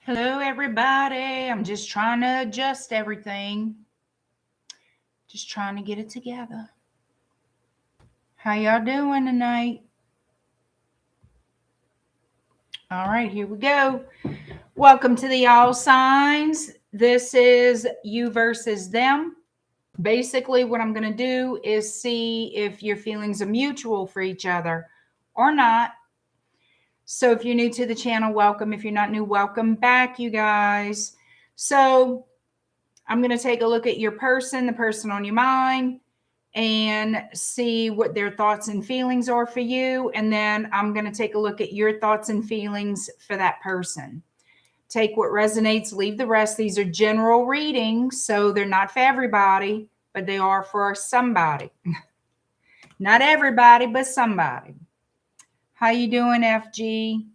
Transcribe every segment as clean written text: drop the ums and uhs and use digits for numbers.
Hello, everybody. I'm just trying to adjust everything. Just trying to get it together. How y'all doing tonight? All right, here we go. Welcome to the All Signs. This is you versus them. Basically, what I'm going to do is see if your feelings are mutual for each other or not. So if you're new to the channel, welcome. If you're not new, welcome back, you guys. So I'm going to take a look at your person, the person on your mind, and see what their thoughts and feelings are for you. And then I'm going to take a look at your thoughts and feelings for that person. Take what resonates, leave the rest. These are general readings, so they're not for everybody, but they are for somebody. Not everybody, but somebody. How you doing, FG?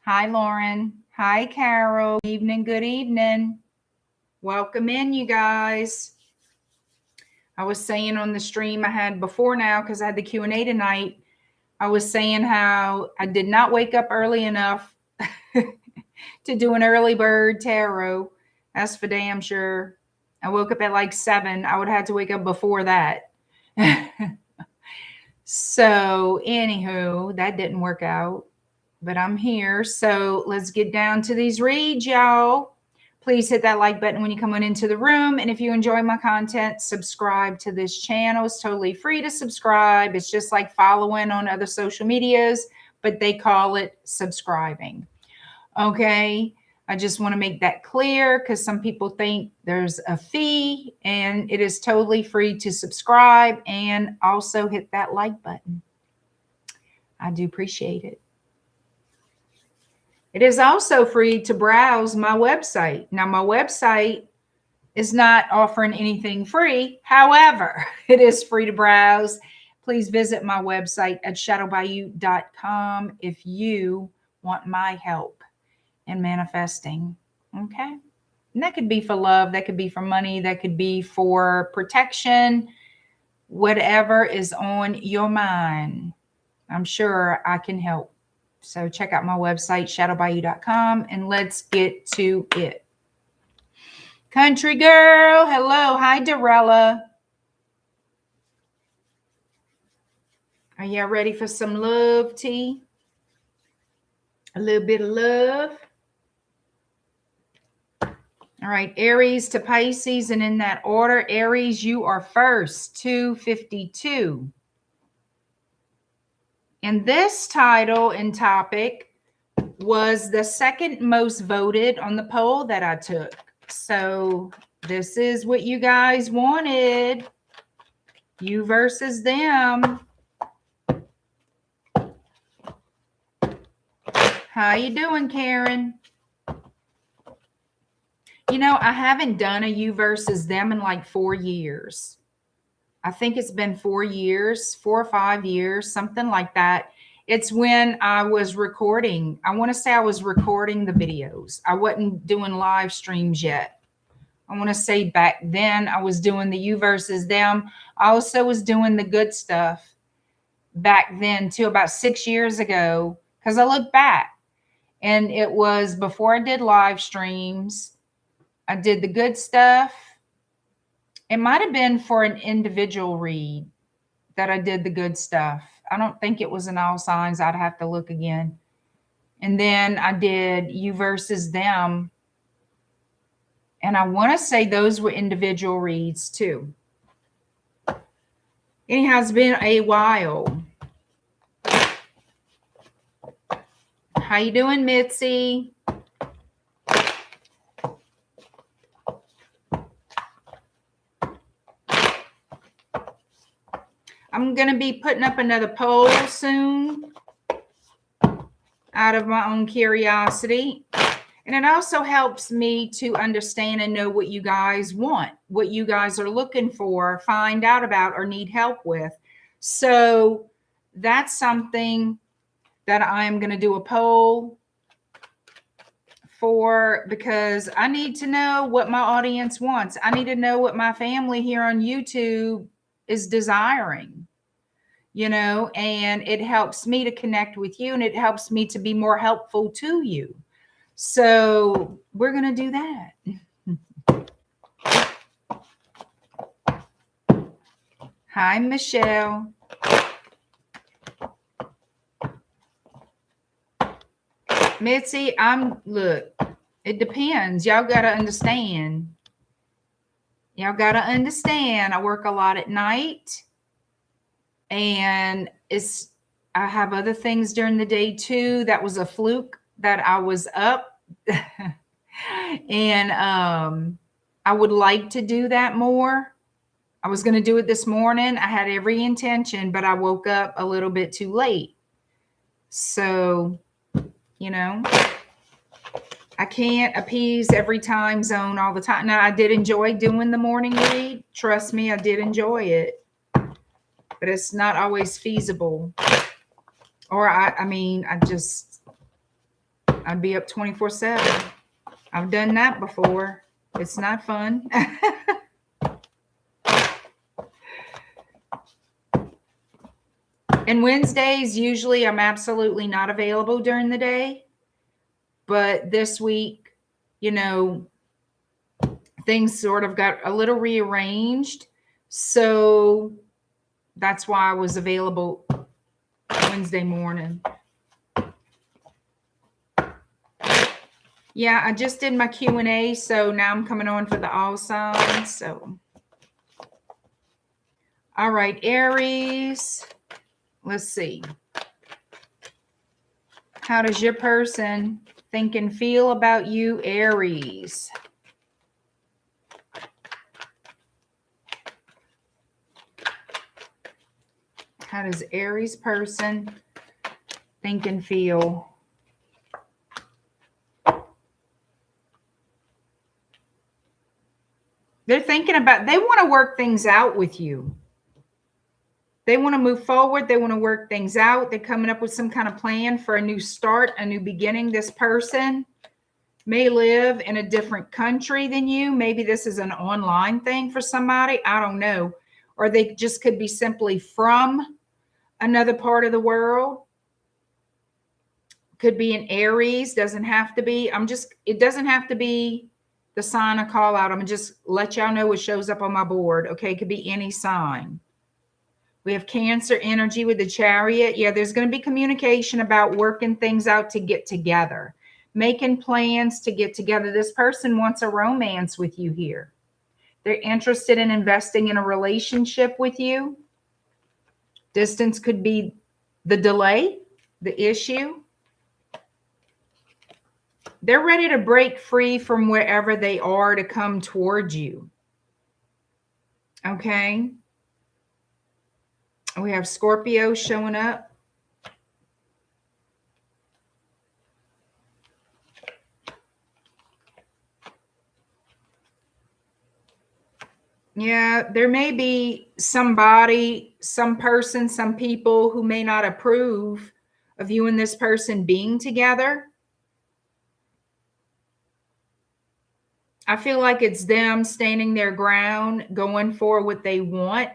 Hi, Lauren. Hi, Carol. Good evening, good evening. Welcome in, you guys. I was saying on the stream I had before now, because I had the Q&A tonight, I was saying how I did not wake up early enough to do an early bird tarot. That's for damn sure. I woke up at like 7. I would have had to wake up before that. So anywho, that didn't work out, but I'm here. So let's get down to these reads, y'all. Please hit that like button when you come on into the room. And if you enjoy my content, subscribe to this channel. It's totally free to subscribe. It's just like following on other social medias, but they call it subscribing. Okay. I just want to make that clear because some people think there's a fee, and it is totally free to subscribe, and also hit that like button. I do appreciate it. It is also free to browse my website. Now, my website is not offering anything free. However, it is free to browse. Please visit my website at shadowbayou.com if you want my help in manifesting. Okay. And that could be for love. That could be for money. That could be for protection. Whatever is on your mind, I'm sure I can help. So check out my website, shadowbayou.com, and let's get to it. Country girl, hello. Hi, Dorella. Are y'all ready for some love tea? A little bit of love. All right, Aries to Pisces, and in that order, Aries, you are first, 252. And this title and topic was the second most voted on the poll that I took. So this is what you guys wanted. You versus them. How you doing, Karen? You know, I haven't done a you versus them in like 4 years. I think it's been 4 years, 4 or 5 years, something like that. It's when I was recording. I want to say I was recording the videos. I wasn't doing live streams yet. I want to say back then I was doing the you versus them. I also was doing the good stuff back then too, about 6 years ago, because I look back and it was before I did live streams. I did the good stuff. It might have been for an individual read that I did the good stuff. I don't think it was in all signs. I'd have to look again. And then I did you versus them. And I want to say those were individual reads too. Anyhow, it's been a while. How you doing, Mitzi? I'm going to be putting up another poll soon out of my own curiosity. And it also helps me to understand and know what you guys want, what you guys are looking for, find out about, or need help with. So that's something that I'm going to do a poll for, because I need to know what my audience wants. I need to know what my family here on YouTube is desiring, you know, and it helps me to connect with you, and it helps me to be more helpful to you. So we're going to do that. Hi, Michelle. Mitzi, look, it depends. Y'all got to understand. Y'all got to understand. I work a lot at night, and I have other things during the day too. That was a fluke that I was up. And I would like to do that more. I was going to do it this morning. I had every intention, but I woke up a little bit too late. So, you know, I can't appease every time zone all the time. Now, I did enjoy doing the morning read. Trust me, I did enjoy it. But it's not always feasible. Or, I'd be up 24/7. I've done that before. It's not fun. And Wednesdays, usually I'm absolutely not available during the day. But this week, you know, things sort of got a little rearranged. So that's why I was available Wednesday morning. Yeah, I just did my Q&A, so now I'm coming on for the all signs. So, all right, Aries. Let's see. How does your person think and feel about you, Aries? How does Aries person think and feel? They're thinking about, they want to work things out with you. They want to move forward. They want to work things out. They're coming up with some kind of plan for a new start, a new beginning. This person may live in a different country than you. Maybe this is an online thing for somebody. I don't know. Or they just could be simply from another part of the world. Could be an Aries. Doesn't have to be. It doesn't have to be the sign I call out. I'm going to just let y'all know what shows up on my board. Okay. It could be any sign. We have Cancer energy with the Chariot. Yeah, there's going to be communication about working things out to get together, making plans to get together. This person wants a romance with you here. They're interested in investing in a relationship with you. Distance could be the delay, the issue. They're ready to break free from wherever they are to come towards you. Okay. We have Scorpio showing up. Yeah, there may be somebody, some person, some people who may not approve of you and this person being together. I feel like it's them standing their ground, going for what they want.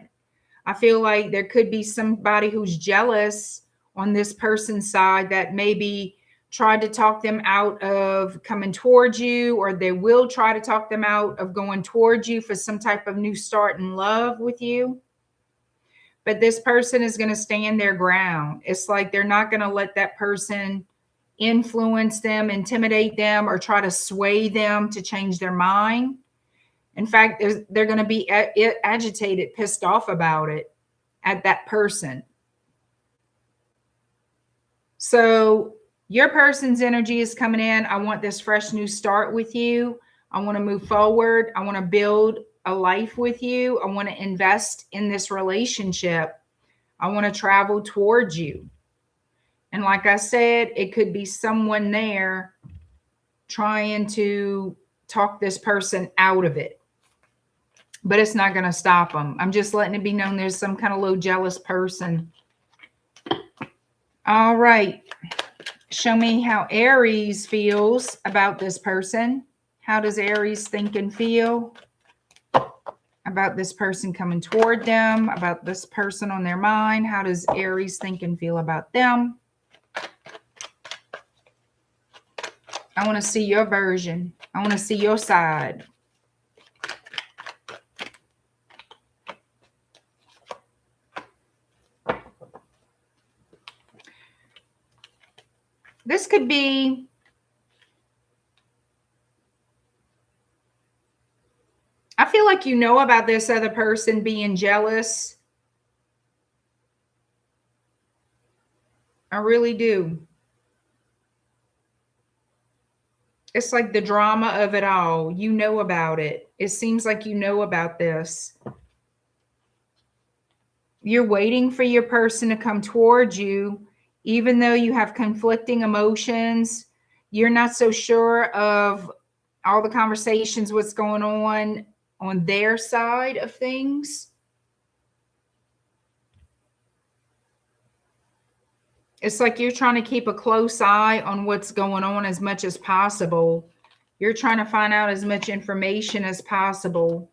I feel like there could be somebody who's jealous on this person's side that maybe tried to talk them out of coming towards you, or they will try to talk them out of going towards you for some type of new start in love with you. But this person is going to stand their ground. It's like they're not going to let that person influence them, intimidate them, or try to sway them to change their mind. In fact, they're going to be agitated, pissed off about it at that person. So your person's energy is coming in. I want this fresh new start with you. I want to move forward. I want to build a life with you. I want to invest in this relationship. I want to travel towards you. And like I said, it could be someone there trying to talk this person out of it. But it's not going to stop them. I'm just letting it be known there's some kind of low jealous person. All right. Show me how Aries feels about this person. How does Aries think and feel about this person coming toward them, about this person on their mind? How does Aries think and feel about them? I want to see your version. I want to see your side. This could be I feel like you know about this other person being jealous. I really do. It's like the drama of it all. You know about it. It seems like you know about this. You're waiting for your person to come towards you, even though you have conflicting emotions. You're not so sure of all the conversations, what's going on their side of things. It's like you're trying to keep a close eye on what's going on as much as possible. You're trying to find out as much information as possible.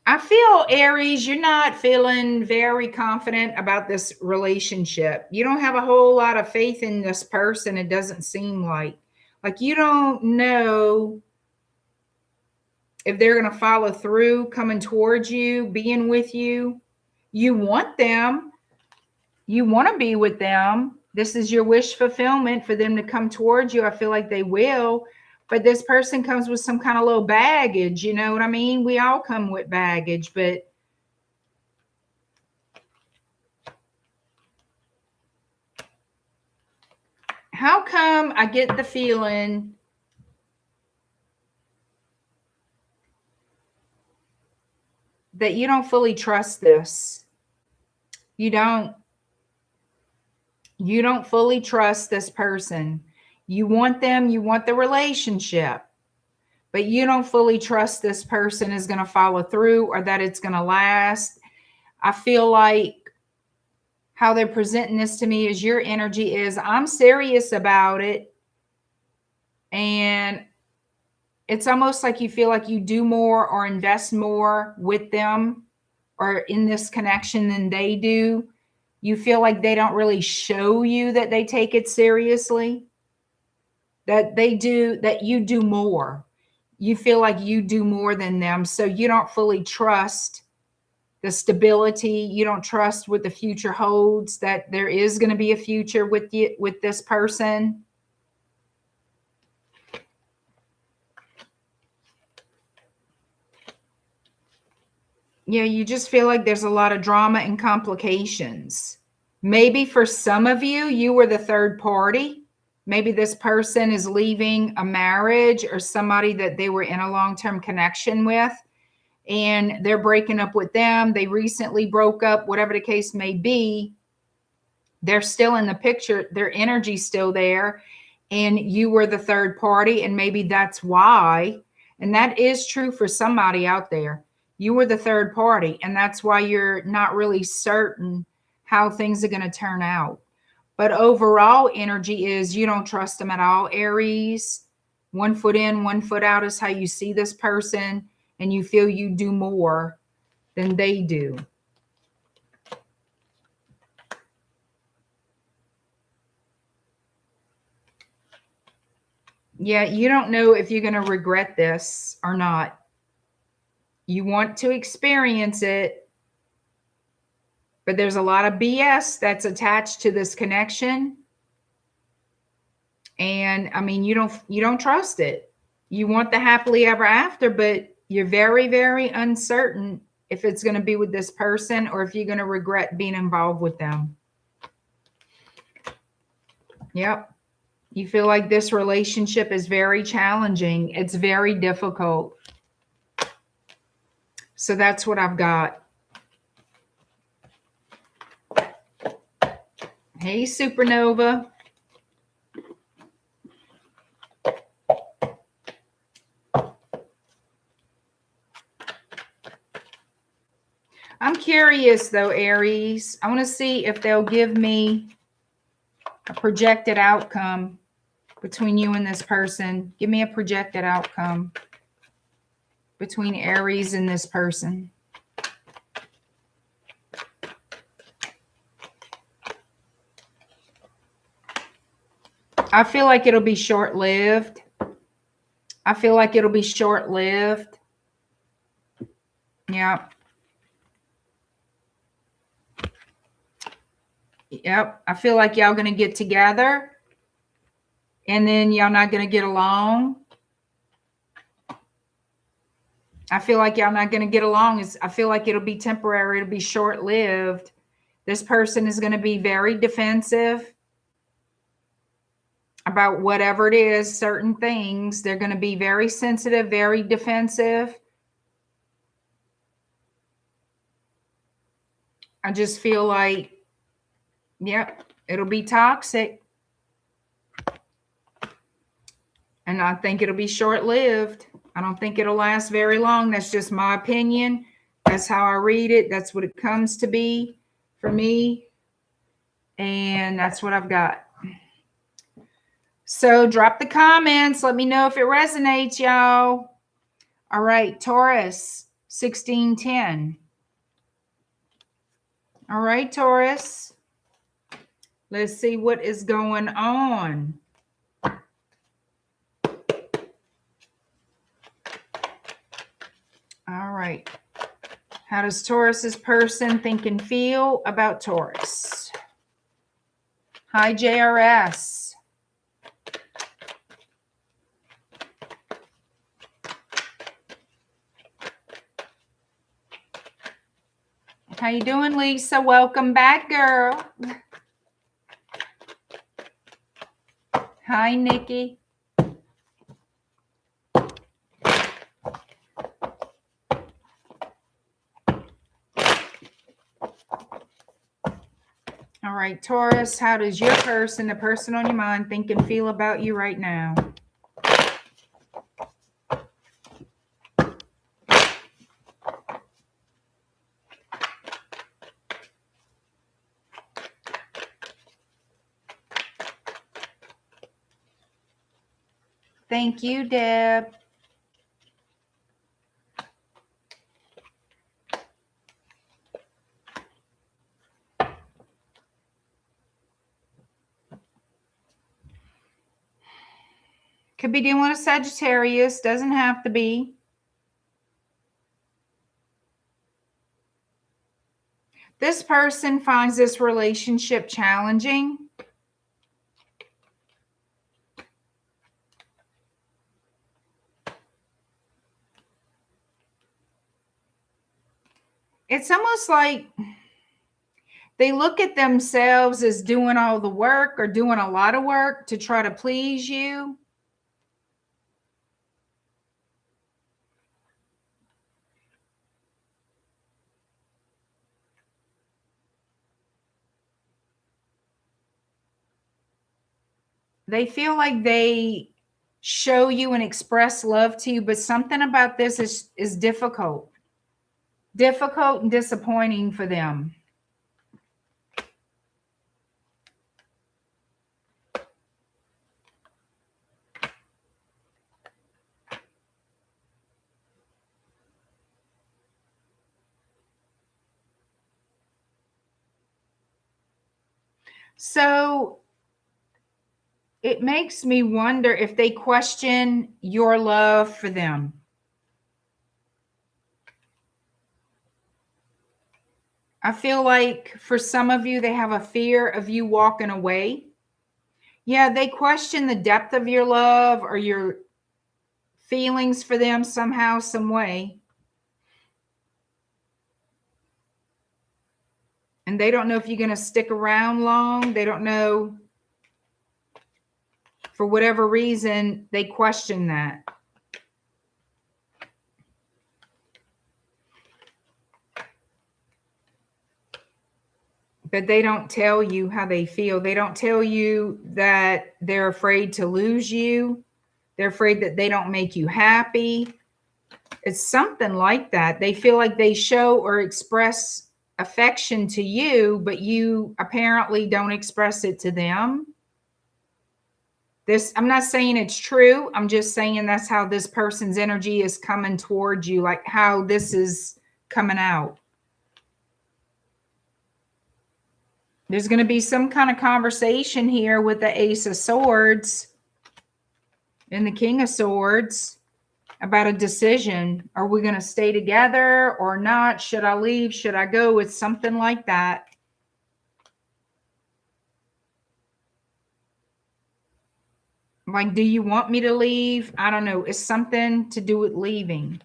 I feel, Aries, you're not feeling very confident about this relationship. You don't have a whole lot of faith in this person, it doesn't seem like. Like you don't know if they're going to follow through, coming towards you, being with you. You want them. You want to be with them. This is your wish fulfillment for them to come towards you. I feel like they will. But this person comes with some kind of little baggage. You know what I mean? We all come with baggage, but how come I get the feeling that you don't fully trust this? You don't fully trust this person. You want them, you want the relationship, but you don't fully trust this person is going to follow through or that it's going to last. I feel like how they're presenting this to me is your energy is, I'm serious about it. And it's almost like you feel like you do more or invest more with them or in this connection than they do. You feel like they don't really show you that they take it seriously, that they do, that you do more. You feel like you do more than them. So you don't fully trust the stability. You don't trust what the future holds, that there is going to be a future with you, with this person. Yeah, you just feel like there's a lot of drama and complications. Maybe for some of you, you were the third party. Maybe this person is leaving a marriage or somebody that they were in a long-term connection with, and they're breaking up with them. They recently broke up, whatever the case may be. They're still in the picture. Their energy's still there, and you were the third party, and maybe that's why. And that is true for somebody out there. You were the third party, and that's why you're not really certain how things are going to turn out. But overall energy is you don't trust them at all, Aries. 1 foot in, 1 foot out is how you see this person, and you feel you do more than they do. Yeah, you don't know if you're going to regret this or not. You want to experience it, but there's a lot of BS that's attached to this connection. And I mean, you don't trust it. You want the happily ever after, but you're very, very uncertain if it's going to be with this person or if you're going to regret being involved with them. Yep. You feel like this relationship is very challenging. It's very difficult. So that's what I've got. Hey, Supernova. I'm curious though, Aries. I want to see if they'll give me a projected outcome between you and this person. Give me a projected outcome between Aries and this person. I feel like it'll be short-lived. I feel like it'll be short-lived. Yeah. Yep. I feel like y'all going to get together and then y'all not going to get along. I feel like y'all not going to get along. I feel like it'll be temporary. It'll be short-lived. This person is going to be very defensive about whatever it is, certain things. They're going to be very sensitive, very defensive. I just feel like, yep, it'll be toxic. And I think it'll be short-lived. I don't think it'll last very long. That's just my opinion. That's how I read it. That's what it comes to be for me. And that's what I've got. So drop the comments. Let me know if it resonates, y'all. All right, Taurus, 1610. All right, Taurus. Let's see what is going on. All right. How does Taurus's person think and feel about Taurus? Hi, JRS. How you doing, Lisa? Welcome back, girl. Hi, Nikki. All right, Taurus, how does your person, the person on your mind, think and feel about you right now? Thank you, Deb. Could be dealing with a Sagittarius. Doesn't have to be. This person finds this relationship challenging. It's almost like they look at themselves as doing all the work or doing a lot of work to try to please you. They feel like they show you and express love to you, but something about this is difficult. Difficult and disappointing for them. So it makes me wonder if they question your love for them. I feel like for some of you, they have a fear of you walking away. Yeah, they question the depth of your love or your feelings for them somehow, some way. And they don't know if you're going to stick around long. They don't know. For whatever reason, they question that. But they don't tell you how they feel. They don't tell you that they're afraid to lose you. They're afraid that they don't make you happy. It's something like that. They feel like they show or express affection to you, but you apparently don't express it to them. I'm not saying it's true. I'm just saying that's how this person's energy is coming towards you, like how this is coming out. There's going to be some kind of conversation here with the Ace of Swords and the King of Swords about a decision. Are we going to stay together or not? Should I leave? Should I go? It's something like that. Like, do you want me to leave? I don't know. It's something to do with leaving.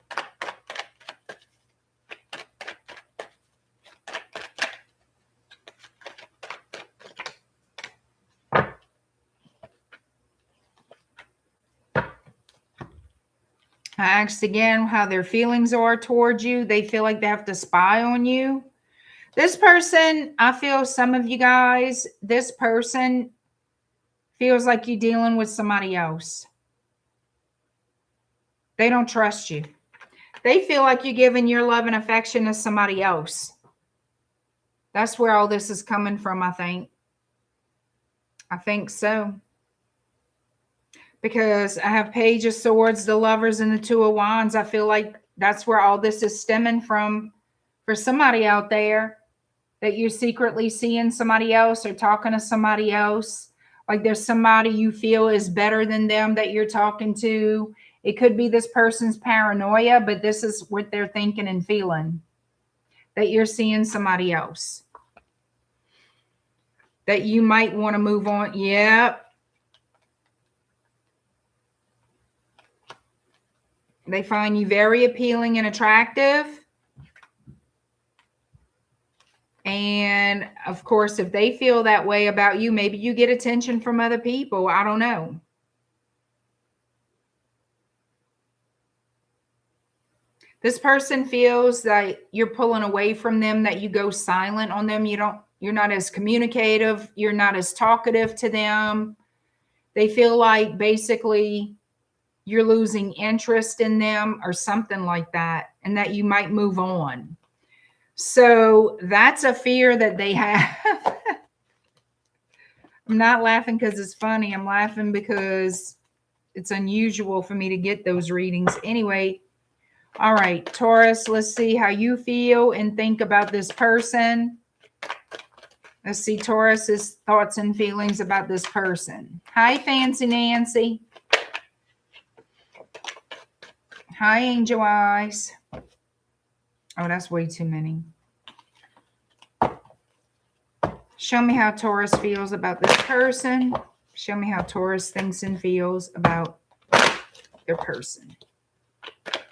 I asked again how their feelings are towards you. They feel like they have to spy on you. This person, I feel some of you guys, this person feels like you're dealing with somebody else. They don't trust you. They feel like you're giving your love and affection to somebody else. That's where all this is coming from, I think. I think so. Because I have Page of Swords, the Lovers, and the Two of Wands. I feel like that's where all this is stemming from for somebody out there, that you're secretly seeing somebody else or talking to somebody else. Like there's somebody you feel is better than them that you're talking to. It could be this person's paranoia, but this is what they're thinking and feeling, that you're seeing somebody else, that you might want to move on. Yep. They find you very appealing and attractive. And of course, if they feel that way about you, maybe you get attention from other people. I don't know. This person feels that you're pulling away from them, that you go silent on them. You're not as communicative. You're not as talkative to them. They feel like basically you're losing interest in them or something like that, and that you might move on. So that's a fear that they have. I'm not laughing because it's funny. I'm laughing because it's unusual for me to get those readings. Anyway, all right, Taurus, let's see how you feel and think about this person. Let's see Taurus's thoughts and feelings about this person. Hi, Fancy Nancy. Hi, Angel Eyes. Oh, that's way too many. Show me how Taurus feels about this person. Show me how Taurus thinks and feels about their person. I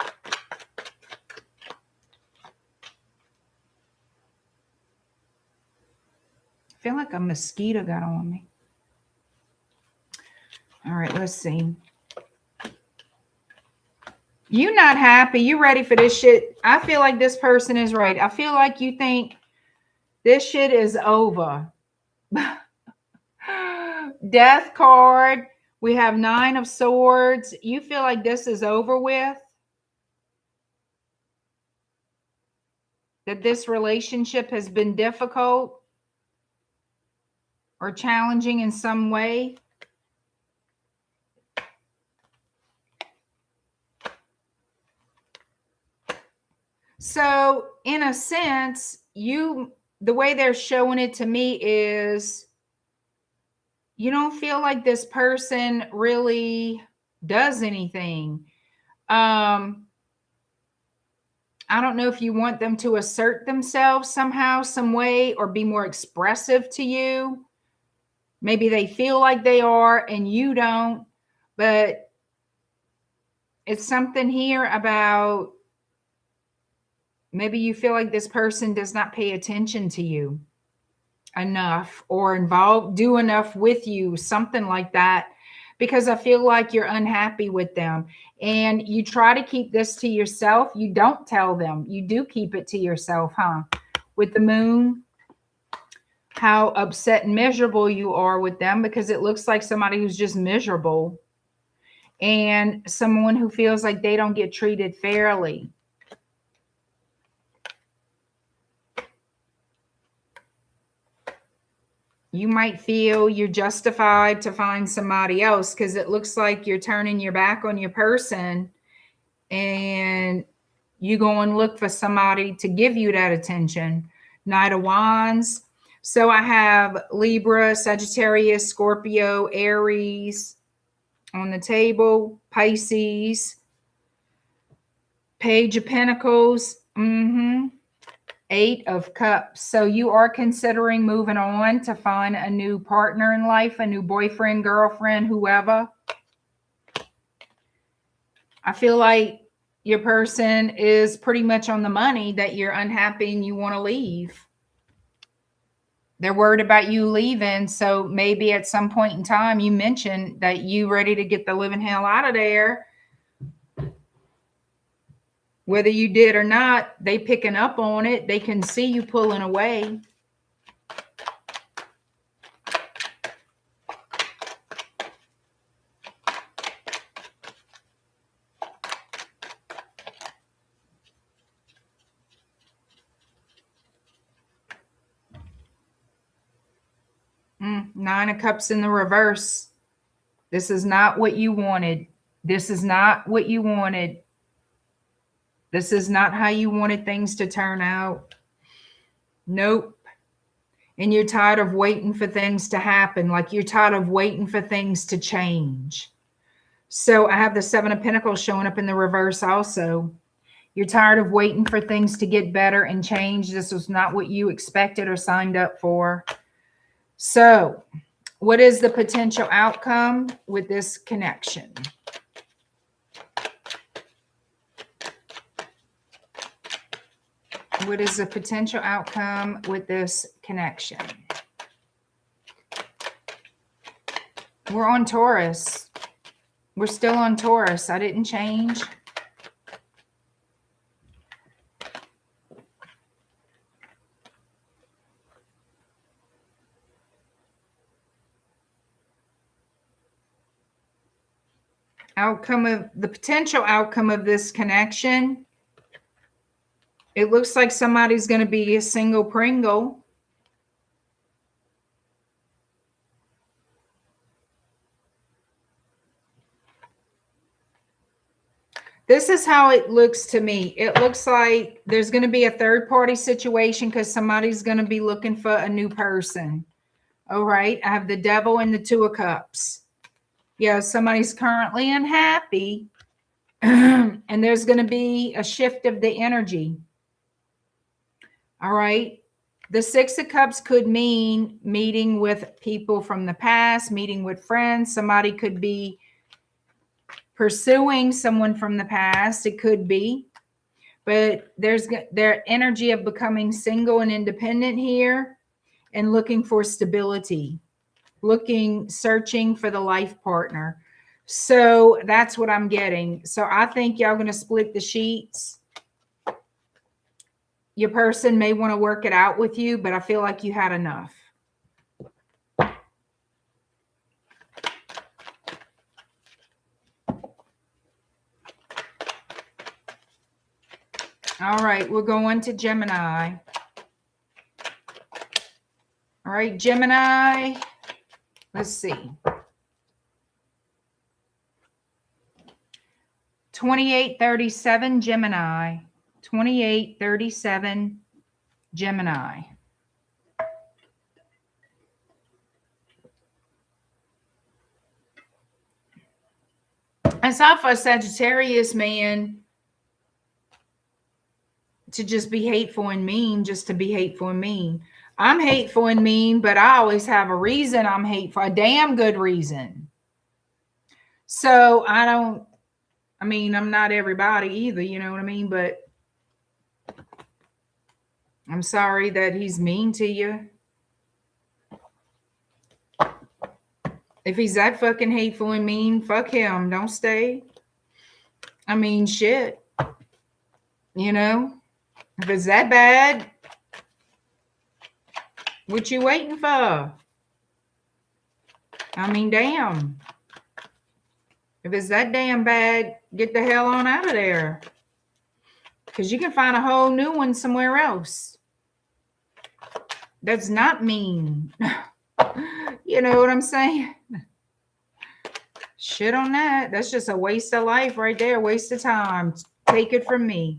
feel like a mosquito got on me. All right, let's see. You not happy. You ready for this shit? I feel like this person is right. I feel like you think this shit is over. Death card. We have 9 of Swords. You feel like this is over with. That this relationship has been difficult or challenging in some way. So in a sense, the way they're showing it to me is you don't feel like this person really does anything. I don't know if you want them to assert themselves somehow, some way, or be more expressive to you. Maybe they feel like they are and you don't, but it's something here about maybe you feel like this person does not pay attention to you enough or do enough with you, something like that, because I feel like you're unhappy with them and you try to keep this to yourself. You don't tell them. You do keep it to yourself, huh? With the moon, how upset and miserable you are with them, because it looks like somebody who's just miserable and someone who feels like they don't get treated fairly. You might feel you're justified to find somebody else because it looks like you're turning your back on your person and you go and look for somebody to give you that attention. Knight of Wands. So I have Libra, Sagittarius, Scorpio, Aries on the table, Pisces, Page of Pentacles, 8 of Cups. So you are considering moving on to find a new partner in life, a new boyfriend, girlfriend, whoever. I feel like your person is pretty much on the money that you're unhappy and you want to leave. They're worried about you leaving. So maybe at some point in time you mentioned that you ready to get the living hell out of there. Whether you did or not, they picking up on it. They can see you pulling away. Nine of Cups in the reverse. This is not what you wanted. This is not what you wanted. This is not how you wanted things to turn out. Nope. And you're tired of waiting for things to happen. Like you're tired of waiting for things to change. So I have the Seven of Pentacles showing up in the reverse also. You're tired of waiting for things to get better and change. This was not what you expected or signed up for. So what is the potential outcome with this connection? What is the potential outcome with this connection? We're on Taurus. We're still on Taurus. I didn't change. Outcome of the potential outcome of this connection. It looks like somebody's going to be a single Pringle. This is how it looks to me. It looks like there's going to be a third party situation because somebody's going to be looking for a new person. All right. I have the Devil and the Two of Cups. Yeah, somebody's currently unhappy. And there's going to be a shift of the energy. All right. The Six of Cups could mean meeting with people from the past, meeting with friends. Somebody could be pursuing someone from the past. It could be. But there's their energy of becoming single and independent here and looking for stability. Searching for the life partner. So that's what I'm getting. So I think y'all going to split the sheets. Your person may want to work it out with you, but I feel like you had enough. All right, we're going to Gemini. All right, Gemini. Let's see. 2837 Gemini. 2837 Gemini. It's not for a Sagittarius man to just be hateful and mean, just to be hateful and mean. I'm hateful and mean, but I always have a reason I'm hateful, a damn good reason. So I'm not everybody either, you know what I mean? But I'm sorry that he's mean to you. If he's that fucking hateful and mean, fuck him. Don't stay. I mean, shit. You know? If it's that bad, what you waiting for? I mean, damn. If it's that damn bad, get the hell on out of there. Because you can find a whole new one somewhere else. That's not mean. You know what I'm saying? Shit on that. That's just a waste of life right there. Waste of time. Take it from me.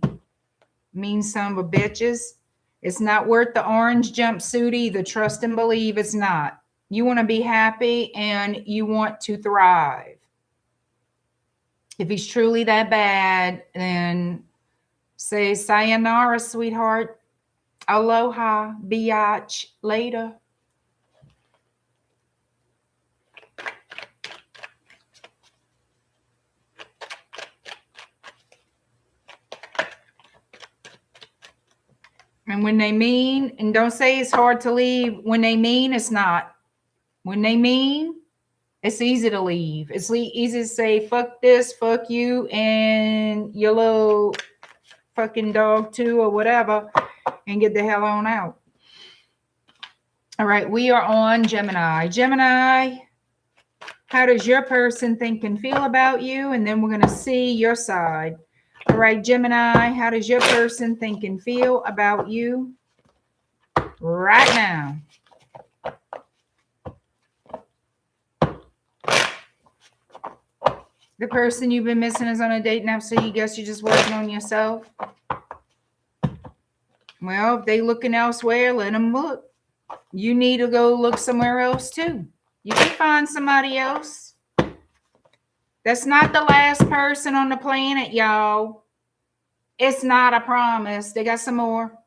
Mean son of a bitches. It's not worth the orange jumpsuit either. Trust and believe it's not. You want to be happy and you want to thrive. If he's truly that bad, then say sayonara, sweetheart. Aloha, biatch, later. And when they mean, and don't say it's hard to leave. When they mean, it's not. When they mean, it's easy to leave. It's easy to say, fuck this, fuck you, and your little fucking dog too, or whatever, and get the hell on out. All right, we are on Gemini. Gemini, how does your person think and feel about you? And then we're going to see your side. All right, Gemini, how does your person think and feel about you right now? The person you've been missing is on a date now, so you guess you're just working on yourself? Well, if they looking elsewhere, let them look. You need to go look somewhere else too. You can find somebody else. That's not the last person on the planet, y'all. It's not a promise. They got some more.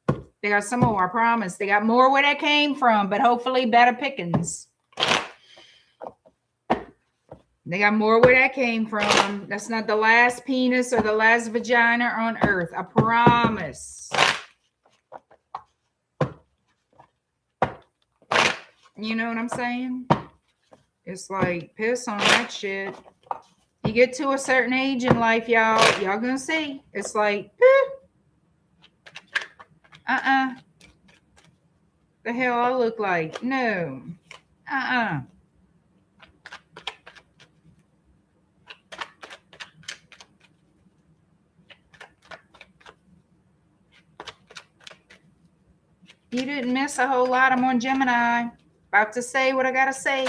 They got some more, I promise. They got more where that came from, but hopefully better pickings. They got more where that came from. That's not the last penis or the last vagina on earth. I promise. You know what I'm saying? It's like, piss on that shit. You get to a certain age in life, y'all gonna see. It's like, the hell I look like? No. You didn't miss a whole lot. I'm on Gemini. About to say what I gotta say.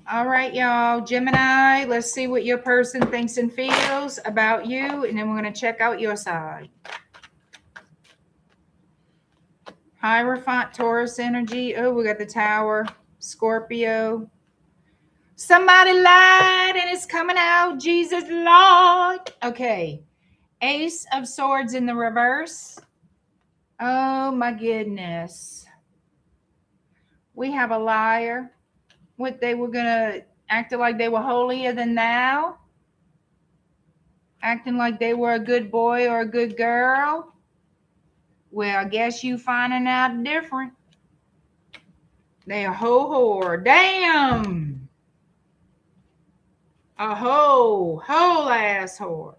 All right, y'all. Gemini, let's see what your person thinks and feels about you, and then we're going to check out your side. Hierophant, Taurus energy. Oh, we got the Tower, Scorpio. Somebody lied and it's coming out. Jesus Lord. Okay. Ace of Swords in the reverse. Oh, my goodness. We have a liar. What, they were going to act like they were holier than thou? Acting like they were a good boy or a good girl? Well, I guess you finding out different. They a whole whore. Damn. A whole ass whore.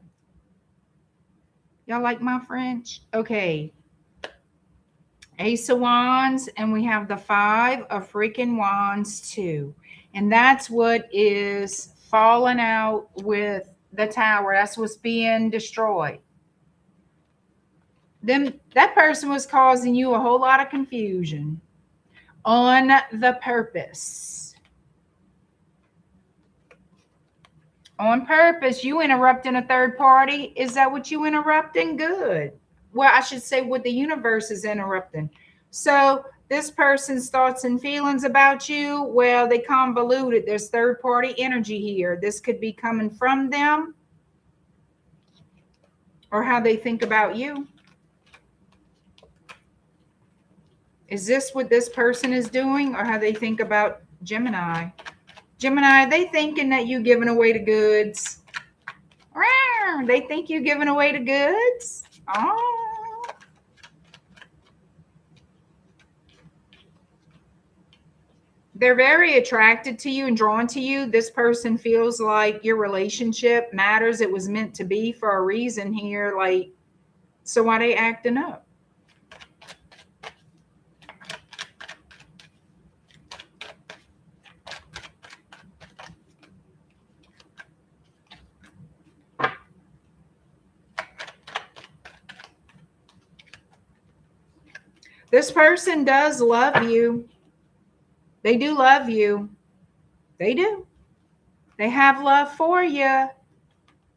Y'all like my French? Okay. Ace of Wands, and we have the Five of freaking Wands too. And that's what is falling out with the Tower. That's what's being destroyed. Then that person was causing you a whole lot of confusion on the purpose. On purpose, you interrupting a third party. Is that what you interrupting? Good. Well, I should say what the universe is interrupting. So this person's thoughts and feelings about you, well, they convoluted. There's third party energy here. This could be coming from them or how they think about you. Is this what this person is doing or how they think about Gemini? Gemini, they thinking that you giving away the goods. They think you giving away the goods. Oh. They're very attracted to you and drawn to you. This person feels like your relationship matters. It was meant to be for a reason here. Like, so why they acting up? This person does love you. They do love you. They do. They have love for you.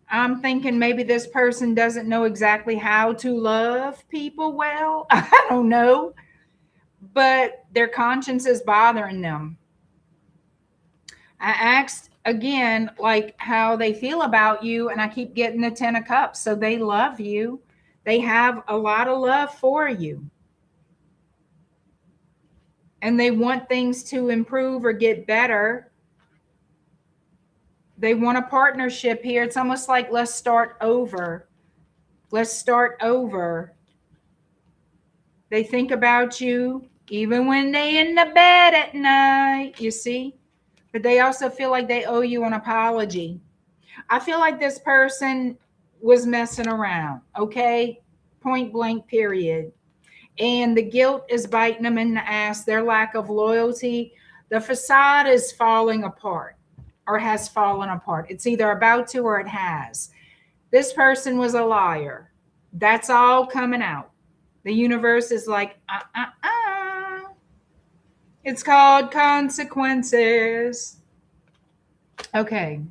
I'm thinking maybe this person doesn't know exactly how to love people well. I don't know. But their conscience is bothering them. I asked again, like how they feel about you, and I keep getting the 10 of Cups. So they love you. They have a lot of love for you. And they want things to improve or get better. They want a partnership here. It's almost like, let's start over. Let's start over. They think about you even when they in the bed at night, you see? But they also feel like they owe you an apology. I feel like this person was messing around, okay? Point blank, period. And the guilt is biting them in the ass, their lack of loyalty. The facade is falling apart or has fallen apart. It's either about to or it has. This person was a liar. That's all coming out. The universe is like, It's called consequences. Okay.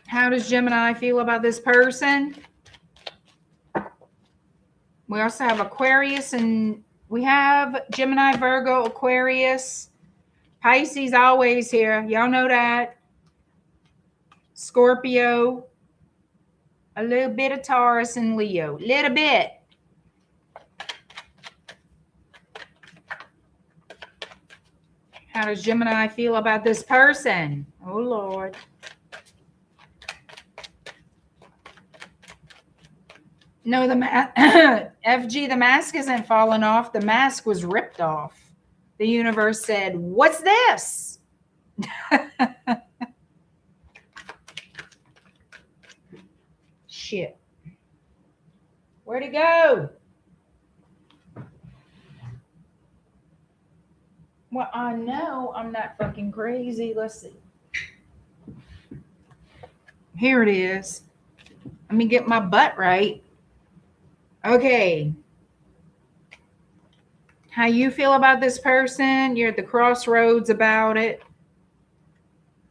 How does Gemini feel about this person? We also have Aquarius, and we have Gemini, Virgo, Aquarius. Pisces always here. Y'all know that. Scorpio. A little bit of Taurus and Leo. Little bit. How does Gemini feel about this person? Oh, Lord. No, the FG, the mask isn't falling off. The mask was ripped off. The universe said, what's this? Shit. Where'd it go? Well, I know I'm not fucking crazy. Let's see. Here it is. Let me get my butt right. Okay. How you feel about this person? You're at the crossroads about it.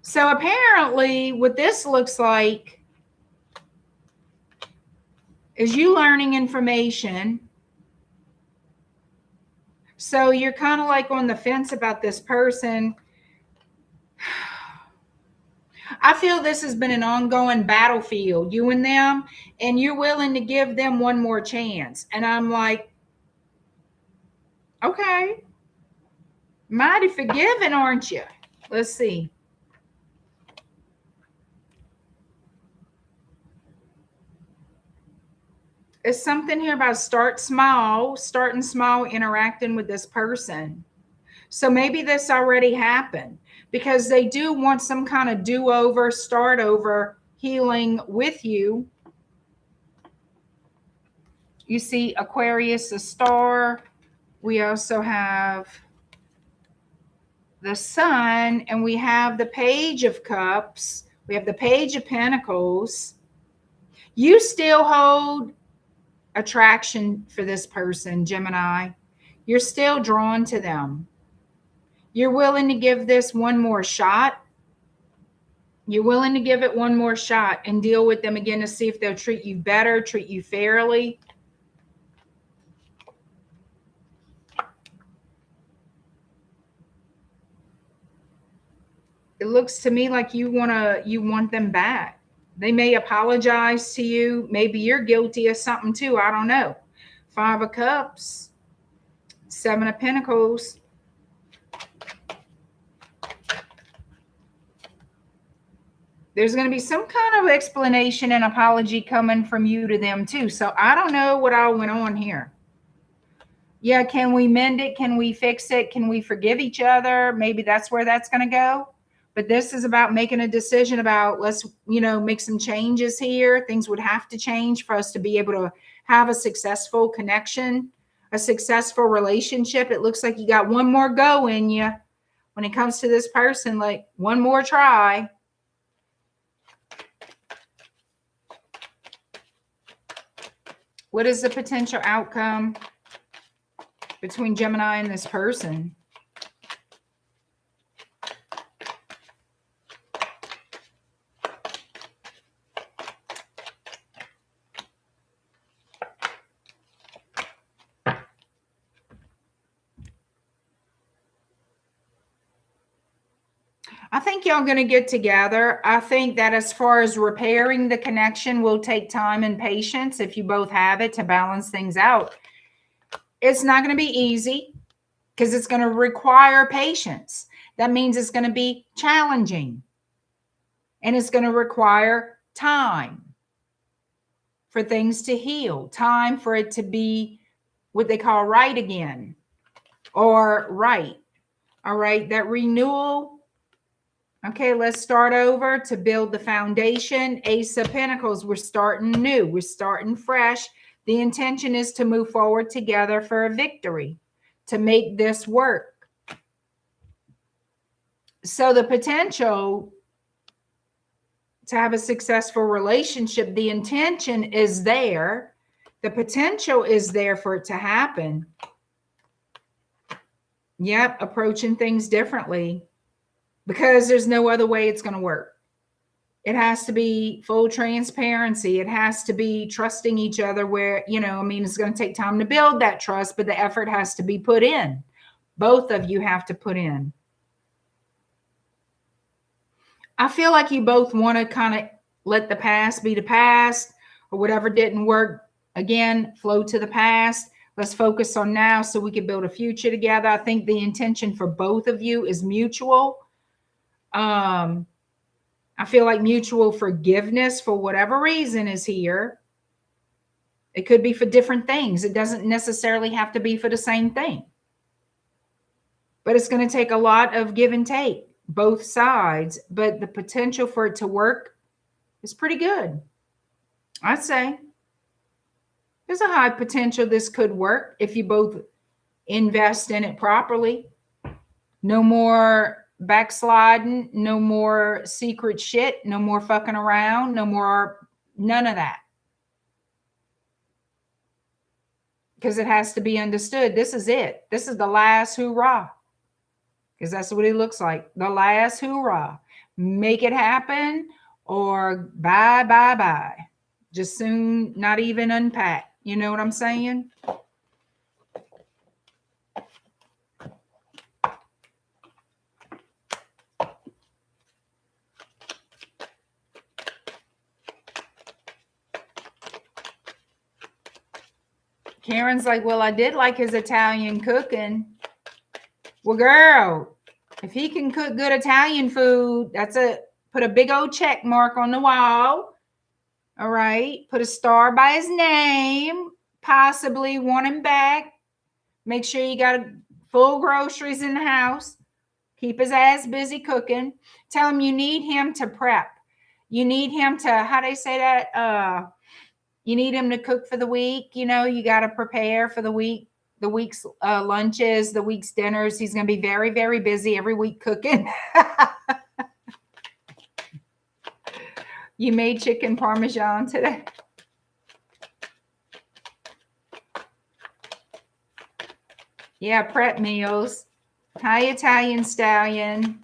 So apparently what this looks like is you learning information. So you're kind of like on the fence about this person. I feel this has been an ongoing battlefield, you and them, and you're willing to give them one more chance. And I'm like, okay, mighty forgiving, aren't you? Let's see. It's something here about starting small, interacting with this person. So maybe this already happened because they do want some kind of do-over, start over, healing with you. You see Aquarius, the star. We also have the sun, and we have the Page of Cups. We have the Page of Pentacles. You still hold attraction for this person, Gemini. You're still drawn to them. You're willing to give this one more shot. You're willing to give it one more shot and deal with them again to see if they'll treat you better, treat you fairly. It looks to me like you want them back. They may apologize to you. Maybe you're guilty of something too. I don't know. 5 of Cups, 7 of Pentacles. There's going to be some kind of explanation and apology coming from you to them too. So I don't know what all went on here. Yeah, can we mend it? Can we fix it? Can we forgive each other? Maybe that's where that's going to go. But this is about making a decision about, let's, make some changes here. Things would have to change for us to be able to have a successful connection, a successful relationship. It looks like you got one more go in you when it comes to this person, like one more try. What is the potential outcome? between Gemini and this person. I think y'all going to get together. I think that as far as repairing the connection will take time and patience if you both have it to balance things out. It's not going to be easy because it's going to require patience. That means it's going to be challenging. And it's going to require time for things to heal, time for it to be what they call right again or right. All right, that renewal. Okay, let's start over to build the foundation. Ace of Pentacles, we're starting new. We're starting fresh. The intention is to move forward together for a victory, to make this work. So the potential to have a successful relationship, the intention is there. The potential is there for it to happen. Yep, approaching things differently. Because there's no other way it's going to work. It has to be full transparency. It has to be trusting each other where, you know, I mean, it's going to take time to build that trust, but the effort has to be put in. Both of you have to put in. I feel like you both want to kind of let the past be the past, or whatever didn't work, again, flow to the past. Let's focus on now so we can build a future together. I think the intention for both of you is mutual. I feel like mutual forgiveness for whatever reason is here. It could be for different things. It doesn't necessarily have to be for the same thing. But it's going to take a lot of give and take, both sides. But the potential for it to work is pretty good. I'd say there's a high potential this could work if you both invest in it properly. No more backsliding, no more secret shit, no more fucking around, no more, none of that. Because it has to be understood. This is it. This is the last hoorah. Because that's what it looks like. The last hoorah. Make it happen or bye, bye, bye. Just soon not even unpack. You know what I'm saying? Karen's like, well, I did like his Italian cooking. Well, girl, if he can cook good Italian food, put a big old check mark on the wall. All right. Put a star by his name. Possibly want him back. Make sure you got full groceries in the house. Keep his ass busy cooking. Tell him you need him to prep. You need him to, how do they say that? You need him to cook for the week. You know, you got to prepare for the week, the week's lunches, the week's dinners. He's going to be very, very busy every week cooking. You made chicken parmesan today. Yeah, prep meals. Hi, Italian Stallion.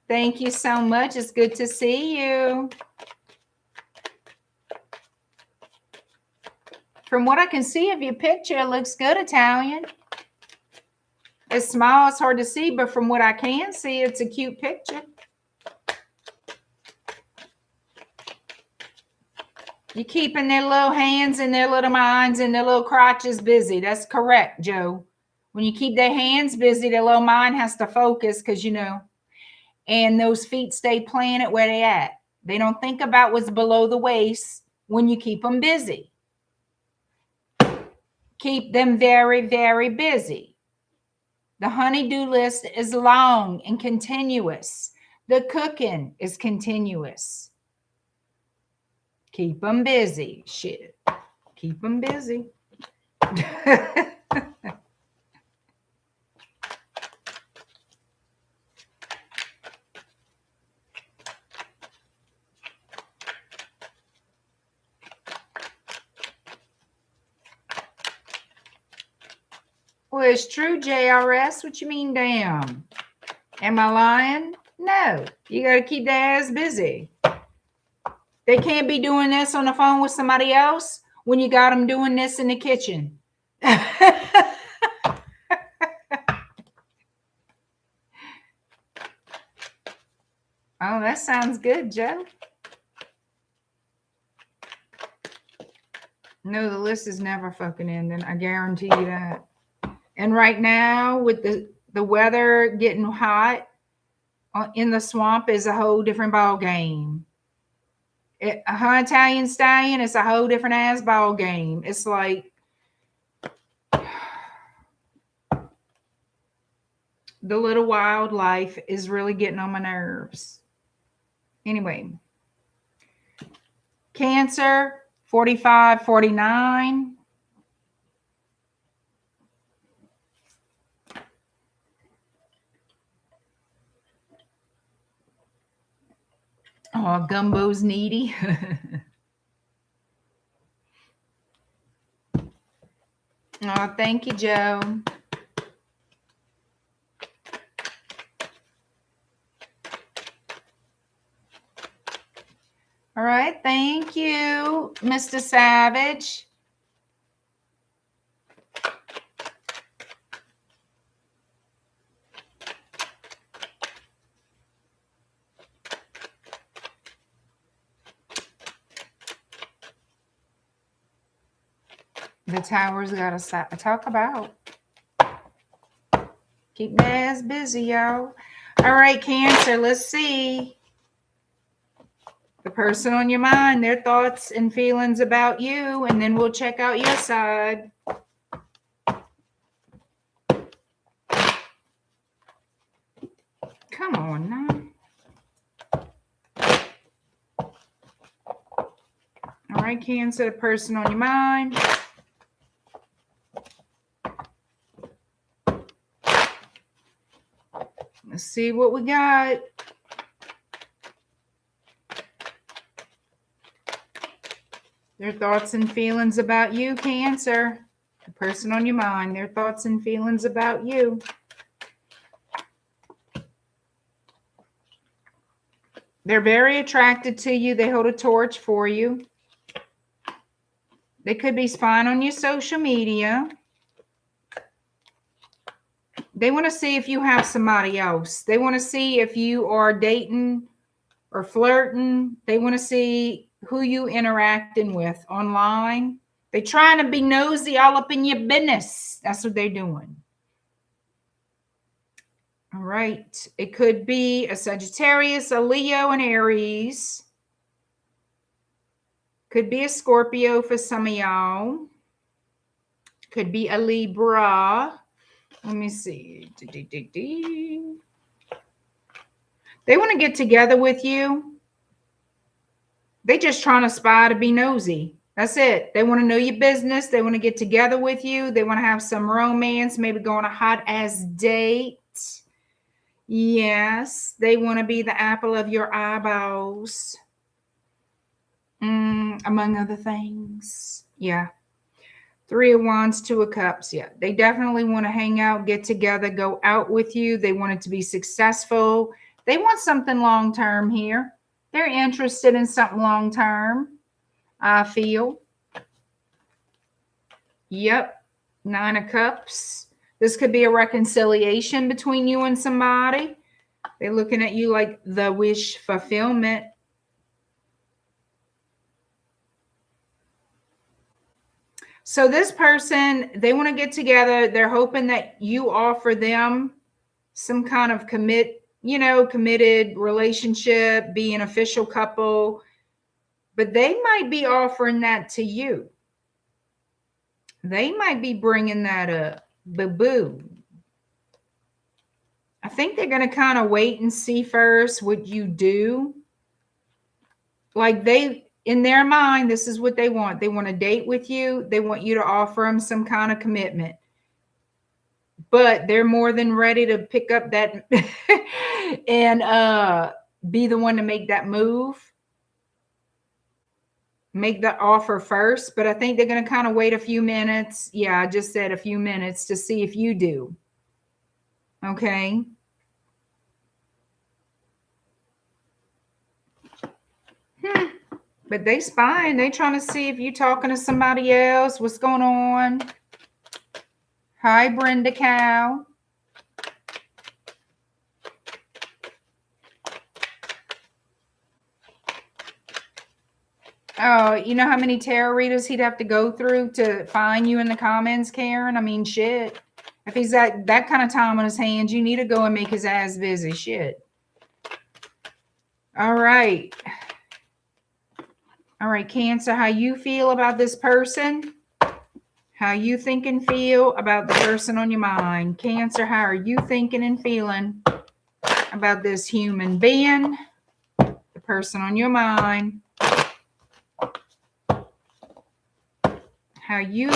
Thank you so much. It's good to see you. From what I can see of your picture, it looks good, Italian. It's small, it's hard to see, but from what I can see, it's a cute picture. You're keeping their little hands and their little minds and their little crotches busy. That's correct, Joe. When you keep their hands busy, their little mind has to focus because, you know, and those feet stay planted where they at. They don't think about what's below the waist when you keep them busy. Keep them very, very busy. The honey-do list is long and continuous. The cooking is continuous. Keep them busy. Shit. Keep them busy. Well, it's true, JRS. What you mean, damn? Am I lying? No. You got to keep their ass busy. They can't be doing this on the phone with somebody else when you got them doing this in the kitchen. Oh, that sounds good, Joe. No, the list is never fucking ending. I guarantee you that. And right now, with the weather getting hot in the swamp, is a whole different ball game. A Italian stallion is a whole different ass ball game. It's like the little wildlife is really getting on my nerves. Anyway, Cancer, 45, 49. Oh, Gumbo's needy. Oh, thank you, Joe. All right, thank you, Mr. Savage. The Taurus got to talk about. Keep their ass busy, y'all. All right, Cancer, let's see. The person on your mind, their thoughts and feelings about you, and then we'll check out your side. Come on now. All right, Cancer, the person on your mind. Let's see what we got. Their thoughts and feelings about you, Cancer. The person on your mind, their thoughts and feelings about you. They're very attracted to you. They hold a torch for you. They could be spying on your social media. They want to see if you have somebody else. They want to see if you are dating or flirting. They want to see who you interacting with online. They're trying to be nosy all up in your business. That's what they're doing. All right. It could be a Sagittarius, a Leo, and Aries. Could be a Scorpio for some of y'all. Could be a Libra. Let me see. They want to get together with you. They just trying to spy to be nosy. That's it. They want to know your business. They want to get together with you. They want to have some romance, maybe go on a hot ass date. Yes. They want to be the apple of your eyeballs. Among other things. Yeah. 3 of Wands, 2 of Cups. Yeah, they definitely want to hang out, get together, go out with you. They want it to be successful. They want something long-term here. They're interested in something long-term, I feel. Yep, 9 of Cups. This could be a reconciliation between you and somebody. They're looking at you like the wish fulfillment. So this person, they want to get together. They're hoping that you offer them some kind of committed relationship, be an official couple, but they might be offering that to you. They might be bringing that up. Boo-boo. I think they're going to kind of wait and see first what you do. Like in their mind, this is what they want. They want to date with you. They want you to offer them some kind of commitment. But they're more than ready to pick up that and be the one to make that move. make the offer first, but I think they're going to kind of wait a few minutes. Yeah, I just said a few minutes to see if you do. Okay. But they spying. They trying to see if you talking to somebody else. What's going on? Hi, Brenda Cow. Oh, you know how many tarot readers he'd have to go through to find you in the comments, Karen? I mean, shit. If he's got that kind of time on his hands, you need to go and make his ass busy. Shit. All right. All right, Cancer, how you feel about this person? How you think and feel about the person on your mind? Cancer, how are you thinking and feeling about this human being? The person on your mind. How you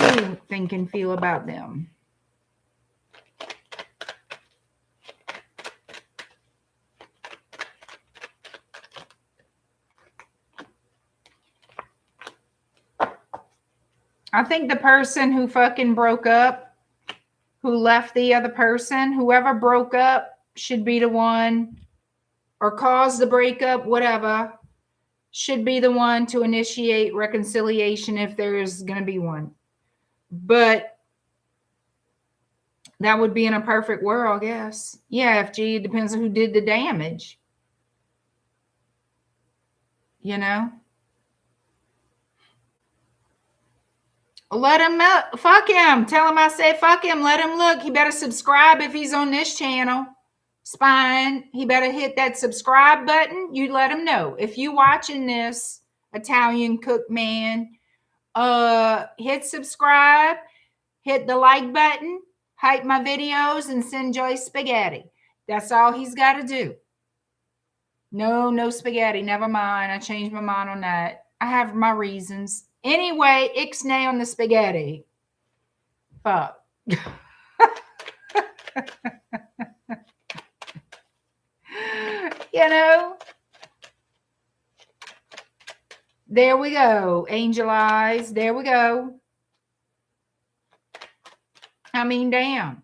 think and feel about them? I think the person who fucking broke up, who left the other person, whoever broke up should be the one, or caused the breakup, whatever, should be the one to initiate reconciliation if there's going to be one. But that would be in a perfect world, I guess. Yeah, FG, it depends on who did the damage. You know? Let him know. Fuck him. Tell him I said fuck him. Let him look. He better subscribe if he's on this channel. Spine. He better hit that subscribe button. You let him know. If you watching this, Italian cook man, hit subscribe, hit the like button, hype my videos, and send Joyce spaghetti. That's all he's got to do. No spaghetti. Never mind. I changed my mind on that. I have my reasons. Anyway, ixnay on the spaghetti. Fuck. You know? There we go. Angel eyes. There we go. I mean, damn.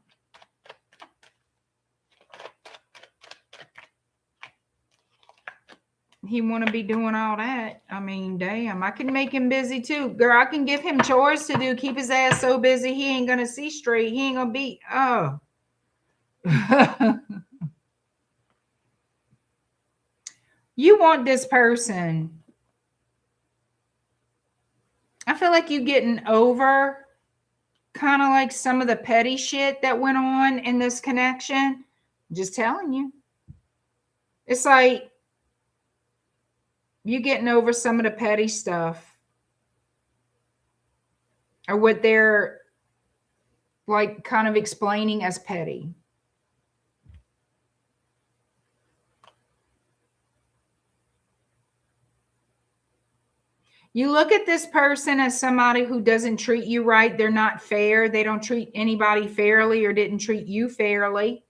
He want to be doing all that. I mean, damn. I can make him busy too. Girl, I can give him chores to do. Keep his ass so busy he ain't going to see straight. He ain't going to be... Oh. You want this person. I feel like you getting over kind of like some of the petty shit that went on in this connection. Just telling you. It's like you getting over some of the petty stuff. Or what they're like kind of explaining as petty. You look at this person as somebody who doesn't treat you right. They're not fair. They don't treat anybody fairly or didn't treat you fairly.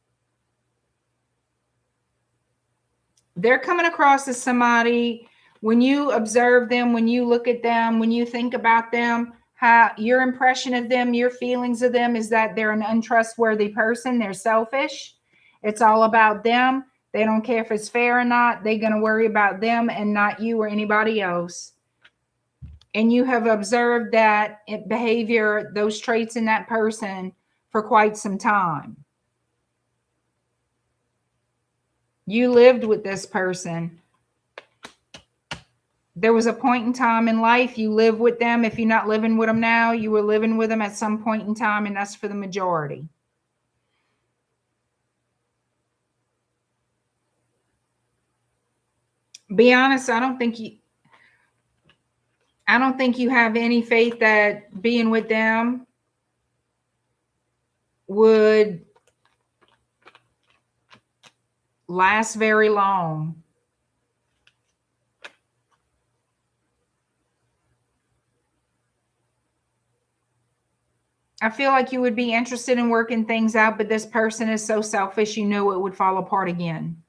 They're coming across as somebody, when you observe them, when you look at them, when you think about them, how your impression of them, your feelings of them is that they're an untrustworthy person. They're selfish. It's all about them. They don't care if it's fair or not. They're going to worry about them and not you or anybody else. And you have observed that behavior, those traits in that person for quite some time. You lived with this person. There was a point in time in life you live with them. If you're not living with them now, you were living with them at some point in time, and that's for the majority. Be honest, I don't think you have any faith that being with them would last very long. I feel like you would be interested in working things out, but this person is so selfish, you know it would fall apart again.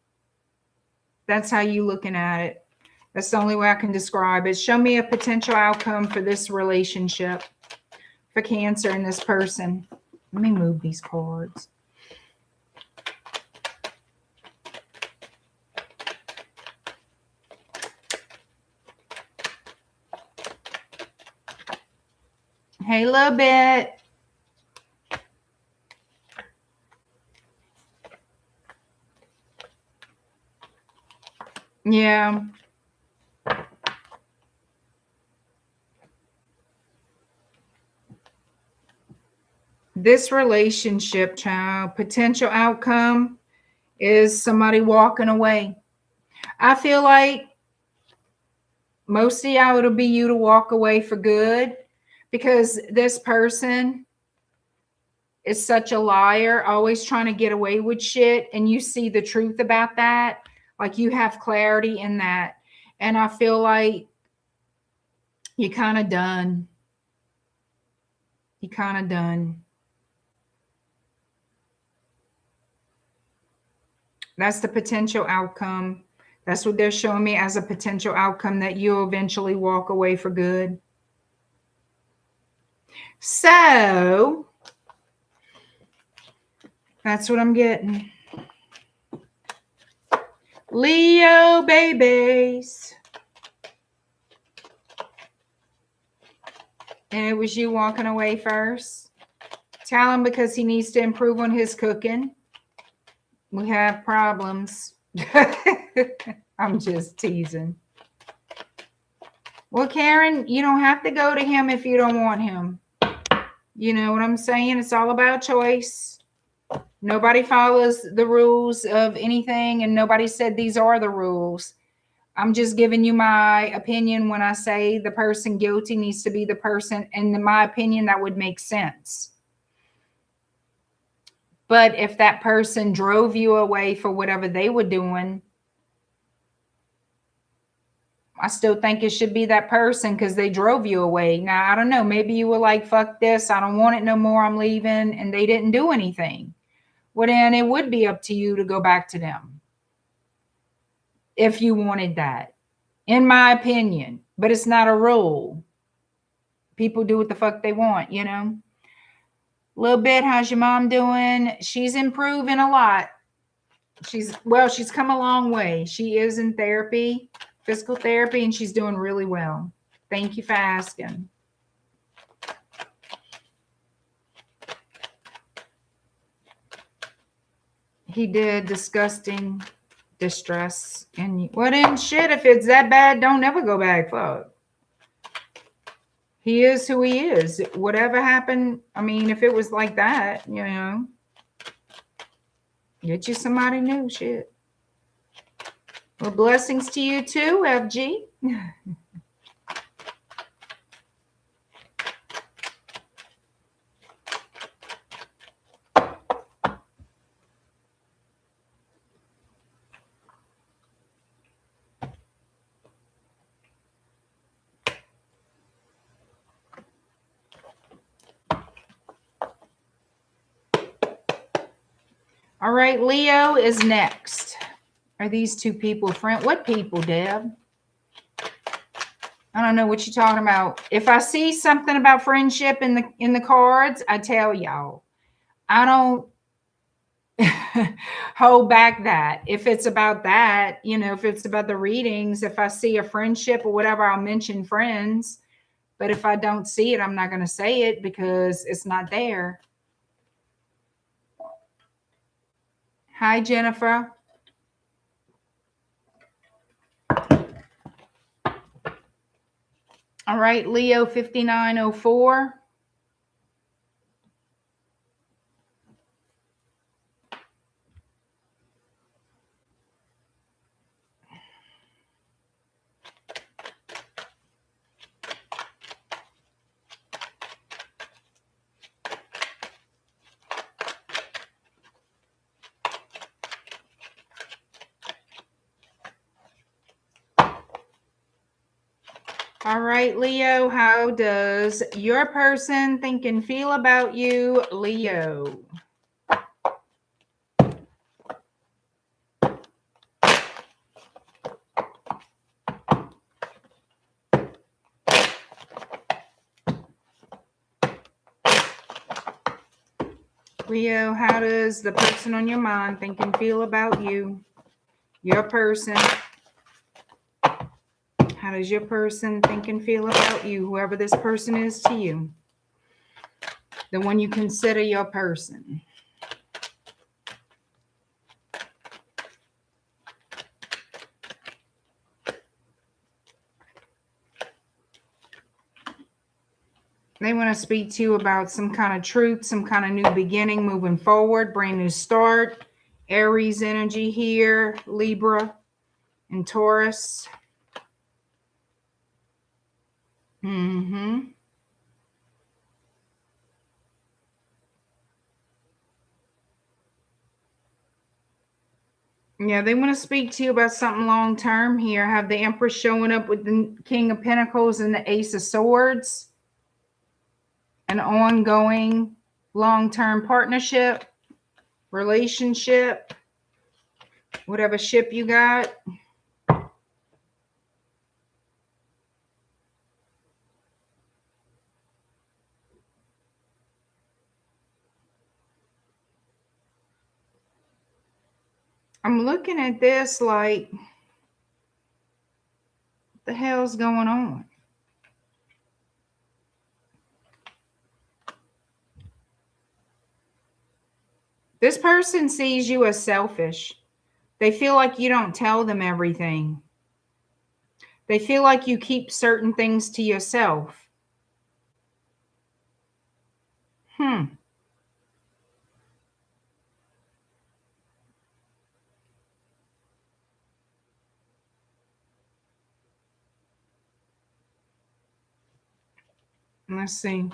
That's how you looking at it. That's the only way I can describe it. Show me a potential outcome for this relationship, for Cancer and this person. Let me move these cards. Hey, a little bit. Yeah. This relationship, child, potential outcome is somebody walking away. I feel like most of y'all, it'll be you to walk away for good, because this person is such a liar, always trying to get away with shit. And you see the truth about that. Like, you have clarity in that. And I feel like you're kind of done. You're kind of done. That's the potential outcome. That's what they're showing me as a potential outcome, that you'll eventually walk away for good. So that's what I'm getting. Leo babies. And it was you walking away first. Tell him because he needs to improve on his cooking. We have problems. I'm just teasing. Well, Karen, you don't have to go to him if you don't want him. You know what I'm saying? It's all about choice. Nobody follows the rules of anything, and nobody said these are the rules. I'm just giving you my opinion when I say the person guilty needs to be the person. And in my opinion, that would make sense. But if that person drove you away for whatever they were doing, I still think it should be that person, because they drove you away. Now, I don't know. Maybe you were like, fuck this. I don't want it no more. I'm leaving. And they didn't do anything. Well, then it would be up to you to go back to them, if you wanted that, in my opinion. But it's not a rule. People do what the fuck they want, you know. Little bit, how's your mom doing? She's improving a lot. She's come a long way. She is in therapy, physical therapy, and she's doing really well. Thank you for asking. He did disgusting distress. And well, then shit, if it's that bad, don't ever go back. Fuck. He is who he is. Whatever happened, I mean, if it was like that, you know, get you somebody new. Shit. Well, blessings to you too, FG. All right, Leo is next. Are these two people friend? What people, Deb? I don't know what you're talking about. If I see something about friendship in the cards, I tell y'all. I don't hold back that. If it's about that, you know, if it's about the readings, if I see a friendship or whatever, I'll mention friends. But if I don't see it, I'm not going to say it because it's not there. Hi, Jennifer. All right, Leo 5904. All right, Leo, how does your person think and feel about you, Leo? Leo, how does the person on your mind think and feel about you? Your person. How does your person think and feel about you, whoever this person is to you? The one you consider your person. They want to speak to you about some kind of truth, some kind of new beginning, moving forward, brand new start. Aries energy here, Libra and Taurus. Yeah, they want to speak to you about something long term here. I have the Empress showing up with the King of Pentacles and the Ace of Swords. An ongoing long-term partnership, relationship, whatever ship you got. I'm looking at this like, what the hell's going on? This person sees you as selfish. They feel like you don't tell them everything. They feel like you keep certain things to yourself. Let's see.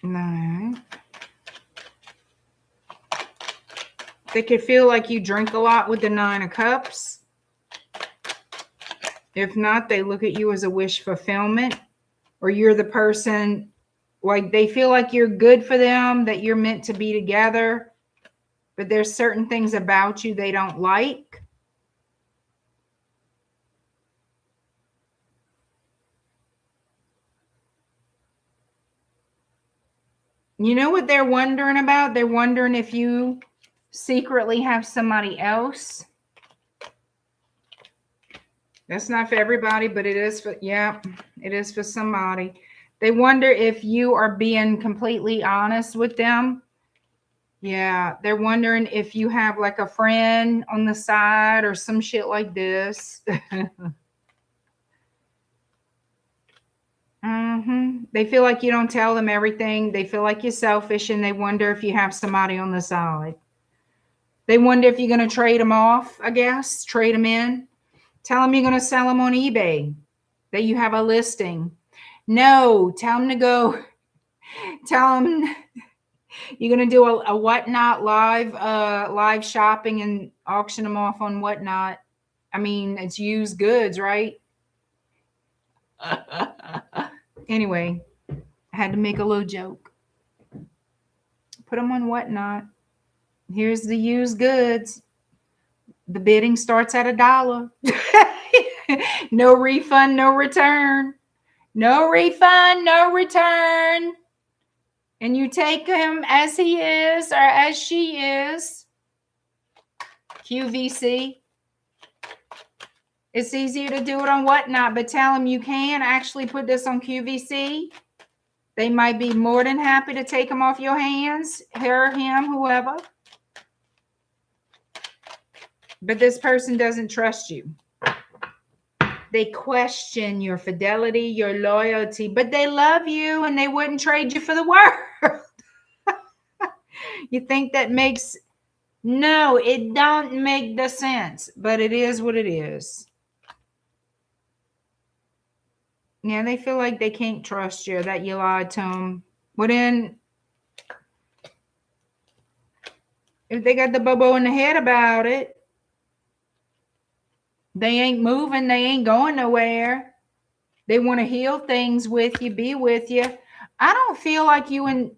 No. They could feel like you drink a lot with the Nine of Cups. If not, they look at you as a wish fulfillment, or you're the person, like they feel like you're good for them, that you're meant to be together, but there's certain things about you they don't like. You know what they're wondering about? They're wondering if you secretly have somebody else. That's not for everybody, but it is for, yeah, it is for somebody. They wonder if you are being completely honest with them. Yeah, they're wondering if you have like a friend on the side or some shit like this. They feel like you don't tell them everything. They feel like you're selfish, and they wonder if you have somebody on the side. They wonder if you're going to trade them off, I guess, trade them in. Tell them you're going to sell them on eBay, that you have a listing. No, tell them to go. Tell them you're going to do a Whatnot live shopping and auction them off on Whatnot. I mean, it's used goods, right? Anyway, I had to make a little joke. Put them on Whatnot. Here's the used goods. The bidding starts at $1. No refund, no return. No refund, no return. And you take him as he is or as she is. QVC. It's easier to do it on Whatnot, but tell them you can actually put this on QVC. They might be more than happy to take them off your hands, her, him, whoever. But this person doesn't trust you. They question your fidelity, your loyalty, but they love you and they wouldn't trade you for the world. You think that makes... No, it don't make the sense, but it is what it is. Yeah, they feel like they can't trust you, that you lied to them. Well, then, if they got the bubble in the head about it, they ain't moving, they ain't going nowhere. They want to heal things with you, be with you. I don't feel like you and...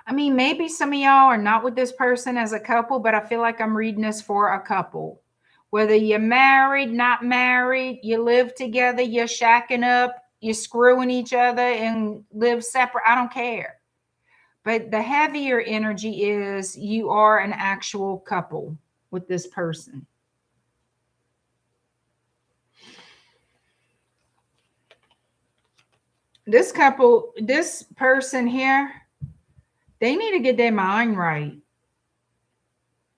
I mean, maybe some of y'all are not with this person as a couple, but I feel like I'm reading this for a couple. Whether you're married, not married, you live together, you're shacking up, you're screwing each other and live separate, I don't care. But the heavier energy is you are an actual couple with this person. This couple, this person here, they need to get their mind right.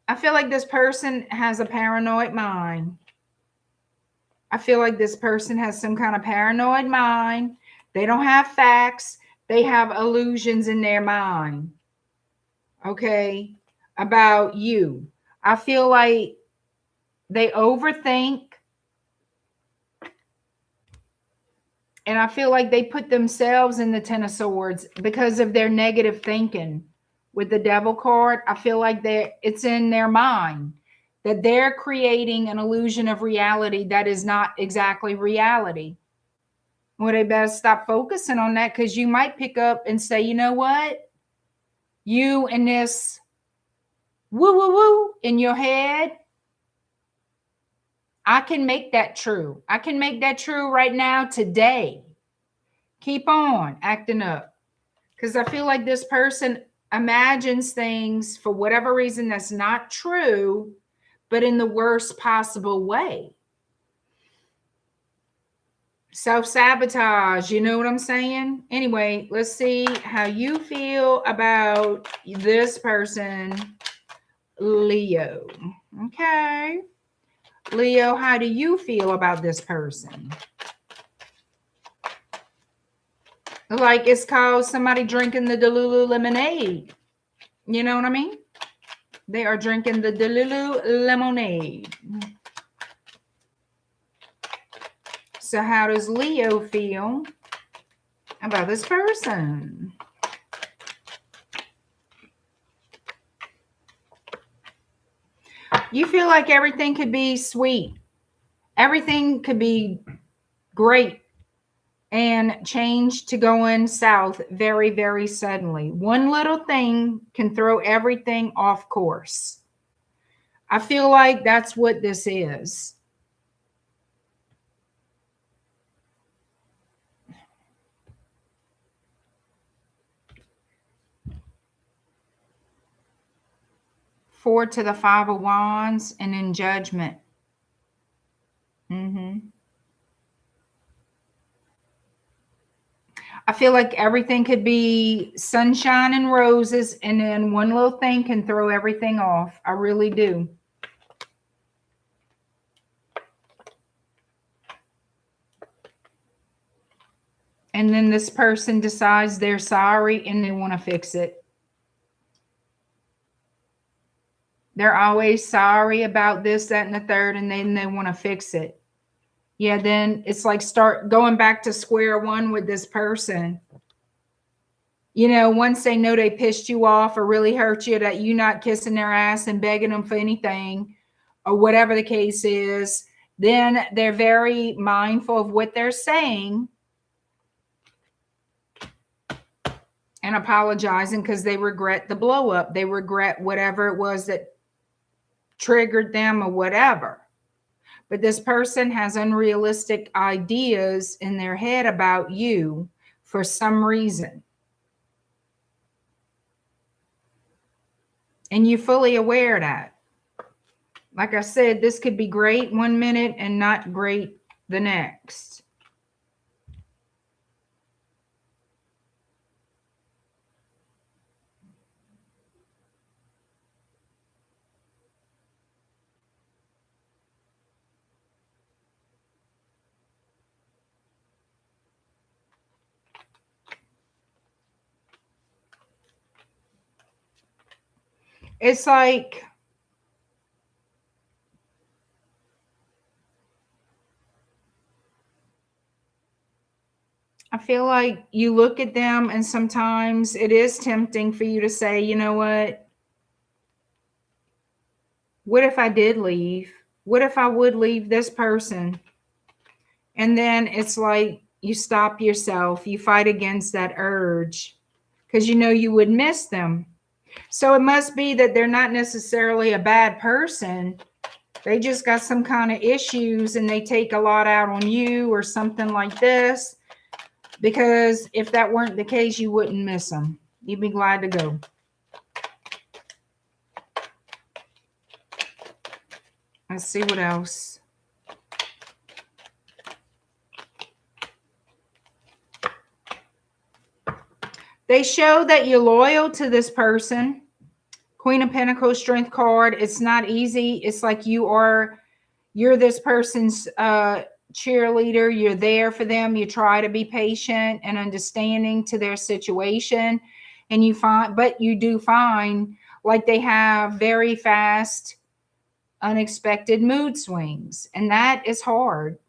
I feel like this person has a paranoid mind. I feel like this person has some kind of paranoid mind. They don't have facts. They have illusions in their mind. Okay, about you. I feel like they overthink. And I feel like they put themselves in the Ten of Swords because of their negative thinking. With the Devil card, I feel like it's in their mind that they're creating an illusion of reality that is not exactly reality. Well, they better stop focusing on that, because you might pick up and say, you know what? You and this woo woo woo in your head, I can make that true. I can make that true right now, today. Keep on acting up. Because I feel like this person imagines things for whatever reason that's not true, but in the worst possible way. Self-sabotage, you know what I'm saying? Anyway, let's see how you feel about this person, Leo. Okay. Leo, how do you feel about this person? Like it's called somebody drinking the Delulu lemonade. You know what I mean? They are drinking the Delulu lemonade. So how does Leo feel about this person? You feel like everything could be sweet. Everything could be great and change to going south very, very suddenly. One little thing can throw everything off course. I feel like that's what this is. Four to the Five of Wands and in Judgment. I feel like everything could be sunshine and roses, and then one little thing can throw everything off. I really do. And then this person decides they're sorry and they want to fix it. They're always sorry about this, that, and the third, and then they want to fix it. Yeah, then it's like start going back to square one with this person. You know, once they know they pissed you off or really hurt you, that you not kissing their ass and begging them for anything or whatever the case is, then they're very mindful of what they're saying and apologizing because they regret the blow up. They regret whatever it was that triggered them or whatever. But this person has unrealistic ideas in their head about you for some reason. And you're fully aware of that. Like I said, this could be great one minute and not great the next. It's like I feel like you look at them and sometimes it is tempting for you to say, you know what if I did leave? What if I would leave this person? And then it's like you stop yourself. You fight against that urge because you know you would miss them. So it must be that they're not necessarily a bad person. They just got some kind of issues and they take a lot out on you or something like this. Because if that weren't the case, you wouldn't miss them. You'd be glad to go. Let's see what else. They show that you're loyal to this person. Queen of Pentacles, Strength card. It's not easy. It's like you're this person's cheerleader. You're there for them. You try to be patient and understanding to their situation. And but you do find like they have very fast, unexpected mood swings. And that is hard.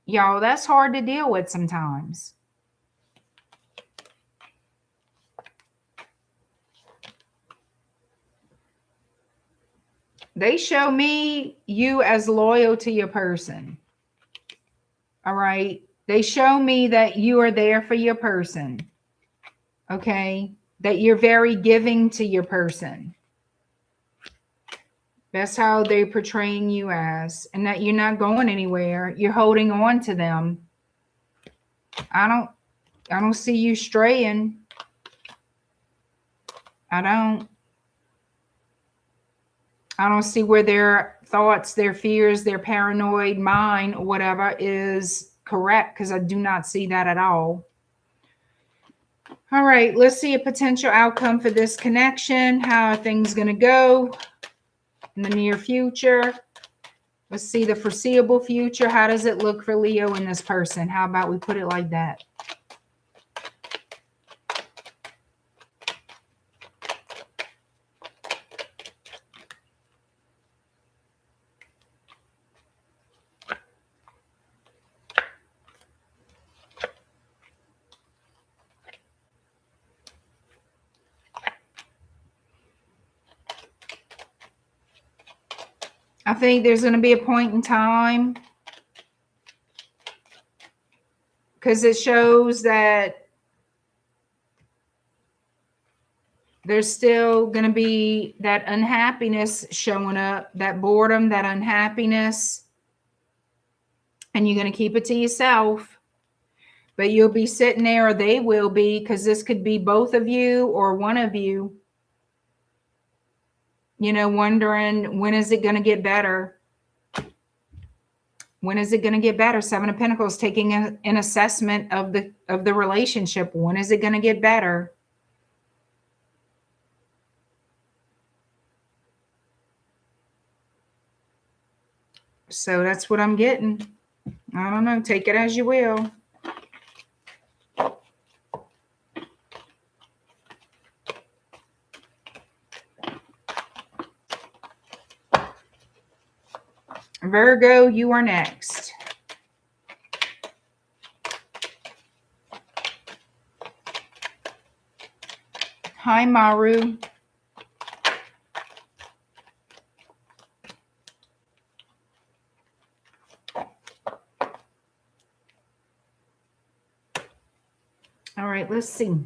Y'all, that's hard to deal with sometimes. They show me you as loyal to your person. All right. They show me that you are there for your person. Okay. That you're very giving to your person. That's how they're portraying you as. And that you're not going anywhere. You're holding on to them. I don't see you straying. I don't see where their thoughts, their fears, their paranoid mind, or whatever is correct, because I do not see that at all. All right, let's see a potential outcome for this connection. How are things going to go in the near future? Let's see the foreseeable future. How does it look for Leo and this person? How about we put it like that? I think there's going to be a point in time, because it shows that there's still going to be that unhappiness showing up, that boredom, that unhappiness, and you're going to keep it to yourself. But you'll be sitting there, or they will be, because this could be both of you or one of you, you know, wondering, when is it going to get better? When is it going to get better? Seven of Pentacles, taking an assessment of the relationship. When is it going to get better? So that's what I'm getting. I don't know. Take it as you will. Virgo, you are next. Hi, Maru. All right, let's see.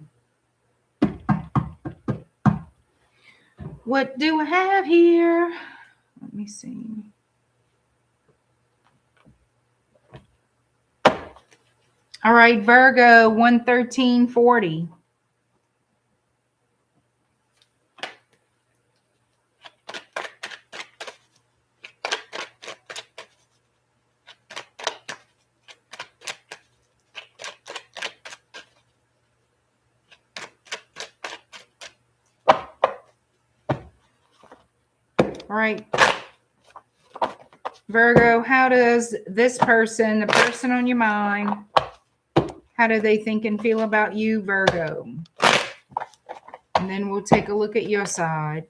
What do I have here? Let me see. All right, Virgo, 11340. All right, Virgo, how does this person, the person on your mind, how do they think and feel about you, Virgo? And then we'll take a look at your side.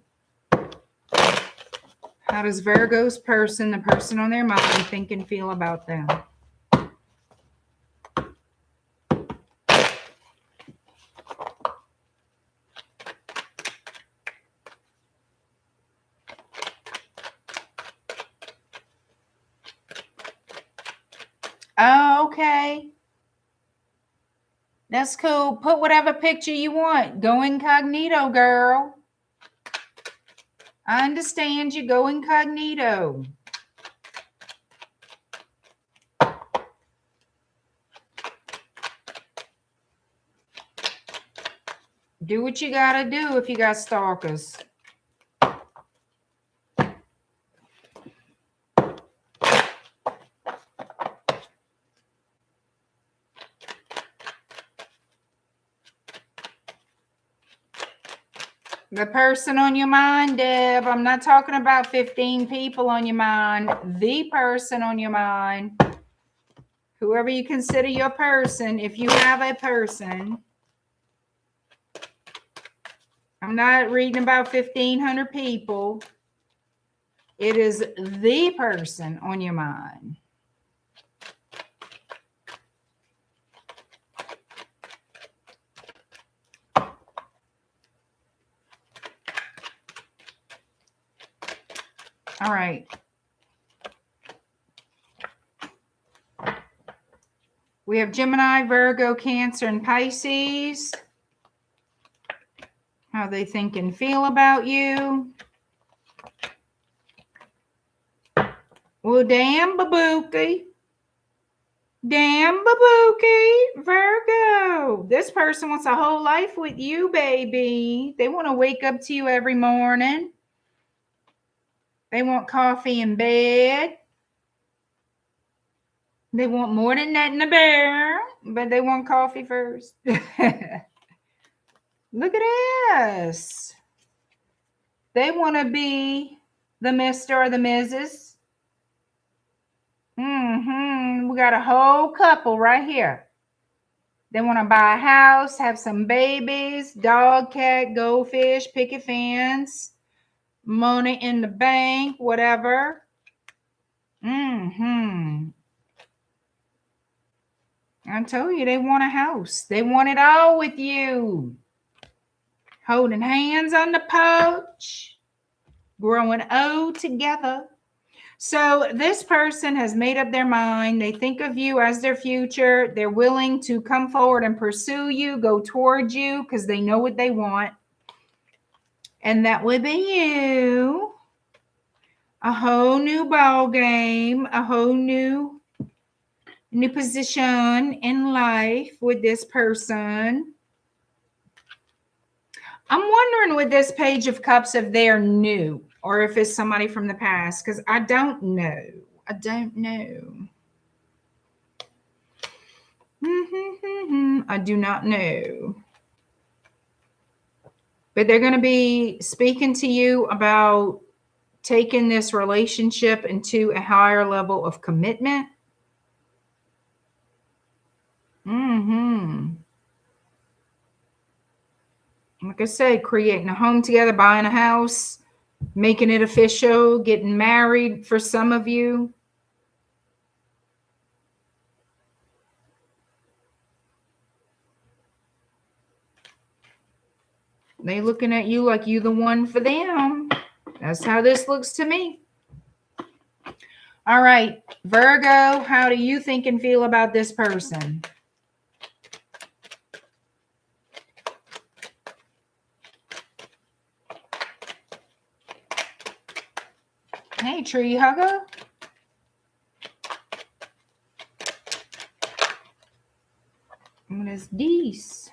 How does Virgo's person, the person on their mind, think and feel about them? Oh, okay. That's cool. Put whatever picture you want. Go incognito, girl. I understand you. Go incognito. Do what you got to do if you got stalkers. The person on your mind, Deb. I'm not talking about 15 people on your mind. The person on your mind. Whoever you consider your person, if you have a person. I'm not reading about 1,500 people. It is the person on your mind. All right. We have Gemini, Virgo, Cancer, and Pisces. How they think and feel about you. Well, damn babuki. Damn babuki. Virgo. This person wants a whole life with you, baby. They want to wake up to you every morning. They want coffee in bed. They want more than that in the bear, but they want coffee first. Look at this. They want to be the Mr. or the Mrs. We got a whole couple right here. They want to buy a house, have some babies, dog, cat, goldfish, picket fence, money in the bank, whatever. I told you they want a house. They want it all with you. Holding hands on the porch. Growing old together. So this person has made up their mind. They think of you as their future. They're willing to come forward and pursue you, go towards you, because they know what they want. And that would be you. A whole new ball game, a whole new position in life with this person. I'm wondering with this Page of Cups if they're new or if it's somebody from the past, because I don't know. I do not know. But they're going to be speaking to you about taking this relationship into a higher level of commitment. Like I said, creating a home together, buying a house, making it official, getting married for some of you. They looking at you like you the one for them. That's how this looks to me. All right, Virgo, how do you think and feel about this person? Hey, tree hugger. What is this?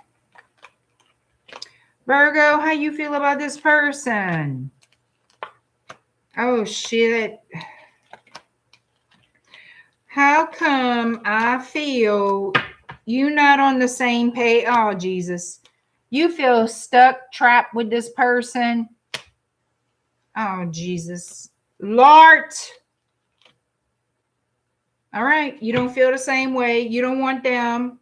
Virgo, how you feel about this person? Oh, shit. How come I feel you not on the same page? Oh, Jesus. You feel stuck, trapped with this person. Oh, Jesus. Lord. All right. You don't feel the same way. You don't want them.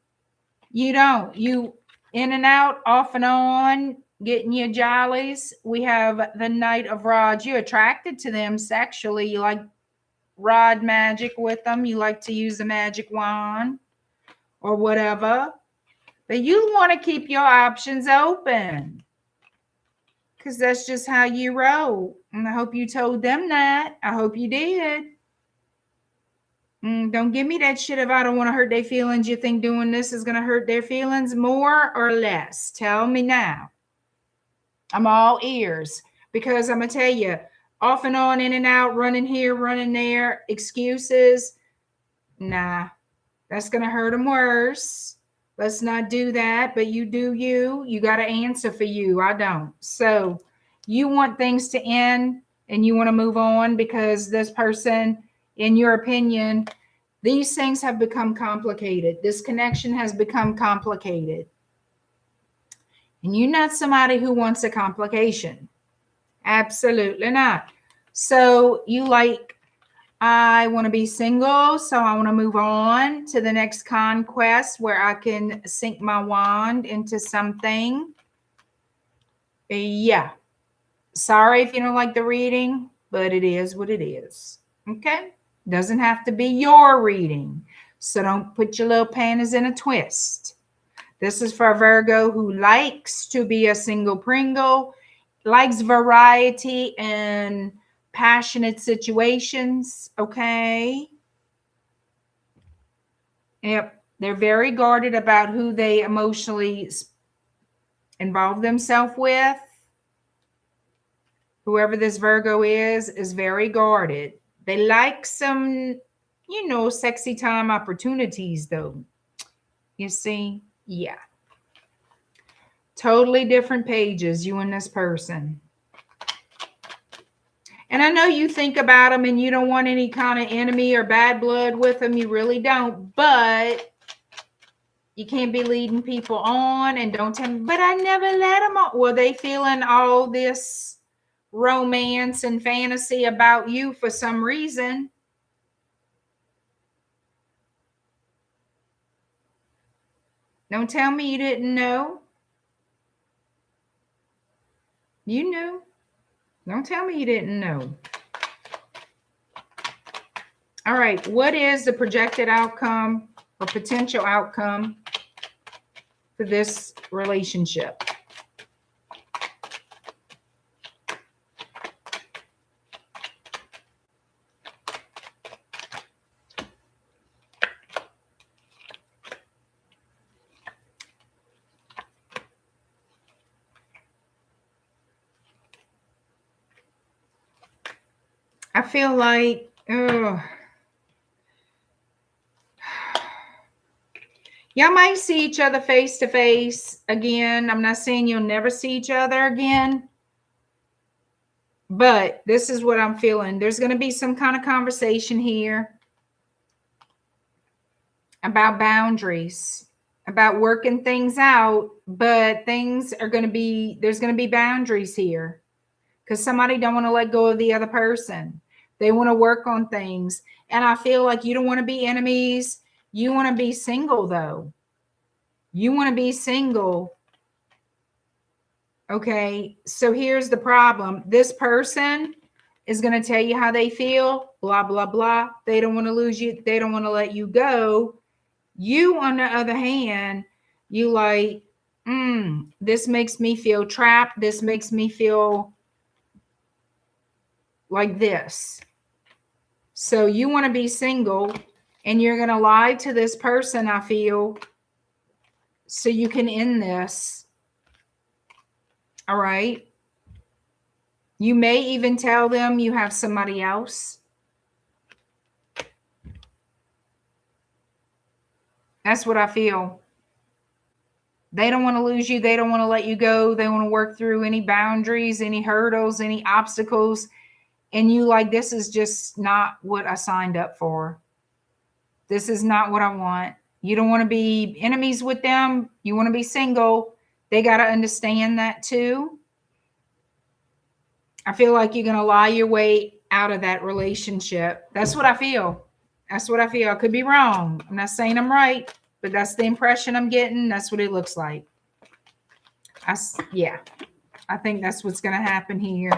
You don't. You in and out, off and on, getting your jollies. We have the Knight of Rods. You're attracted to them sexually. You like rod magic with them. You like to use the magic wand or whatever. But you want to keep your options open because that's just how you roll. And I hope you told them that. I hope you did. Don't give me that shit if I don't want to hurt their feelings. You think doing this is going to hurt their feelings more or less? Tell me now. I'm all ears because I'm going to tell you, off and on, in and out, running here, running there, excuses. Nah, that's going to hurt them worse. Let's not do that, but you do you. You got to answer for you. I don't. So you want things to end and you want to move on because this person, in your opinion, these things have become complicated. This connection has become complicated. And you're not somebody who wants a complication. Absolutely not. So you like, I want to be single, so I want to move on to the next conquest where I can sink my wand into something. Yeah. Sorry if you don't like the reading, but it is what it is. Okay? Doesn't have to be your reading. So don't put your little panties in a twist. This is for a Virgo who likes to be a single Pringle, likes variety and passionate situations. Okay? Yep. They're very guarded about who they emotionally involve themselves with. Whoever this Virgo is very guarded. They like some, you know, sexy time opportunities, though. You see? Yeah. Totally different pages, you and this person. And I know you think about them and you don't want any kind of enemy or bad blood with them. You really don't. But you can't be leading people on and don't tell me, but I never let them on. Well, they feeling all this romance and fantasy about you for some reason. Don't tell me you didn't know. You knew. Don't tell me you didn't know. All right. What is the projected outcome or potential outcome for this relationship? I feel like, y'all might see each other face to face again. I'm not saying you'll never see each other again, but this is what I'm feeling. There's going to be some kind of conversation here about boundaries, about working things out, but things are going to be, there's going to be boundaries here because somebody don't want to let go of the other person. They want to work on things. And I feel like you don't want to be enemies. You want to be single, though. You want to be single. Okay. So here's the problem. This person is going to tell you how they feel, blah, blah, blah. They don't want to lose you. They don't want to let you go. You, on the other hand, you like, this makes me feel trapped. This makes me feel like this. So you want to be single and you're going to lie to this person, I feel, so you can end this. All right. You may even tell them you have somebody else. That's what I feel. They don't want to lose you. They don't want to let you go. They want to work through any boundaries, any hurdles, any obstacles. And you like, this is just not what I signed up for. This is not what I want. You don't want to be enemies with them. You want to be single. They got to understand that too. I feel like you're going to lie your way out of that relationship. That's what I feel. That's what I feel. I could be wrong. I'm not saying I'm right, but that's the impression I'm getting. That's what it looks like. Yeah. I think that's what's going to happen here.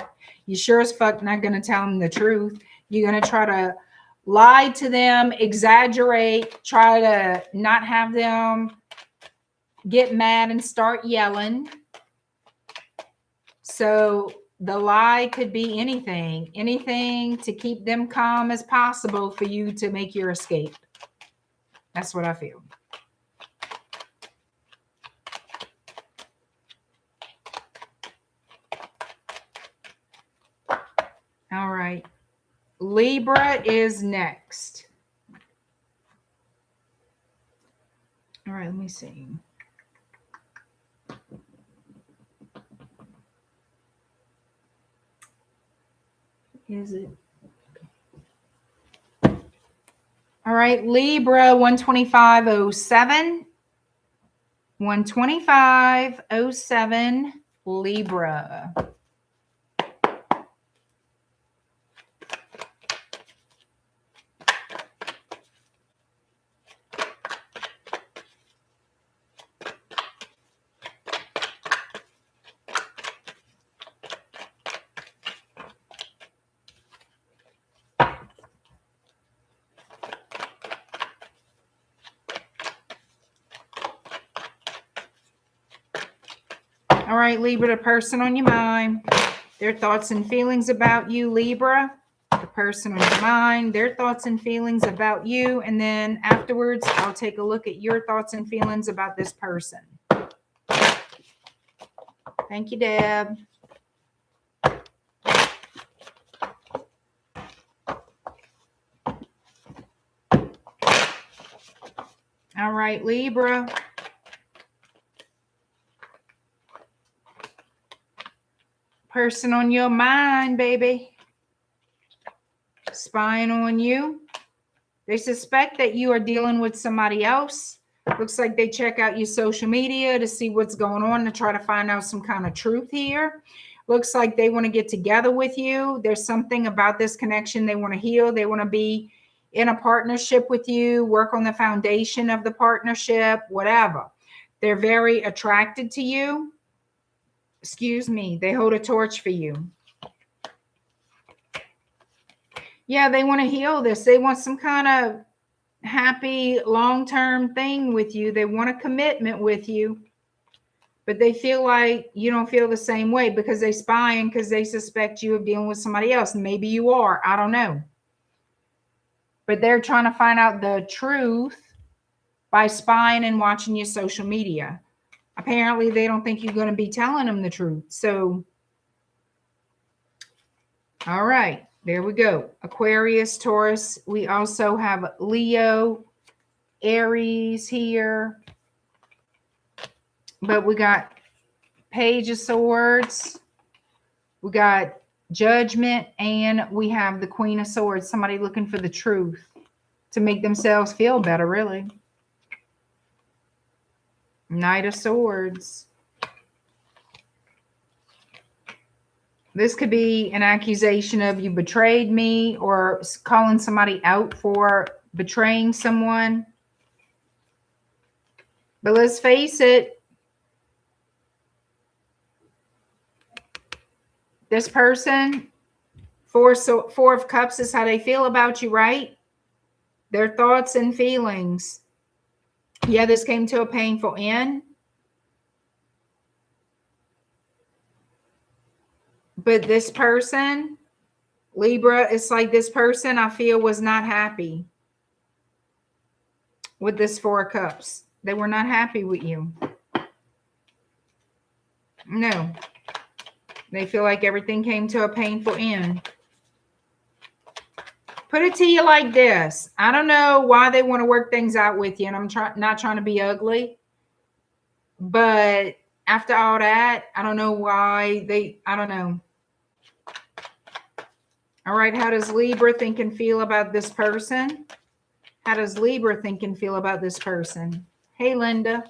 You sure as fuck not going to tell them the truth. You're going to try to lie to them, exaggerate, try to not have them get mad and start yelling. So the lie could be anything to keep them calm as possible for you to make your escape. That's what I feel. All right. Libra is next. All right, let me me see. Is it? All right, Libra 12507. 12507 Libra. All right, Libra, the person on your mind, their thoughts and feelings about you, Libra. The person on your mind, their thoughts and feelings about you. And then afterwards, I'll take a look at your thoughts and feelings about this person. Thank you, Deb. All right, Libra. Person on your mind, baby. Spying on you. They suspect that you are dealing with somebody else. Looks like they check out your social media to see what's going on, to try to find out some kind of truth here. Looks like they want to get together with you. There's something about this connection they want to heal. They want to be in a partnership with you, work on the foundation of the partnership, whatever. They're very attracted to you. Excuse me. They hold a torch for you. Yeah, they want to heal this. They want some kind of happy long-term thing with you. They want a commitment with you, but they feel like you don't feel the same way because they're spying, because they suspect you of dealing with somebody else. Maybe you are. I don't know. But they're trying to find out the truth by spying and watching your social media. Apparently, they don't think you're going to be telling them the truth. So, all right. There we go. Aquarius, Taurus. We also have Leo, Aries here. But we got Page of Swords. We got Judgment. And we have the Queen of Swords. Somebody looking for the truth to make themselves feel better, really. Knight of Swords. This could be an accusation of you betrayed me, or calling somebody out for betraying someone. But let's face it, this person, Four of Cups is how they feel about you, right? Their thoughts and feelings. Yeah, this came to a painful end. But this person, Libra, it's like this person I feel was not happy with this Four of Cups. They were not happy with you. No. They feel like everything came to a painful end. Put it to you like this. I don't know why they want to work things out with you, and I'm not trying to be ugly. But after all that, I don't know why I don't know. All right, how does Libra think and feel about this person? How does Libra think and feel about this person? Hey, Linda.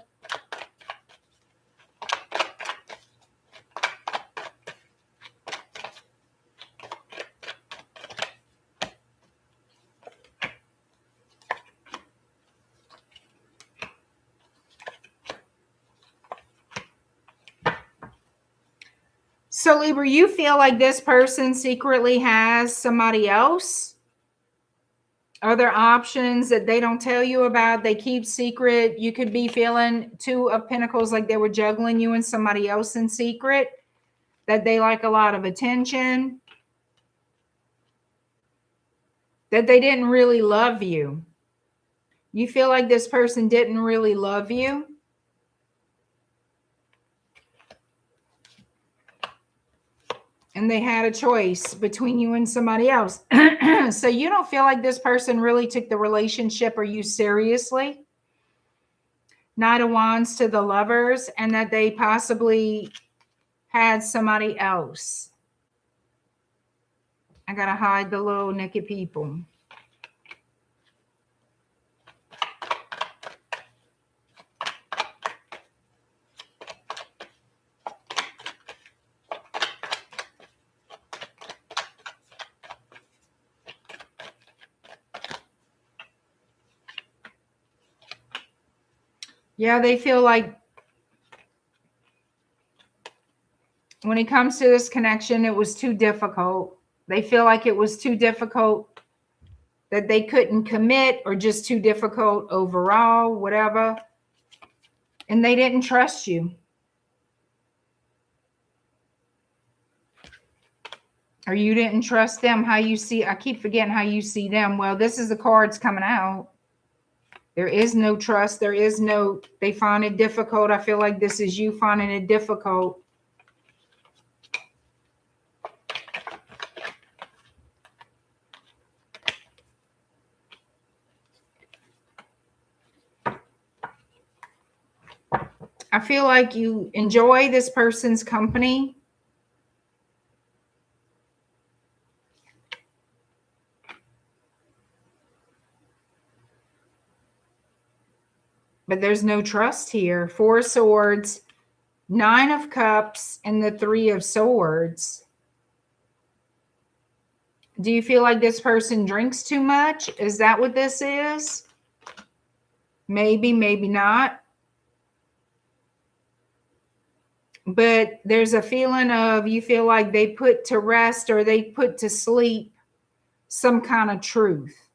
So, Libra, you feel like this person secretly has somebody else? Are there options that they don't tell you about? They keep secret. You could be feeling Two of Pentacles, like they were juggling you and somebody else in secret, that they like a lot of attention, that they didn't really love you. You feel like this person didn't really love you. And they had a choice between you and somebody else. So you don't feel like this person really took the relationship or you seriously. Knight of Wands to the Lovers, and that they possibly had somebody else. I gotta hide the little naked people. Yeah, they feel like when it comes to this connection, it was too difficult. They feel like it was too difficult, that they couldn't commit, or just too difficult overall, whatever. And they didn't trust you. Or you didn't trust them. How you see, I keep forgetting how you see them. Well, this is the cards coming out. There is no trust. There is no, they find it difficult. I feel like this is you finding it difficult. I feel like you enjoy this person's company. But there's no trust here. 4 of Swords, 9 of Cups, and the 3 of Swords. Do you feel like this person drinks too much? Is that what this is? Maybe, maybe not. But there's a feeling of, you feel like they put to rest, or they put to sleep some kind of truth.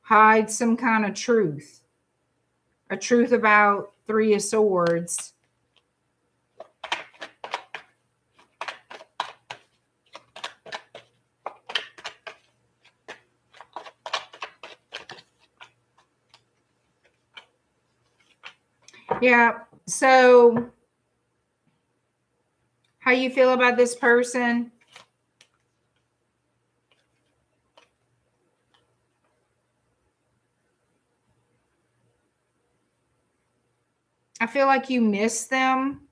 Hide some kind of truth. A truth about 3 of Swords. Yeah, so how you feel about this person? I feel like you miss them.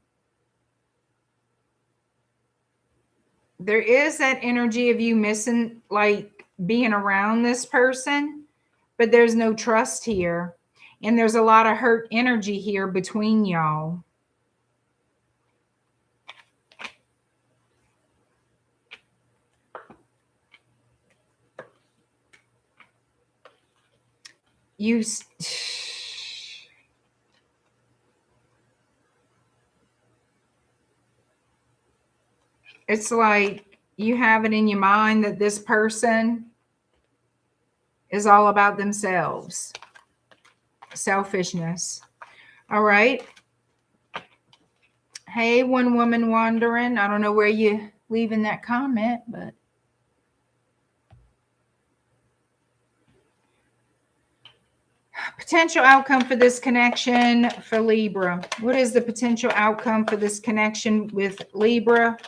There is that energy of you missing, like being around this person, but there's no trust here. And there's a lot of hurt energy here between y'all. It's like you have it in your mind that this person is all about themselves. Selfishness. All right. Hey, one woman wandering. I don't know where you leaving that comment, but potential outcome for this connection for Libra. What is the potential outcome for this connection with Libra?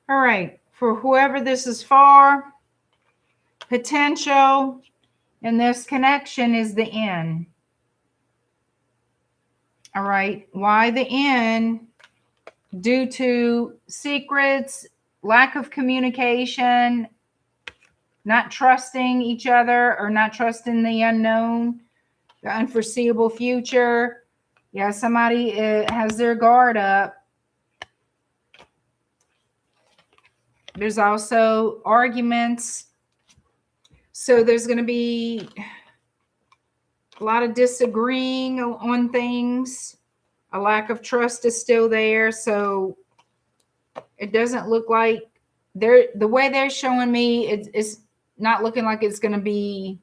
All right, for whoever this is for, potential in this connection is the end. All right, why the end? Due to secrets, lack of communication, not trusting each other, or not trusting the unknown, the unforeseeable future. Yeah, somebody has their guard up. There's also arguments. So there's going to be a lot of disagreeing on things. A lack of trust is still there. So it doesn't look like the way they're showing me, it's not looking like it's going to be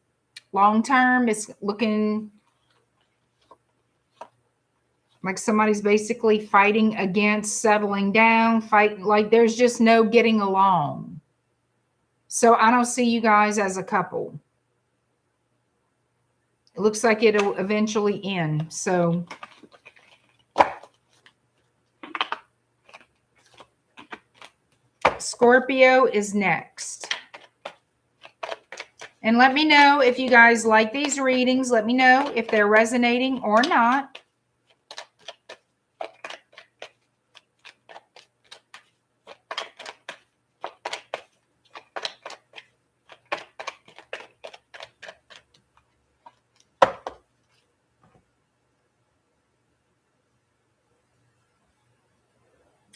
Long term, it's looking like somebody's basically fighting against settling down, like there's just no getting along. So I don't see you guys as a couple. It looks like it'll eventually end. So Scorpio is next. And let me know if you guys like these readings. Let me know if they're resonating or not.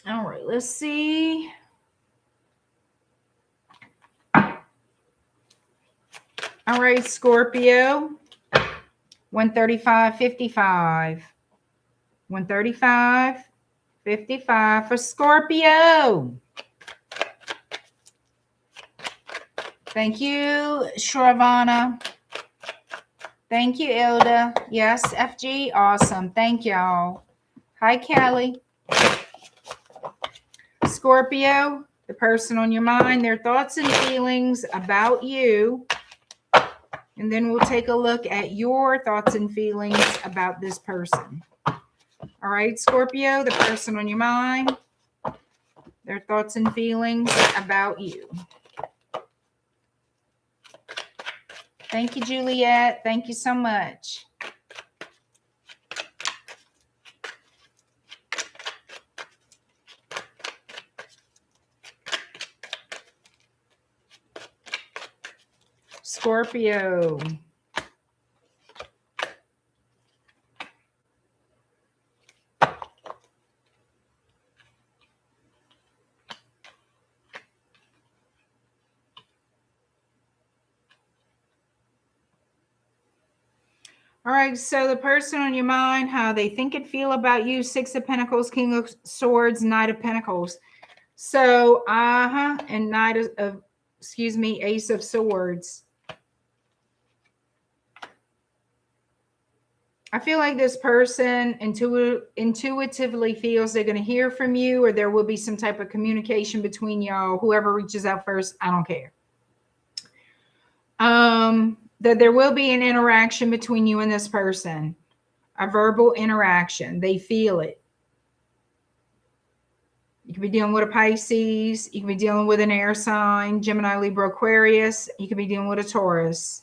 All right, let's see. All right, Scorpio. 135.55. 135.55 for Scorpio. Thank you, Shravana. Thank you, Ilda. Yes, FG. Awesome. Thank y'all. Hi, Kelly. Scorpio, the person on your mind, their thoughts and feelings about you. And then we'll take a look at your thoughts and feelings about this person. All right, Scorpio, the person on your mind, their thoughts and feelings about you. Thank you, Juliet. Thank you so much. Scorpio. All right, so the person on your mind, how they think and feel about you, Six of Pentacles, King of Swords, Knight of Pentacles. So, and Ace of Swords. I feel like this person intuitively feels they're going to hear from you, or there will be some type of communication between y'all. Whoever reaches out first, I don't care. That there will be an interaction between you and this person, a verbal interaction. They feel it. You could be dealing with a Pisces. You could be dealing with an air sign, Gemini, Libra, Aquarius. You could be dealing with a Taurus.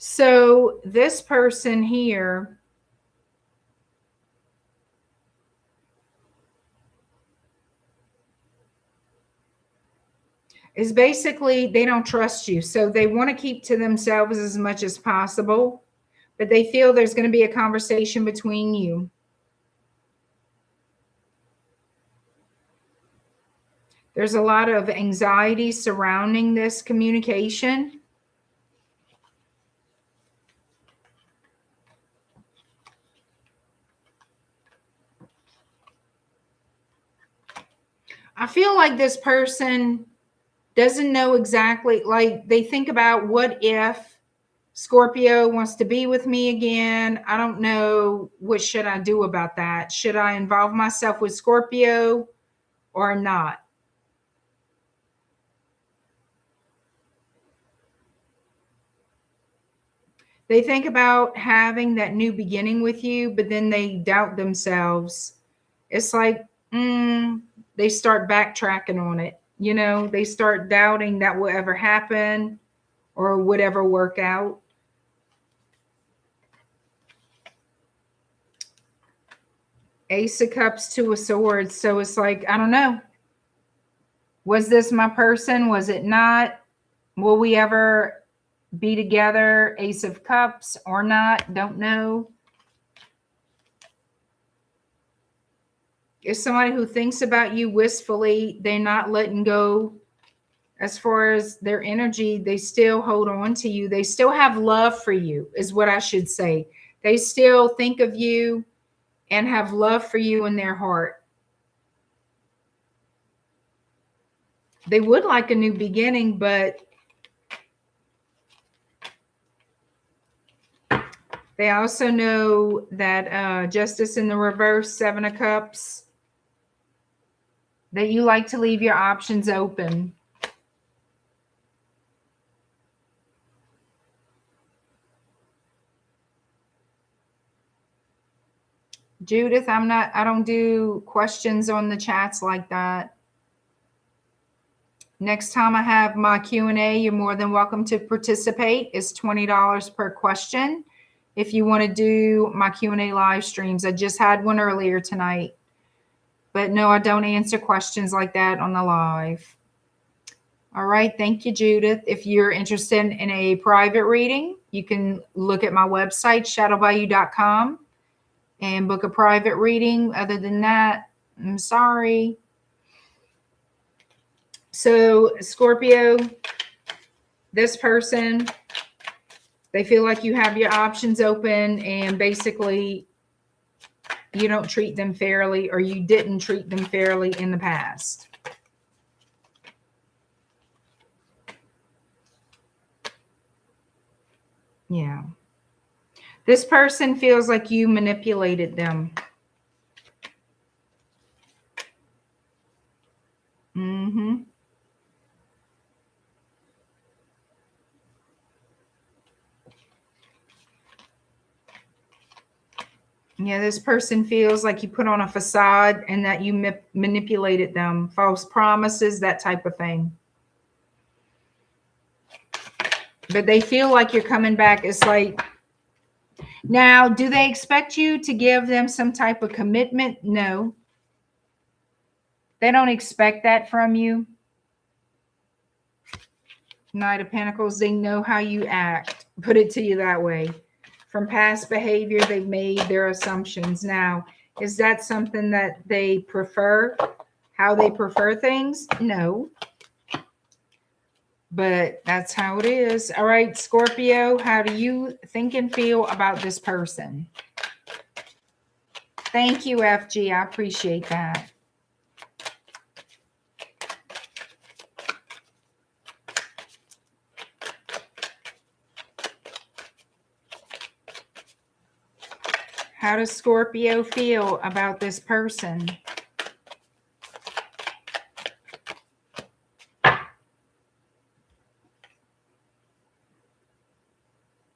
So this person here is basically, they don't trust you. So they want to keep to themselves as much as possible, but they feel there's going to be a conversation between you. There's a lot of anxiety surrounding this communication. I feel like this person doesn't know exactly, like they think about, what if Scorpio wants to be with me again? I don't know. What should I do about that? Should I involve myself with Scorpio or not? They think about having that new beginning with you, but then they doubt themselves. It's like, they start backtracking on it. You know, they start doubting that will ever happen or would ever work out. Ace of Cups, Two of Swords. So it's like, I don't know. Was this my person? Was it not? Will we ever be together? Ace of Cups or not? Don't know. It's somebody who thinks about you wistfully. They're not letting go as far as their energy, they still hold on to you. They still have love for you, is what I should say. They still think of you and have love for you in their heart. They would like a new beginning, but they also know that Justice in the reverse, 7 of Cups, that you like to leave your options open. Judith, I don't do questions on the chats like that. Next time I have my Q&A, you're more than welcome to participate. It's $20 per question. If you want to do my Q&A live streams, I just had one earlier tonight. But no, I don't answer questions like that on the live. All right. Thank you, Judith. If you're interested in a private reading, you can look at my website, shadowbayou.com, and book a private reading. Other than that, I'm sorry. So, Scorpio, this person, they feel like you have your options open, and basically you don't treat them fairly, or you didn't treat them fairly in the past. Yeah. This person feels like you manipulated them. Mm-hmm. Yeah, this person feels like you put on a facade and that you manipulated them. False promises, that type of thing. But they feel like you're coming back. It's like, now, do they expect you to give them some type of commitment? No. They don't expect that from you. Knight of Pentacles, they know how you act. Put it to you that way. From past behavior, they've made their assumptions. Now, is that something that they prefer? How they prefer things? No. But that's how it is. All right, Scorpio, how do you think and feel about this person? Thank you, FG. I appreciate that. How does Scorpio feel about this person?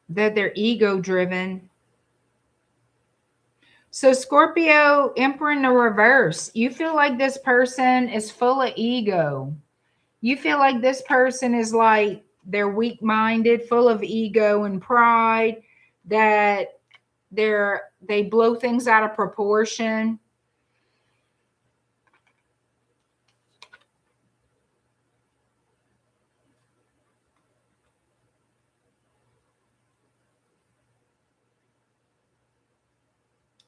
That they're ego-driven. So Scorpio, Emperor in the reverse. You feel like this person is full of ego. You feel like this person is like, they're weak-minded, full of ego and pride, that they blow things out of proportion.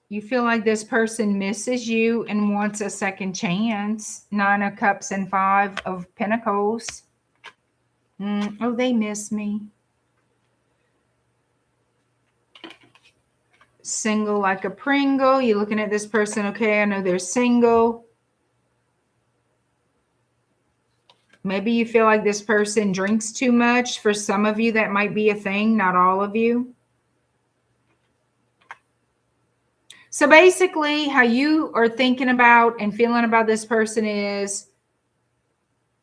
You feel like this person misses you and wants a second chance. 9 of Cups and 5 of Pentacles. Oh, they miss me. Single like a Pringle. You're looking at this person. Okay, I know they're single. Maybe you feel like this person drinks too much. For some of you, that might be a thing. Not all of you. So basically, how you are thinking about and feeling about this person is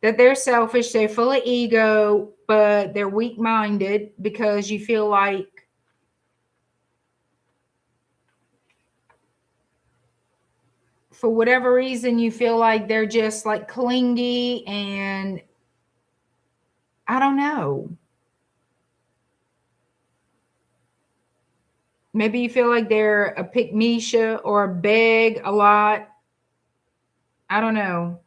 that they're selfish, they're full of ego, but they're weak-minded because you feel like for whatever reason, you feel like they're just like clingy, and I don't know. Maybe you feel like they're a pick-me-sha or beg a lot. I don't know.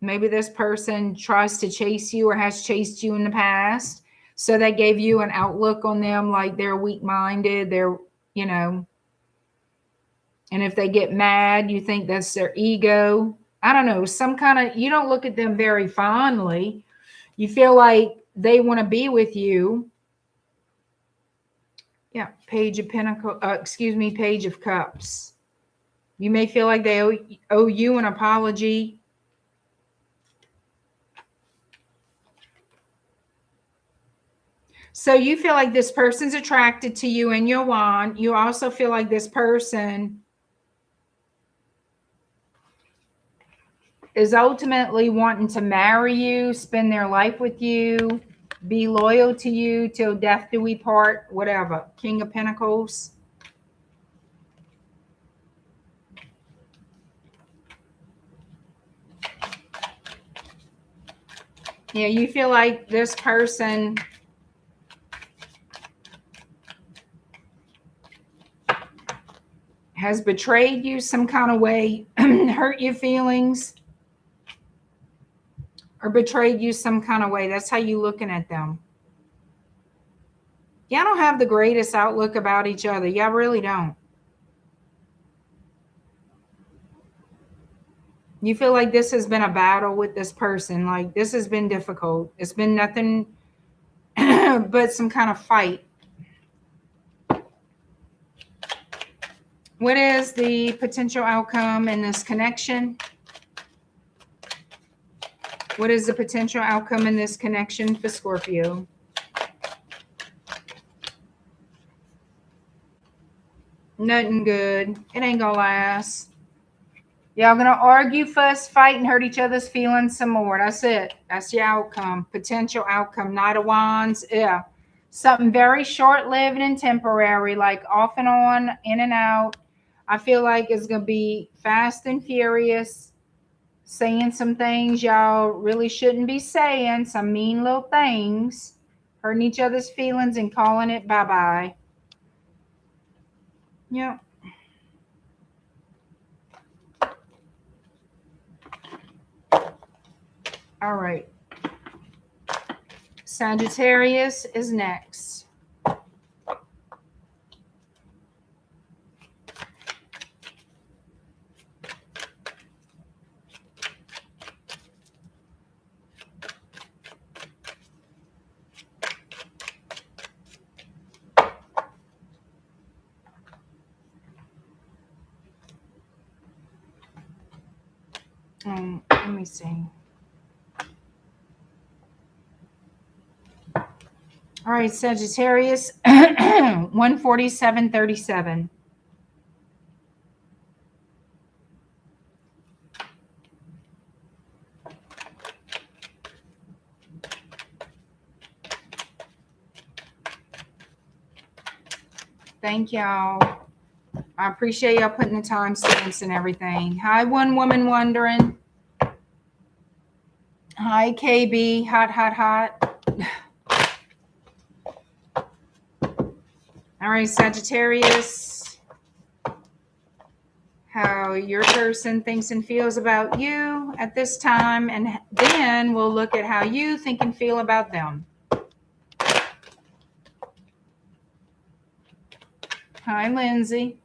Maybe this person tries to chase you or has chased you in the past. So that gave you an outlook on them like they're weak-minded. They're, you know, and if they get mad, you think that's their ego. I don't know. Some kind of, you don't look at them very fondly. You feel like they want to be with you. Yeah, Page of Pentacles, Page of Cups. You may feel like they owe you an apology. So you feel like this person's attracted to you and you want. You also feel like this person is ultimately wanting to marry you, spend their life with you, be loyal to you till death do we part, whatever. King of Pentacles. Yeah, you feel like this person has betrayed you some kind of way, hurt your feelings, or betrayed you some kind of way. That's how you looking at them. Y'all don't have the greatest outlook about each other. Y'all really don't. You feel like this has been a battle with this person. Like this has been difficult. It's been nothing but some kind of fight. What is the potential outcome in this connection? What is the potential outcome in this connection for Scorpio? Nothing good. It ain't gonna last. Y'all gonna argue, fuss, fight, and hurt each other's feelings some more. That's it. That's the outcome. Potential outcome. Knight of Wands. Yeah. Something very short-lived and temporary, like off and on, in and out. I feel like it's gonna be fast and furious, saying some things y'all really shouldn't be saying, some mean little things, hurting each other's feelings and calling it bye-bye. Yep. All right. Sagittarius is next. Let me see. All right, Sagittarius, 147.37. Thank y'all. I appreciate y'all putting the timestamps and everything. Hi, One Woman Wondering. Hi, KB. Hot, hot, hot. All right, Sagittarius. How your person thinks and feels about you at this time, and then we'll look at how you think and feel about them. Hi, Lindsay.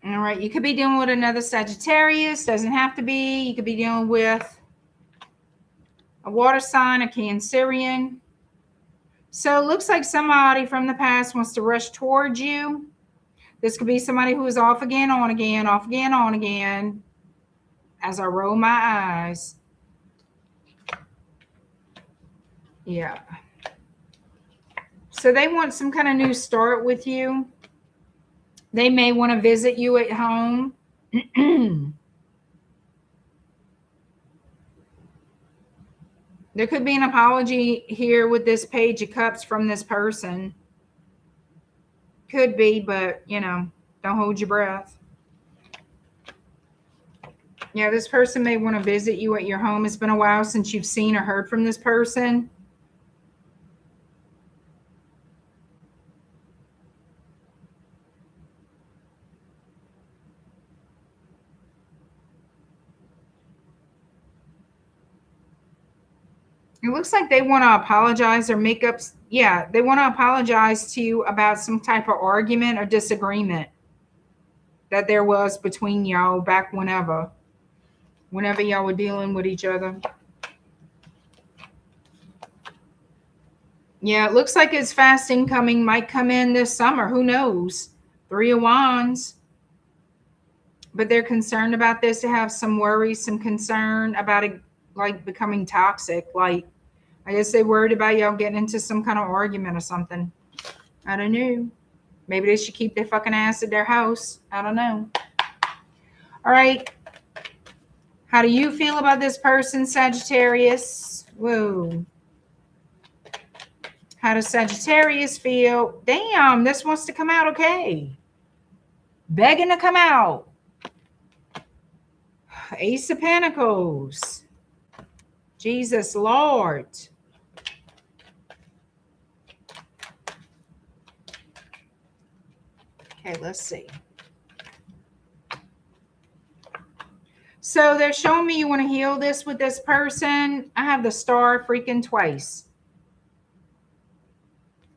All right, you could be dealing with another Sagittarius. Doesn't have to be. You could be dealing with a water sign, a Cancerian. So it looks like somebody from the past wants to rush towards you. This could be somebody who is off again, on again, off again, on again, as I roll my eyes. Yeah. So they want some kind of new start with you. They may want to visit you at home. There could be an apology here with this Page of Cups from this person. Could be, but, you know, don't hold your breath. Yeah, this person may want to visit you at your home. It's been a while since you've seen or heard from this person. It looks like they want to apologize or make up. Yeah, they want to apologize to you about some type of argument or disagreement that there was between y'all back whenever y'all were dealing with each other. Yeah, it looks like his fast incoming might come in this summer. Who knows? 3 of Wands. But they're concerned about this. They have some worry, some concern about it, like becoming toxic. Like, I guess they worried about y'all getting into some kind of argument or something. I don't know. Maybe they should keep their fucking ass at their house. I don't know. All right. How do you feel about this person, Sagittarius? Whoa. How does Sagittarius feel? Damn, this wants to come out okay. Begging to come out. Ace of Pentacles. Jesus Lord. Okay, let's see. So they're showing me you want to heal this with this person. I have the star freaking twice.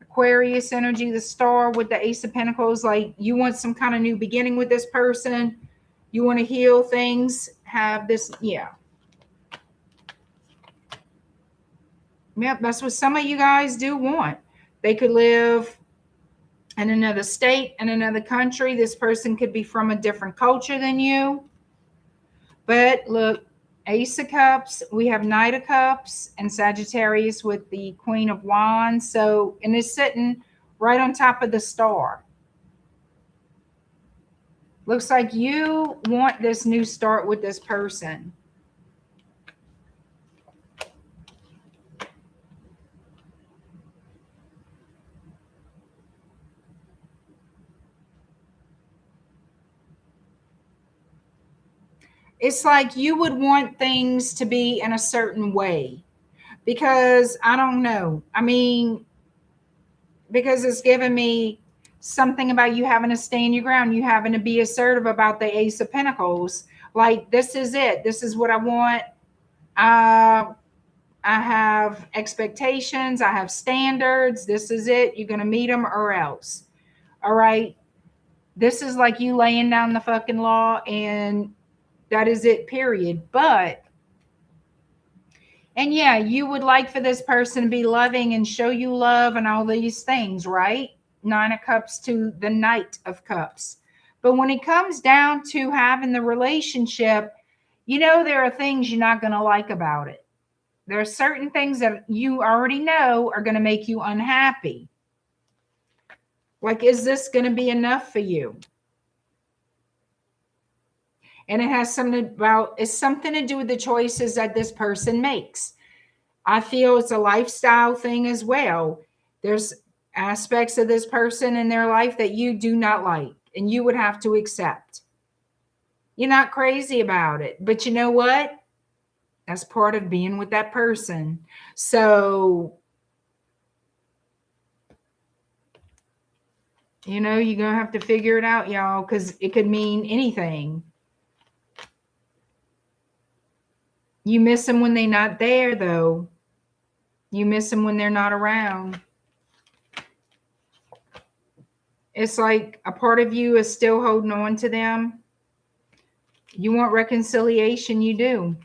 Aquarius energy, the star with the Ace of Pentacles. Like, you want some kind of new beginning with this person. You want to heal things. Have this, yeah. Yep, that's what some of you guys do want. They could live in another state, in another country. This person could be from a different culture than you. But look, Ace of Cups, we have Knight of Cups and Sagittarius with the Queen of Wands. So, and it's sitting right on top of the star. Looks like you want this new start with this person. It's like you would want things to be in a certain way, because I don't know. I mean, because it's giving me something about you having to stand your ground, you having to be assertive about the Ace of Pentacles. Like, this is it. This is what I want. I have expectations. I have standards. This is it. You're going to meet them or else. All right. This is like you laying down the fucking law, and that is it, period. But, and yeah, you would like for this person to be loving and show you love and all these things, right? Nine of Cups to the Knight of Cups. But when it comes down to having the relationship, you know, there are things you're not going to like about it. There are certain things that you already know are going to make you unhappy. Like, is this going to be enough for you? And it has something about, it's something to do with the choices that this person makes. I feel it's a lifestyle thing as well. There's aspects of this person in their life that you do not like, and you would have to accept. You're not crazy about it, but you know what? That's part of being with that person. So, you know, you're going to have to figure it out, y'all, because it could mean anything. You miss them when they're not there, though. You miss them when they're not around. It's like a part of you is still holding on to them. You want reconciliation, you do.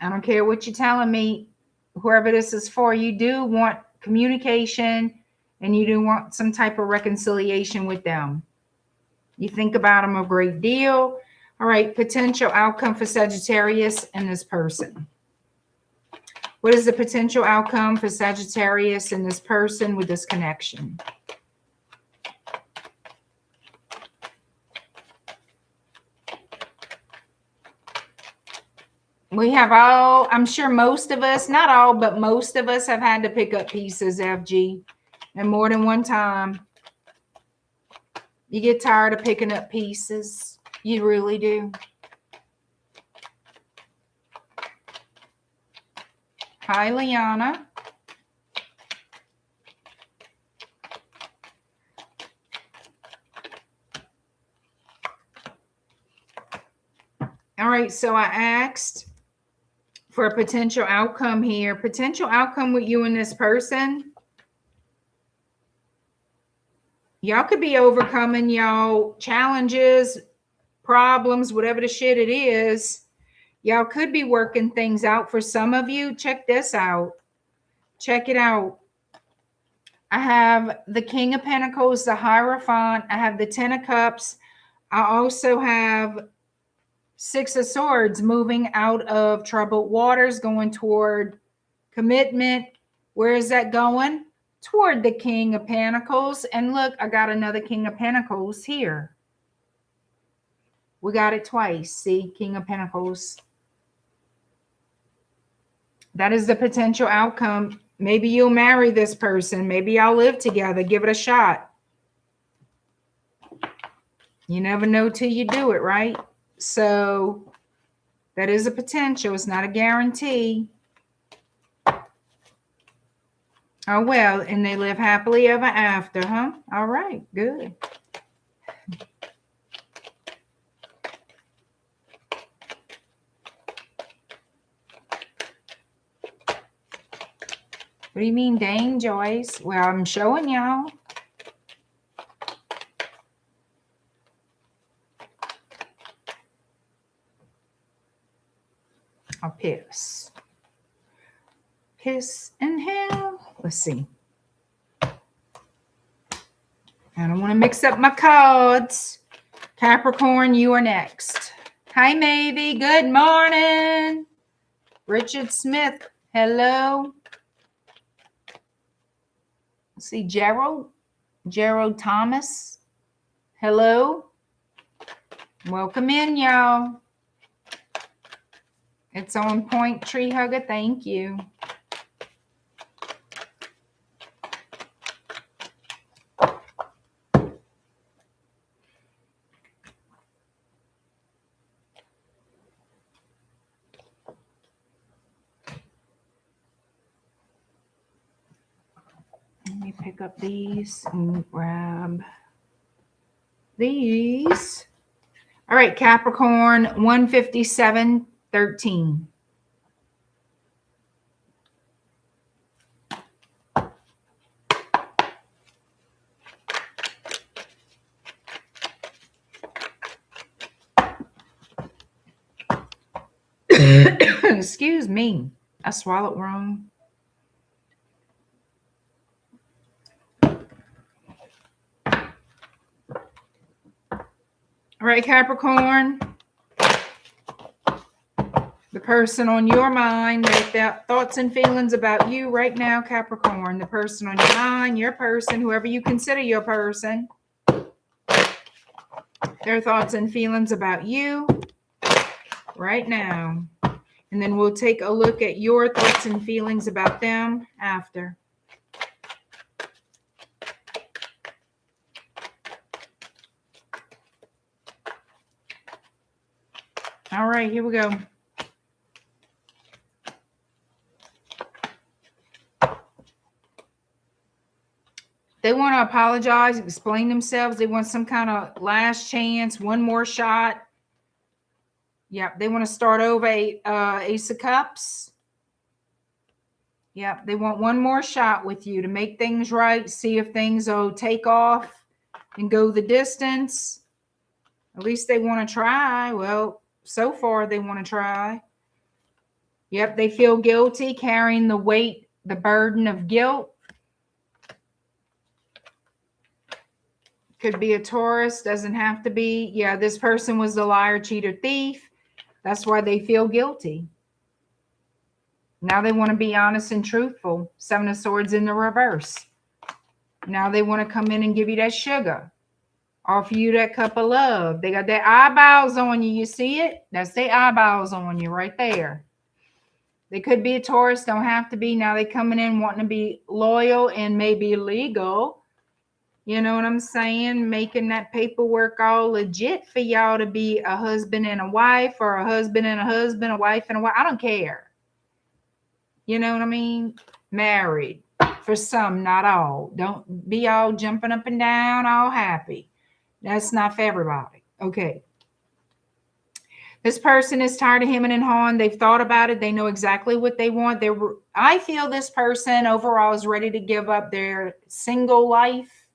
I don't care what you're telling me, whoever this is for, you do want communication, and you do want some type of reconciliation with them. You think about them a great deal. All right, potential outcome for Sagittarius and this person. What is the potential outcome for Sagittarius and this person with this connection? We have all, I'm sure most of us, not all, but most of us have had to pick up pieces, FG, and more than one time. You get tired of picking up pieces. You really do. Hi, Liana. All right, so I asked for a potential outcome here. Potential outcome with you and this person. Y'all could be overcoming y'all challenges, problems, whatever the shit it is. Y'all could be working things out for some of you. Check this out. Check it out. I have the King of Pentacles, the Hierophant. I have the Ten of Cups. I also have Six of Swords, moving out of troubled waters, going toward commitment. Where is that going? Toward the King of Pentacles. And look, I got another King of Pentacles here. We got it twice. See, King of Pentacles. That is the potential outcome. Maybe you'll marry this person. Maybe y'all live together. Give it a shot. You never know till you do it, right? So that is a potential. It's not a guarantee. Oh, well, and they live happily ever after, huh? All right, good. What do you mean, dang, Joyce? Well, I'm showing y'all. I'll piss. Piss and hell. Let's see. I don't want to mix up my cards. Capricorn, you are next. Hi, Maybe. Good morning. Richard Smith. Hello. Let's see, Gerald Thomas. Hello. Welcome in, y'all. It's on point, Tree Hugger. Thank you. Let me pick up these and grab these. All right, Capricorn, 157:13. Excuse me. I swallowed wrong. All right, Capricorn. The person on your mind, their thoughts and feelings about you right now, Capricorn. The person on your mind, your person, whoever you consider your person. Their thoughts and feelings about you right now. And then we'll take a look at your thoughts and feelings about them after. All right, here we go. They want to apologize, explain themselves. They want some kind of last chance, one more shot. Yep, they want to start over. Ace of Cups. Yep, they want one more shot with you to make things right, see if things will take off and go the distance. At least they want to try. Well, so far they want to try. Yep, they feel guilty, carrying the weight, the burden of guilt. Could be a Taurus, doesn't have to be. Yeah, this person was the liar, cheater, thief. That's why they feel guilty. Now they want to be honest and truthful. Seven of Swords in the reverse. Now they want to come in and give you that sugar. Offer you that cup of love. They got their eyeballs on you. You see it? That's their eyeballs on you right there. They could be a Taurus, don't have to be. Now they coming in wanting to be loyal and maybe legal. You know what I'm saying? Making that paperwork all legit for y'all to be a husband and a wife, or a husband and a husband, a wife and a wife. I don't care. You know what I mean? Married. For some, not all. Don't be all jumping up and down, all happy. That's not for everybody. Okay. This person is tired of hemming and hawing. They've thought about it. They know exactly what they want. I feel this person overall is ready to give up their single life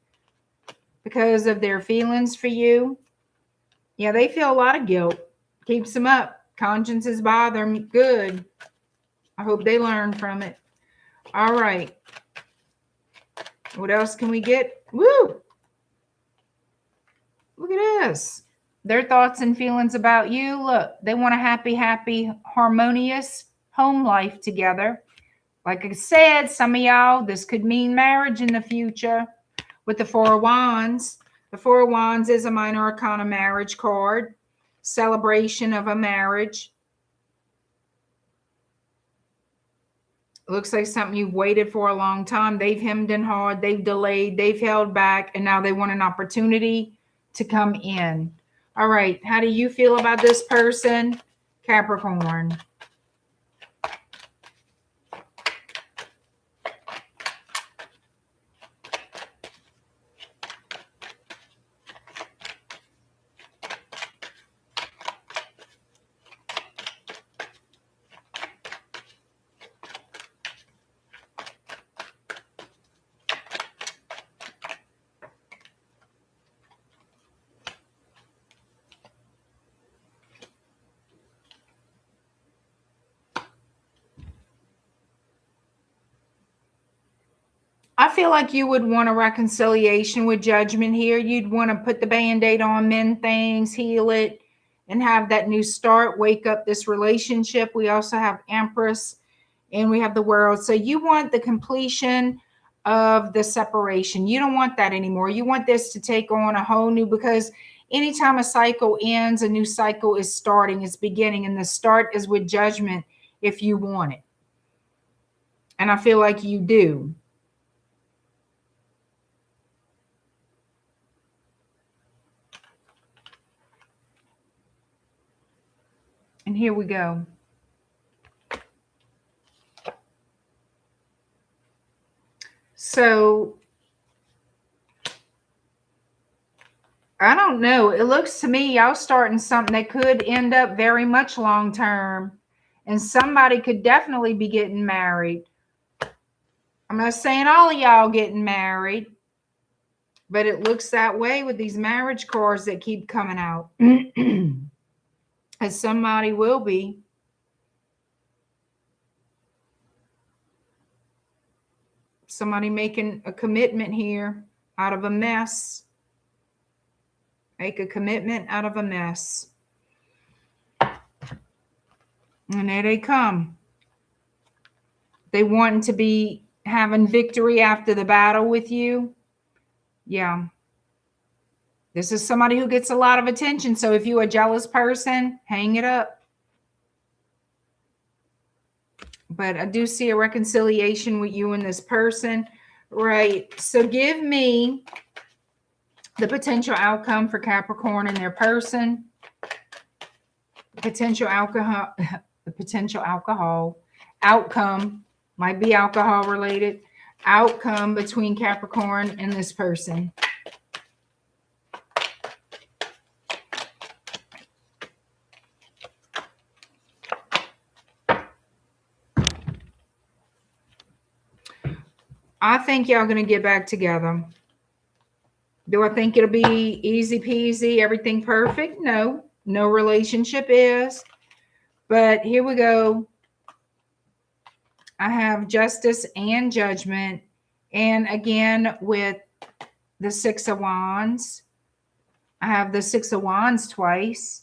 because of their feelings for you. Yeah, they feel a lot of guilt. Keeps them up. Consciences bother them. Good. I hope they learn from it. All right. What else can we get? Woo! Look at this. Their thoughts and feelings about you. Look, they want a happy, harmonious home life together. Like I said, some of y'all, this could mean marriage in the future with the Four of Wands. The Four of Wands is a minor arcana marriage card. Celebration of a marriage. Looks like something you've waited for a long time. They've hemmed and hawed. They've delayed. They've held back. And now they want an opportunity to come in. All right. How do you feel about this person? Capricorn. I feel like you would want a reconciliation with Judgment here. You'd want to put the Band-Aid on, mend things, heal it, and have that new start, wake up this relationship. We also have Empress, and we have the World. So you want the completion of the separation. You don't want that anymore. You want this to take on a whole new, because anytime a cycle ends, a new cycle is starting, it's beginning, and the start is with Judgment if you want it. And I feel like you do. And here we go. So I don't know. It looks to me y'all starting something that could end up very much long term. And somebody could definitely be getting married. I'm not saying all of y'all getting married, but it looks that way with these marriage cards that keep coming out. As somebody will be. Somebody making a commitment here out of a mess. Make a commitment out of a mess. And there they come. They want to be having victory after the battle with you. Yeah. This is somebody who gets a lot of attention. So if you're a jealous person, hang it up. But I do see a reconciliation with you and this person. Right. So give me the potential outcome for Capricorn and their person. Potential alcohol. The potential outcome might be alcohol related. Outcome between Capricorn and this person. I think y'all going to get back together. Do I think it'll be easy peasy, everything perfect? No. No relationship is. But here we go. I have Justice and Judgment. And again, with the Six of Wands. I have the Six of Wands twice.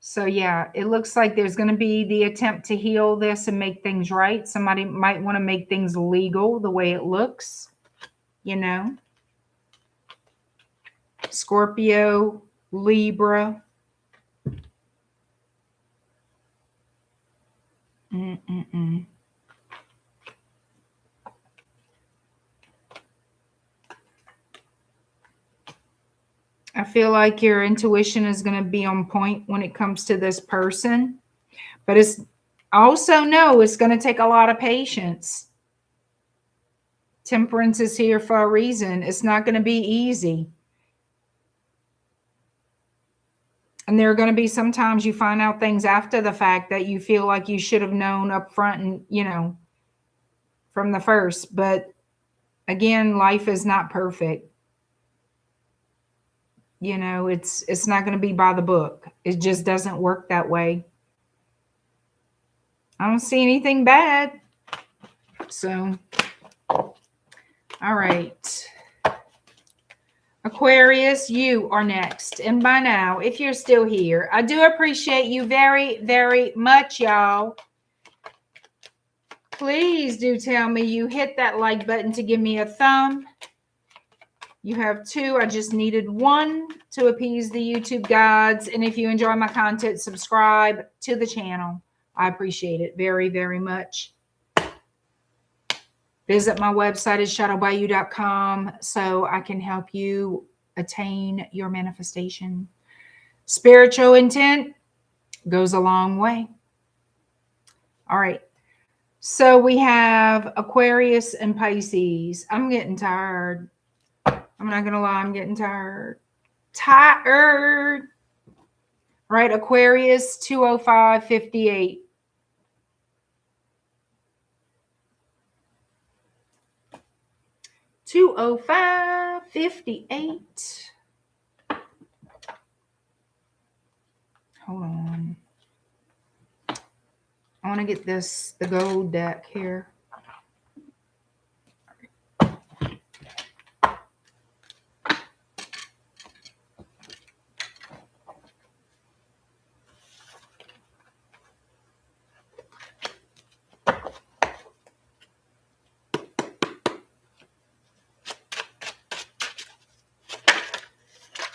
So yeah, it looks like there's going to be the attempt to heal this and make things right. Somebody might want to make things legal the way it looks, you know. Scorpio, Libra. I feel like your intuition is going to be on point when it comes to this person. But it's also know it's going to take a lot of patience. Temperance is here for a reason. It's not going to be easy. And there are going to be sometimes you find out things after the fact that you feel like you should have known up front and, you know, from the first. But again, life is not perfect. You know, it's not going to be by the book. It just doesn't work that way. I don't see anything bad. So, all right. Aquarius, you are next. And by now, if you're still here, I do appreciate you very, very much, y'all. Please do tell me you hit that like button to give me a thumb. You have 2. I just needed 1 to appease the YouTube gods. And if you enjoy my content, subscribe to the channel. I appreciate it very, very much. Visit my website at shadowbayou.com so I can help you attain your manifestation. Spiritual intent goes a long way. All right. So we have Aquarius and Pisces. I'm getting tired. I'm not going to lie. I'm getting tired. Tired. Right. Aquarius 205.58. $205.58. Hold on. I want to get the gold deck here.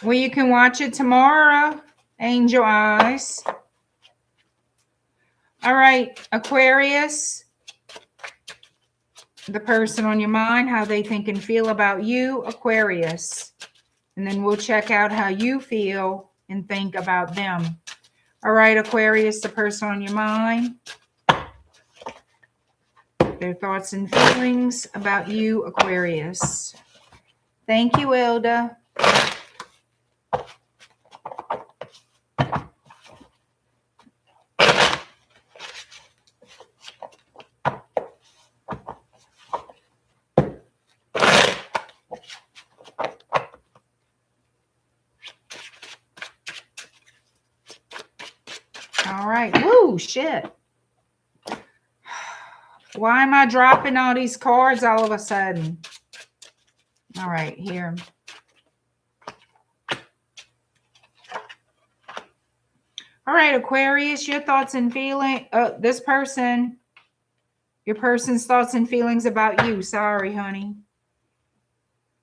Well, you can watch it tomorrow. Angel Eyes. All right, Aquarius. The person on your mind, how they think and feel about you, Aquarius. And then we'll check out how you feel and think about them. All right, Aquarius, the person on your mind. Their thoughts and feelings about you, Aquarius. Thank you, Ilda. All right. Woo, shit. Why am I dropping all these cards all of a sudden? All right, here. All right, Aquarius, your thoughts and feelings. This person, your person's thoughts and feelings about you. Sorry, honey.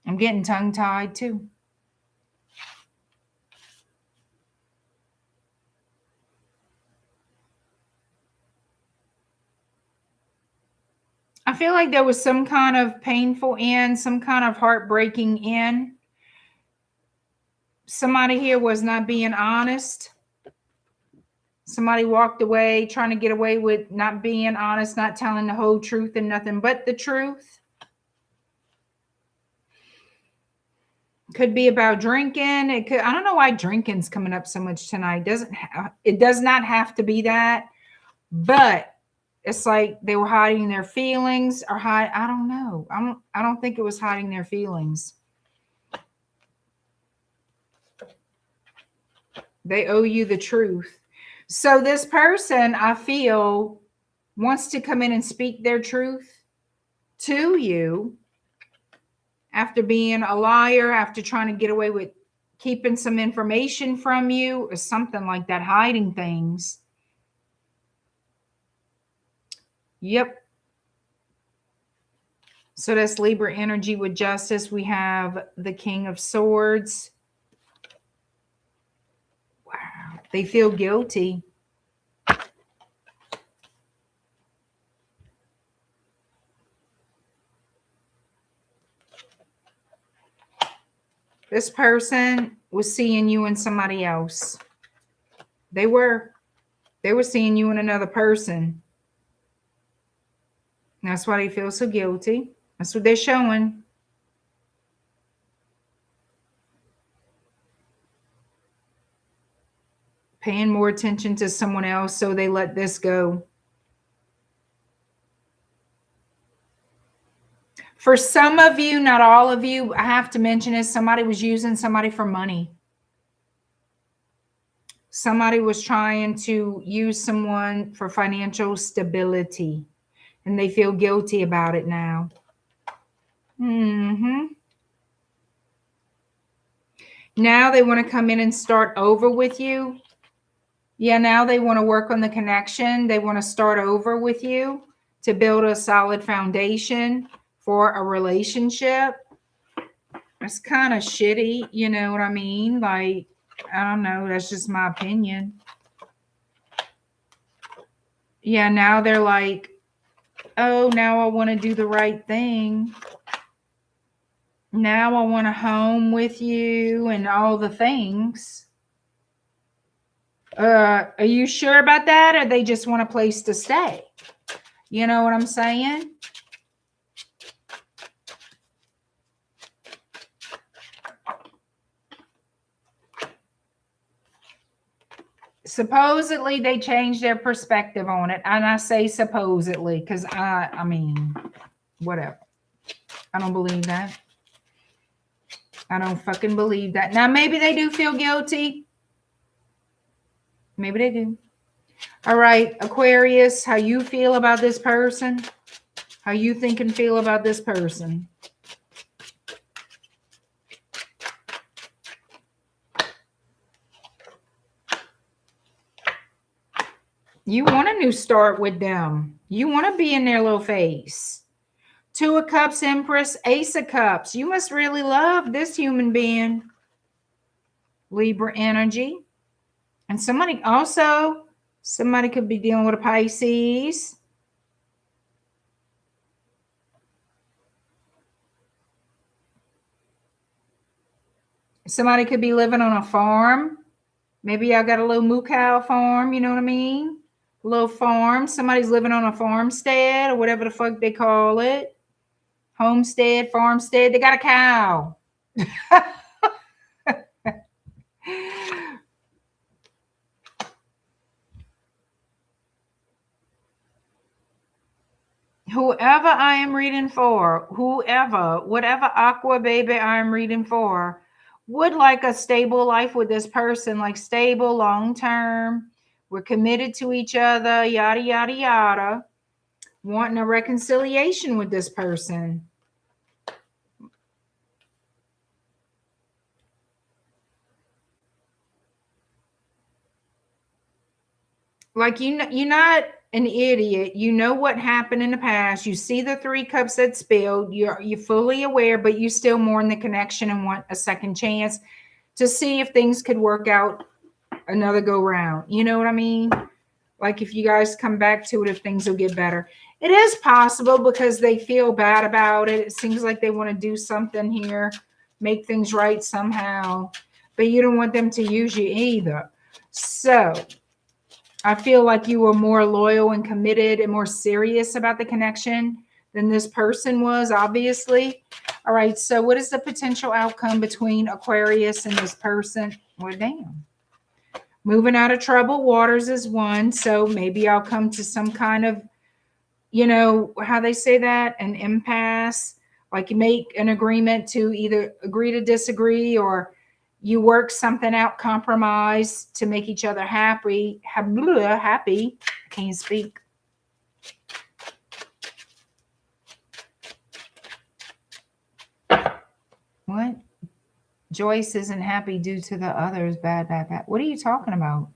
I'm getting tongue-tied too. I feel like there was some kind of painful end, some kind of heartbreaking end. Somebody here was not being honest. Somebody walked away trying to get away with not being honest, not telling the whole truth and nothing but the truth. Could be about drinking. It could. I don't know why drinking's coming up so much tonight. It does not have to be that, but it's like they were hiding their feelings or I don't know. I don't think it was hiding their feelings. They owe you the truth. So this person, I feel, wants to come in and speak their truth to you after being a liar, after trying to get away with keeping some information from you or something like that, hiding things. Yep. So that's Libra energy with justice. We have the King of Swords. Wow. They feel guilty. This person was seeing you and somebody else. They were seeing you and another person. That's why they feel so guilty. That's what they're showing. Paying more attention to someone else, so they let this go. For some of you, not all of you, I have to mention is somebody was using somebody for money. Somebody was trying to use someone for financial stability, and they feel guilty about it now. Now they want to come in and start over with you. Yeah, now they want to work on the connection. They want to start over with you to build a solid foundation for a relationship. It's kind of shitty, you know what I mean? Like, I don't know. That's just my opinion. Yeah, now they're like, oh, now I want to do the right thing. Now I want to home with you and all the things. Are you sure about that? Or they just want a place to stay? You know what I'm saying? Supposedly they changed their perspective on it. And I say supposedly because I mean, whatever. I don't believe that. I don't fucking believe that. Now, maybe they do feel guilty. Maybe they do. All right, Aquarius, how you feel about this person? How you think and feel about this person? You want a new start with them. You want to be in their little face. Two of Cups, Empress, Ace of Cups. You must really love this human being. Libra energy. And somebody could be dealing with a Pisces. Somebody could be living on a farm. Maybe y'all got a little moo cow farm, you know what I mean? A little farm. Somebody's living on a farmstead or whatever the fuck they call it. Homestead, farmstead. They got a cow. Whoever I am reading for, whatever aqua baby I am reading for, would like a stable life with this person, like stable, long-term. We're committed to each other, yada, yada, yada. Wanting a reconciliation with this person. Like, you're not an idiot. You know what happened in the past. You see the 3 cups that spilled. You're fully aware, but you still mourn the connection and want a second chance to see if things could work out another go round. You know what I mean? Like, if you guys come back to it, if things will get better. It is possible because they feel bad about it. It seems like they want to do something here, make things right somehow, but you don't want them to use you either. So I feel like you were more loyal and committed and more serious about the connection than this person was, obviously. All right, so what is the potential outcome between Aquarius and this person? Well, damn. Moving out of troubled waters is one, so maybe I'll come to some kind of, you know, how they say that, an impasse. Like, you make an agreement to either agree to disagree, or you work something out, compromise to make each other happy. Happy. I can't speak. What? Joyce isn't happy due to the others. Bad. What are you talking about?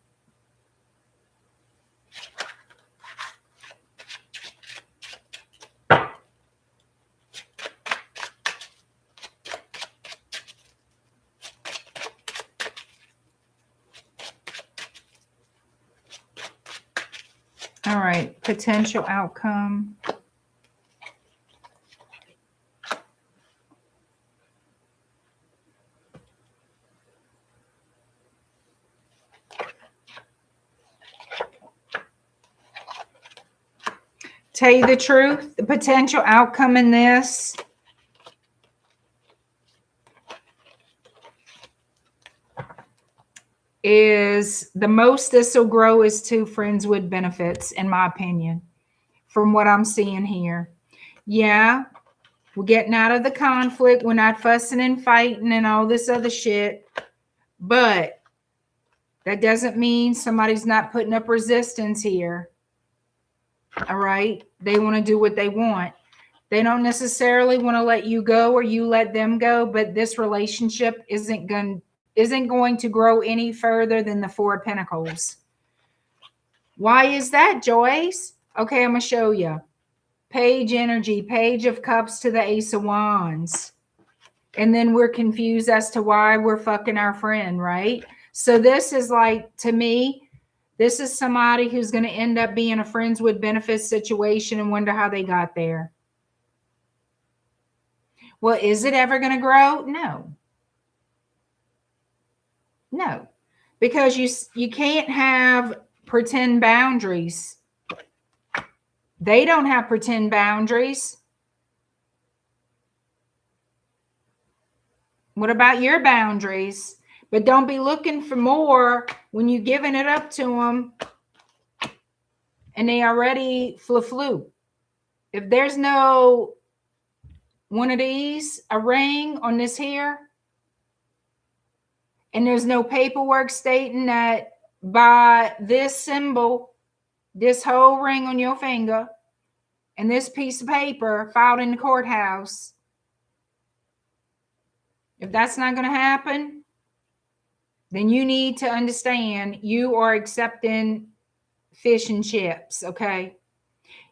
All right, potential outcome. Tell you the truth, the potential outcome in this is the most this will grow is to friends with benefits, in my opinion, from what I'm seeing here. Yeah, we're getting out of the conflict. We're not fussing and fighting and all this other shit. But that doesn't mean somebody's not putting up resistance here. All right? They want to do what they want. They don't necessarily want to let you go or you let them go, but this relationship isn't going to grow any further than the Four of Pentacles. Why is that, Joyce? Okay, I'm going to show you. Page energy, Page of Cups to the Ace of Wands. And then we're confused as to why we're fucking our friend, right? So this is like, to me, this is somebody who's going to end up being a friends with benefits situation and wonder how they got there. Well, is it ever going to grow? No. No. Because you can't have pretend boundaries. They don't have pretend boundaries. What about your boundaries? But don't be looking for more when you're giving it up to them and they already flew. If there's no one of these, a ring on this here, and there's no paperwork stating that by this symbol, this whole ring on your finger, and this piece of paper filed in the courthouse, if that's not going to happen, then you need to understand you are accepting fish and chips, okay?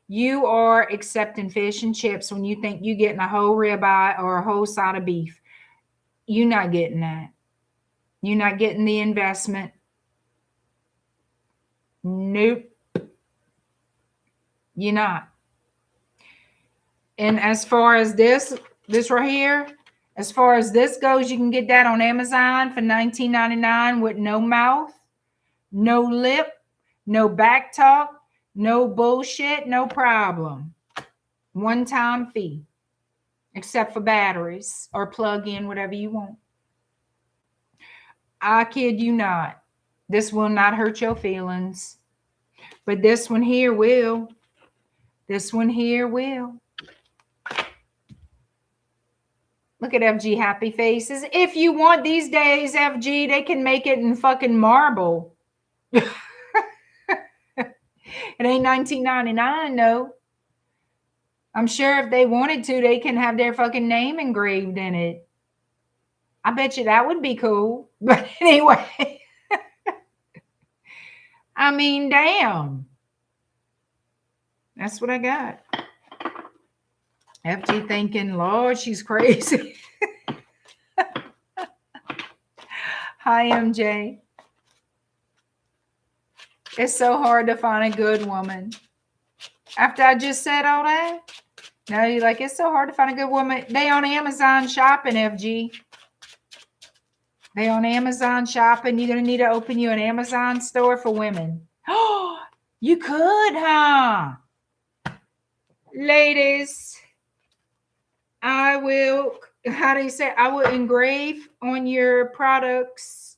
You are accepting fish and chips when you think you're getting a whole ribeye or a whole side of beef. You're not getting that. You're not getting the investment. Nope. You're not. And as far as this right here, as far as this goes, you can get that on Amazon for $19.99 with no mouth, no lip, no back talk, no bullshit, no problem. One-time fee, except for batteries or plug in whatever you want. I kid you not. This will not hurt your feelings. But this one here will. This one here will. Look at FG happy faces. If you want these days, FG, they can make it in fucking marble. It ain't $19.99, no. I'm sure if they wanted to, they can have their fucking name engraved in it. I bet you that would be cool. But anyway, I mean, damn. That's what I got. FG thinking, Lord, she's crazy. Hi, MJ. It's so hard to find a good woman. After I just said all that, now you're like, it's so hard to find a good woman. They on Amazon shopping, FG. They on Amazon shopping. You're going to need to open you an Amazon store for women. Oh, you could, huh? Ladies, I will, how do you say, I will engrave on your products,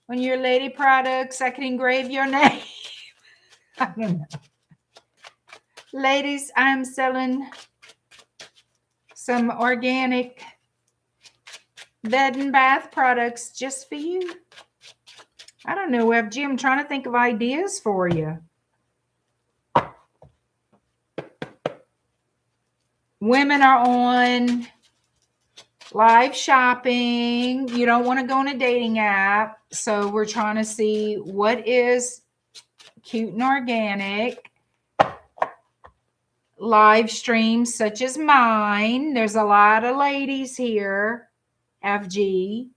on your lady products. I can engrave your name. I don't know. Ladies, I'm selling some organic bed and bath products just for you. I don't know, FG. I'm trying to think of ideas for you. Women are on live shopping. You don't want to go on a dating app. So we're trying to see what is cute and organic. Live streams such as mine. There's a lot of ladies here, FG.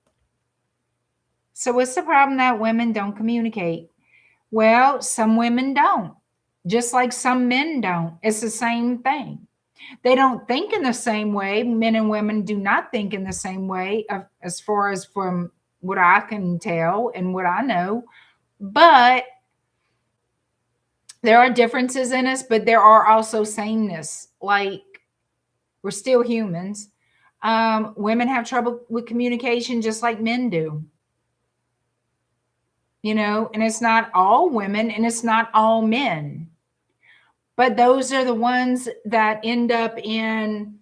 So what's the problem that women don't communicate? Well, some women don't. Just like some men don't. It's the same thing. They don't think in the same way. Men and women do not think in the same way, as far as from what I can tell and what I know. But there are differences in us, but there are also sameness. Like, we're still humans. Women have trouble with communication just like men do. you know, and it's not all women and it's not all men. But those are the ones that end up in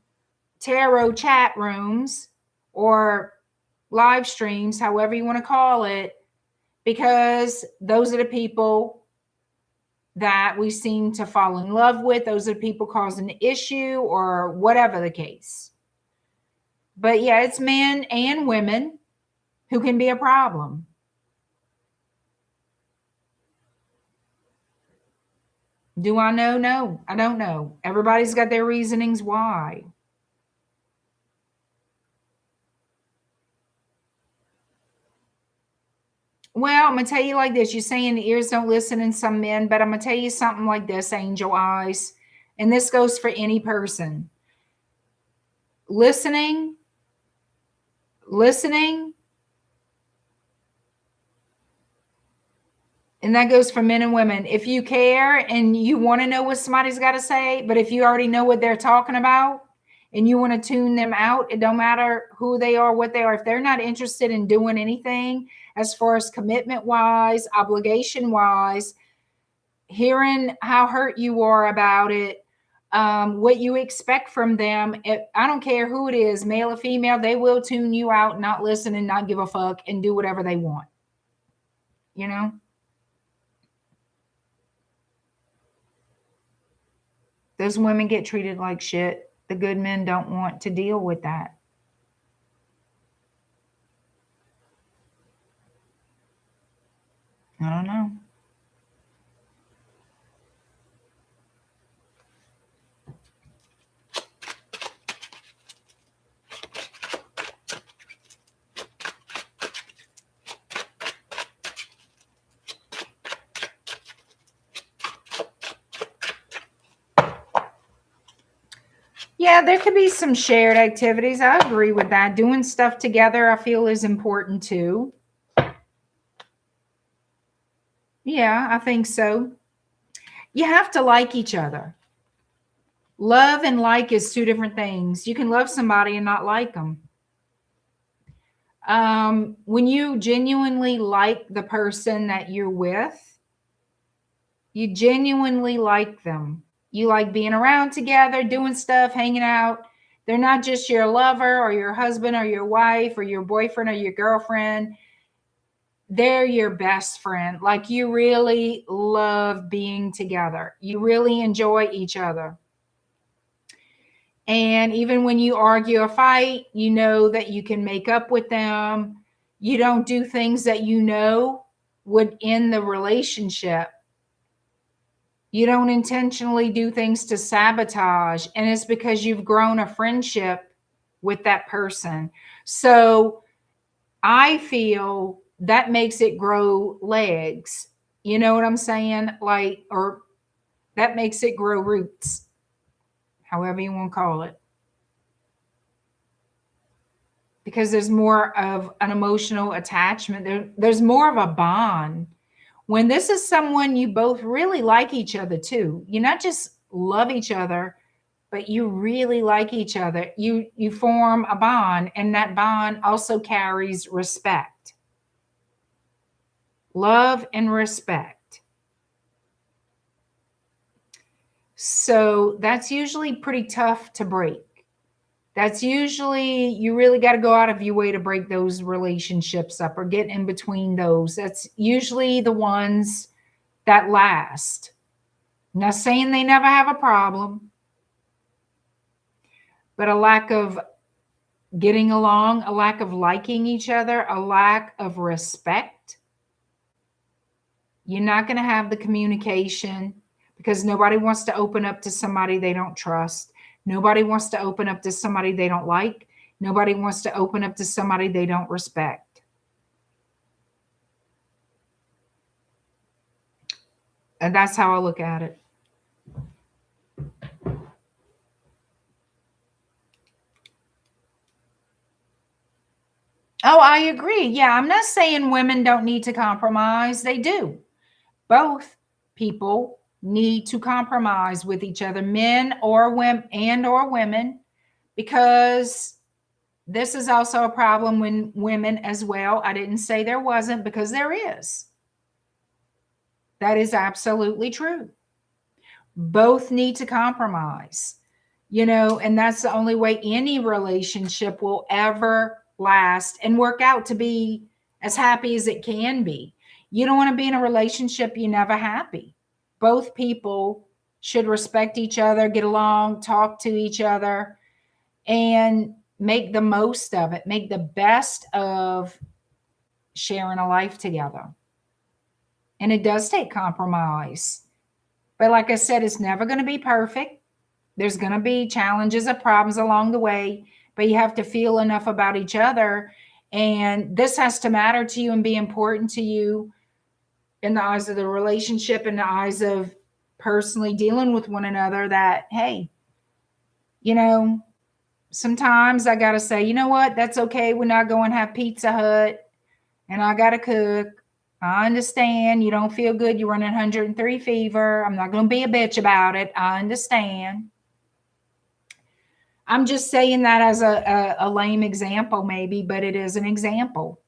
tarot chat rooms or live streams, however you want to call it, because those are the people that we seem to fall in love with. Those are the people causing the issue or whatever the case. But yeah, it's men and women who can be a problem. Do I know? No, I don't know. Everybody's got their reasonings why. Well, I'm going to tell you like this. You're saying the ears don't listen in some men, but I'm going to tell you something like this, Angel Eyes. And this goes for any person. Listening, and that goes for men and women. If you care and you want to know what somebody's got to say, but if you already know what they're talking about and you want to tune them out, it don't matter who they are, what they are. If they're not interested in doing anything as far as commitment wise, obligation wise, hearing how hurt you are about it, what you expect from them, I don't care who it is, male or female, they will tune you out, not listen and not give a fuck and do whatever they want. You know? Those women get treated like shit. The good men don't want to deal with that. I don't know. Yeah, there could be some shared activities. I agree with that. Doing stuff together, I feel, is important too. Yeah, I think so. You have to like each other. Love and like is two different things. You can love somebody and not like them. When you genuinely like the person that you're with, you genuinely like them. You like being around together, doing stuff, hanging out. They're not just your lover or your husband or your wife or your boyfriend or your girlfriend. They're your best friend. Like, you really love being together. You really enjoy each other. And even when you argue or fight, you know that you can make up with them. You don't do things that you know would end the relationship. You don't intentionally do things to sabotage. And it's because you've grown a friendship with that person. So I feel that makes it grow legs. You know what I'm saying? Like, or that makes it grow roots, however you want to call it. Because there's more of an emotional attachment. There's more of a bond. When this is someone you both really like each other too, you not just love each other, but you really like each other. You form a bond, and that bond also carries respect. Love and respect. So that's usually pretty tough to break. That's usually, you really got to go out of your way to break those relationships up or get in between those. That's usually the ones that last. I'm not saying they never have a problem, but a lack of getting along, a lack of liking each other, a lack of respect. You're not going to have the communication because nobody wants to open up to somebody they don't trust. Nobody wants to open up to somebody they don't like. Nobody wants to open up to somebody they don't respect. And that's how I look at it. Oh, I agree. Yeah, I'm not saying women don't need to compromise. They do. Both people need to compromise with each other, men or women, because this is also a problem when women as well. I didn't say there wasn't, because there is. That is absolutely true. Both need to compromise, and that's the only way any relationship will ever last and work out to be as happy as it can be. You don't want to be in a relationship you're never happy. Both people should respect each other, get along, talk to each other, and make the most of it, make the best of sharing a life together. And it does take compromise. But like I said, it's never going to be perfect. There's going to be challenges or problems along the way, but you have to feel enough about each other. And this has to matter to you and be important to you in the eyes of the relationship, in the eyes of personally dealing with one another, that, hey, sometimes I got to say, you know what? That's okay. We're not going to have Pizza Hut and I got to cook. I understand you don't feel good. You're running 103 fever. I'm not going to be a bitch about it. I understand. I'm just saying that as a lame example, maybe, but it is an example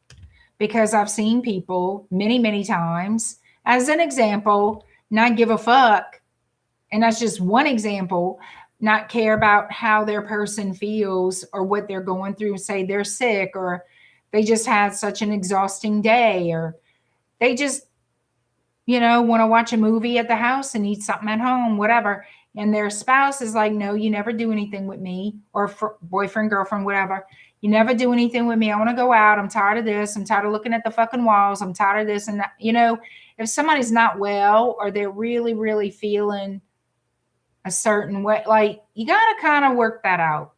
because I've seen people many, many times, as an example, not give a fuck. And that's just one example, not care about how their person feels or what they're going through, say they're sick or they just had such an exhausting day, or they just, want to watch a movie at the house and eat something at home, whatever. And their spouse is like, no, you never do anything with me, or boyfriend, girlfriend, whatever. You never do anything with me. I want to go out. I'm tired of this. I'm tired of looking at the fucking walls. I'm tired of this and that. If somebody's not well or they're really, really feeling a certain way, like, you got to kind of work that out.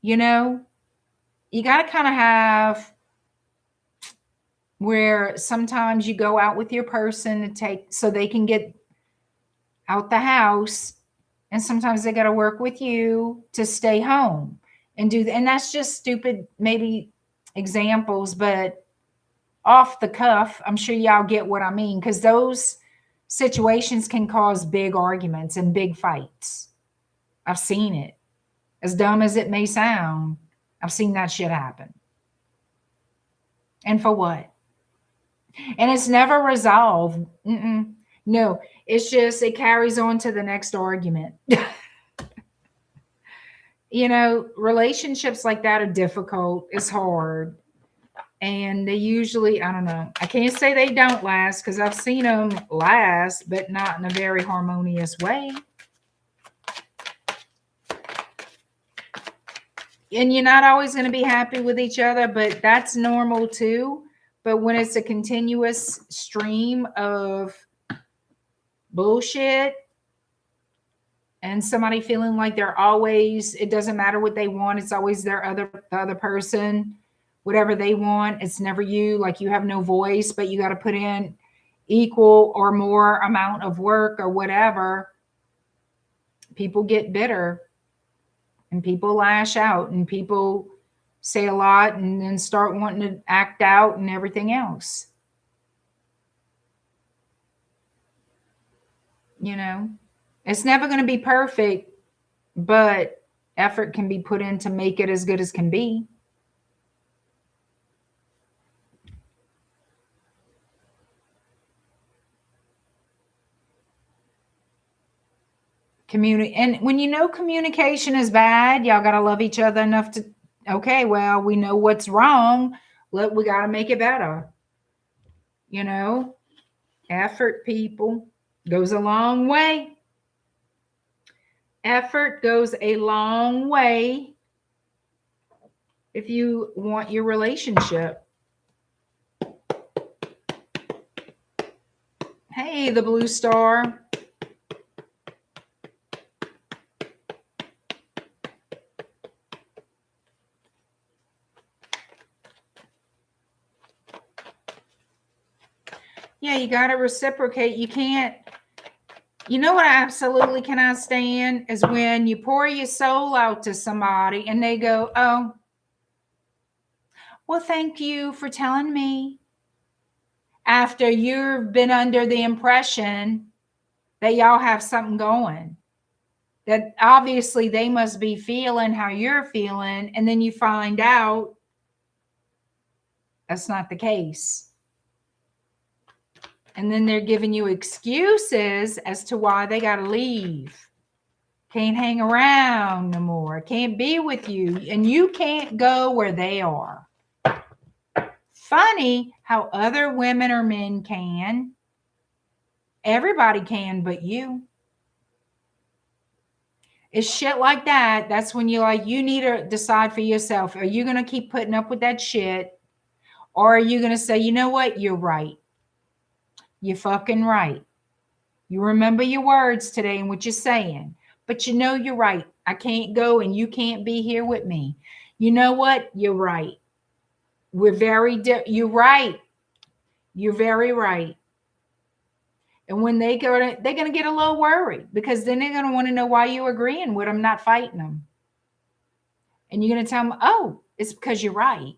You got to kind of have where sometimes you go out with your person so they can get out the house, and sometimes they got to work with you to stay home and and that's just stupid, maybe examples, but off the cuff, I'm sure y'all get what I mean, because those situations can cause big arguments and big fights. I've seen it. As dumb as it may sound, I've seen that shit happen. And for what? And it's never resolved. No, it's just, it carries on to the next argument. Relationships like that are difficult. It's hard. And they usually, I don't know, I can't say they don't last, because I've seen them last, but not in a very harmonious way. And you're not always going to be happy with each other, but that's normal too. But when it's a continuous stream of bullshit and somebody feeling like they're always, it doesn't matter what they want, it's always the other person, whatever they want, it's never you, like you have no voice, but you got to put in equal or more amount of work or whatever, people get bitter and people lash out and people say a lot and then start wanting to act out and everything else. It's never going to be perfect, but effort can be put in to make it as good as can be. And when communication is bad, y'all got to love each other enough to, okay, well, we know what's wrong. We got to make it better. Effort, people, goes a long way. Effort goes a long way if you want your relationship. Hey, the blue star. Yeah, you got to reciprocate. You can't. What I absolutely cannot stand is when you pour your soul out to somebody and they go, oh, well, thank you for telling me. After you've been under the impression that y'all have something going, that obviously they must be feeling how you're feeling, and then you find out that's not the case. And then they're giving you excuses as to why they got to leave. Can't hang around no more. Can't be with you. And you can't go where they are. Funny how other women or men can. Everybody can, but you. It's shit like that. That's when you're like, you need to decide for yourself. Are you going to keep putting up with that shit? Or are you going to say, you know what? You're right. You're fucking right. You remember your words today and what you're saying. But you know you're right. I can't go and you can't be here with me. You know what? You're right. We're you're right. You're very right. And when they're going to get a little worried because then they're going to want to know why you're agreeing with them, not fighting them. And you're going to tell them, oh, it's because you're right.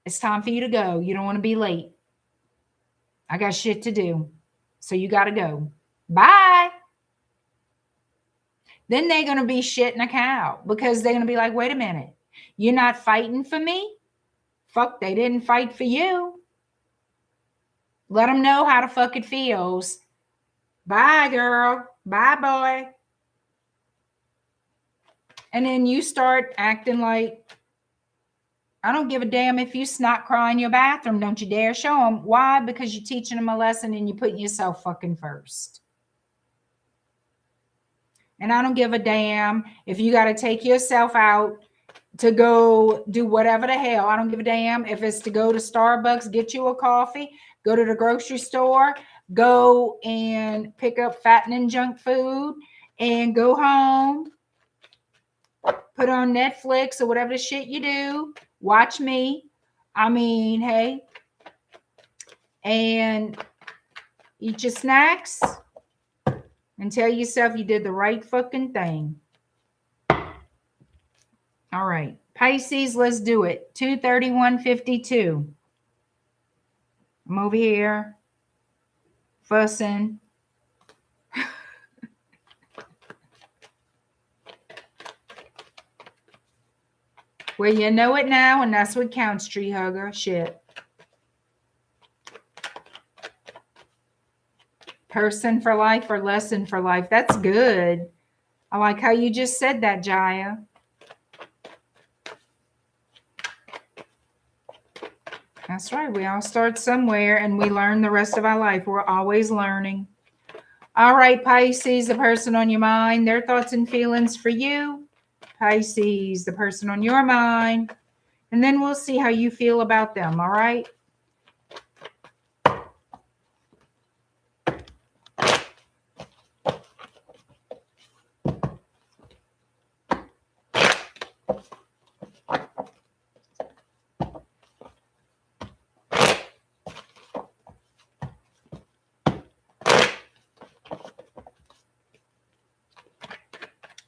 It's time for you to go. You don't want to be late. I got shit to do. So you got to go. Bye. Then they're going to be shitting a cow because they're going to be like, wait a minute. You're not fighting for me? Fuck, they didn't fight for you. Let them know how the fuck it feels. Bye, girl. Bye, boy. And then you start acting like, I don't give a damn if you snot cry in your bathroom. Don't you dare show them. Why? Because you're teaching them a lesson and you're putting yourself fucking first. And I don't give a damn if you got to take yourself out to go do whatever the hell. I don't give a damn if it's to go to Starbucks, get you a coffee, go to the grocery store, go and pick up fattening junk food and go home, put on Netflix or whatever the shit you do. Watch me. I mean, hey, and eat your snacks and tell yourself you did the right fucking thing. All right. Pisces, let's do it. 231.52. I'm over here fussing. Well, you know it now, and that's what counts, tree hugger. Shit. Person for life or lesson for life. That's good. I like how you just said that, Jaya. That's right. We all start somewhere and we learn the rest of our life. We're always learning. All right, Pisces, the person on your mind, their thoughts and feelings for you. Pisces, the person on your mind. And then we'll see how you feel about them. All right.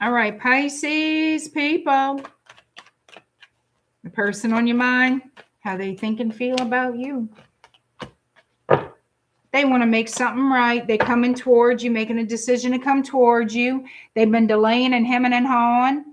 All right, Pisces people, the person on your mind, how they think and feel about you. They want to make something right. They're coming towards you, making a decision to come towards you. They've been delaying and hemming and hawing.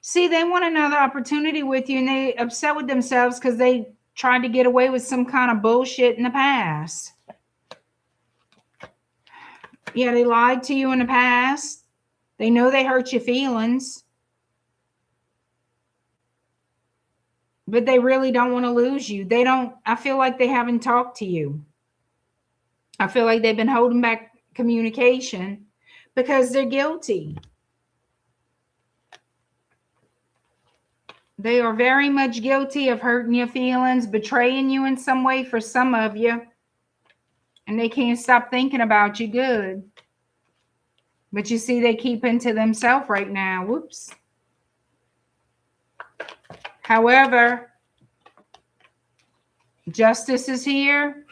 See, they want another opportunity with you, and they upset with themselves because they tried to get away with some kind of bullshit in the past. Yeah, they lied to you in the past. They know they hurt your feelings. But they really don't want to lose you. I feel like they haven't talked to you. I feel like they've been holding back communication because they're guilty. They are very much guilty of hurting your feelings, betraying you in some way for some of you. And they can't stop thinking about you good. But you see, they keep into themselves right now. Whoops. However, justice is here.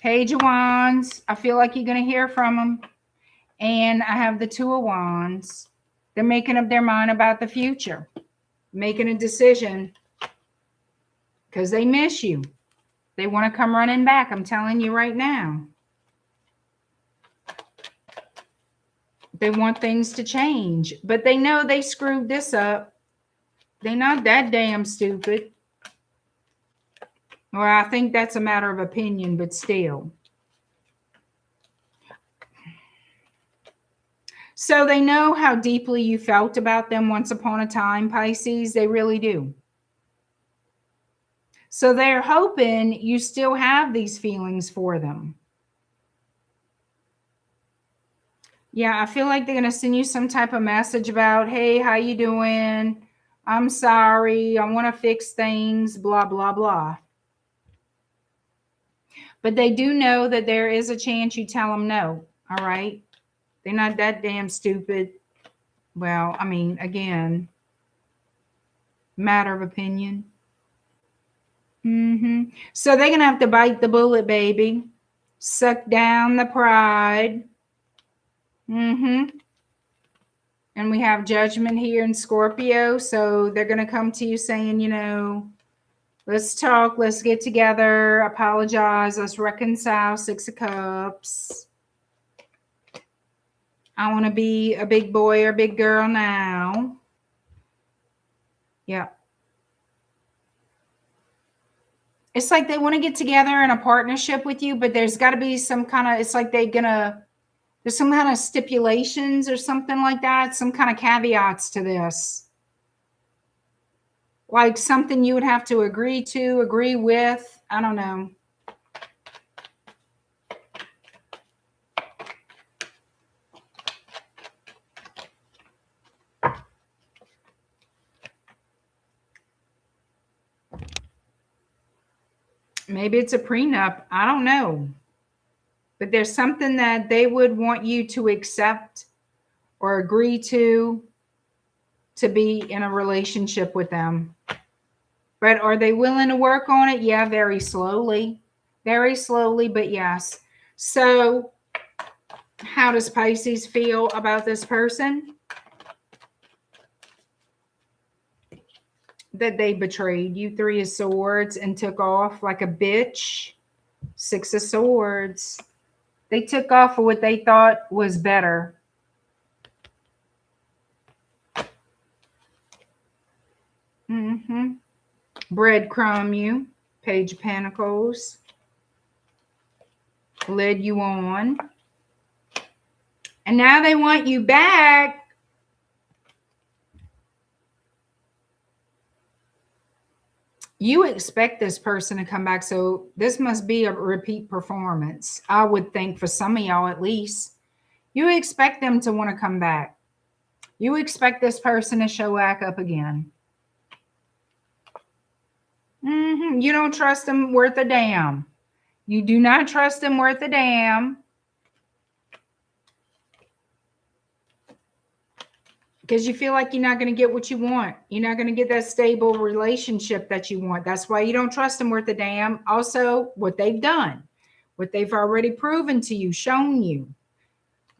Page of Wands. I feel like you're going to hear from them. And I have the Two of Wands. They're making up their mind about the future. Making a decision because they miss you. They want to come running back. I'm telling you right now. They want things to change, but they know they screwed this up. They're not that damn stupid. Well, I think that's a matter of opinion, but still. So they know how deeply you felt about them once upon a time, Pisces. They really do. So they're hoping you still have these feelings for them. Yeah, I feel like they're going to send you some type of message about, hey, how you doing? I'm sorry. I want to fix things, blah, blah, blah. But they do know that there is a chance you tell them no. All right. They're not that damn stupid. Well, I mean, again, matter of opinion. So they're going to have to bite the bullet, baby. Suck down the pride. And we have judgment here in Scorpio. So they're going to come to you saying, you know, let's talk. Let's get together. Apologize. Let's reconcile. Six of Cups. I want to be a big boy or big girl now. Yeah. It's like they want to get together in a partnership with you, but there's got to be some kind of, it's like there's some kind of stipulations or something like that, some kind of caveats to this. Like something you would have to agree with. I don't know. Maybe it's a prenup. I don't know. But there's something that they would want you to accept or agree to be in a relationship with them. But are they willing to work on it? Yeah, very slowly. Very slowly, but yes. So how does Pisces feel about this person? That they betrayed you. Three of Swords and took off like a bitch. Six of Swords. They took off for what they thought was better. Breadcrumb you. Page of Pentacles. Led you on. And now they want you back. You expect this person to come back. So this must be a repeat performance. I would think for some of y'all at least. You expect them to want to come back. You expect this person to show back up again. You don't trust them worth a damn. You do not trust them worth a damn. Because you feel like you're not going to get what you want. You're not going to get that stable relationship that you want. That's why you don't trust them worth a damn. Also, what they've done. What they've already proven to you, shown you.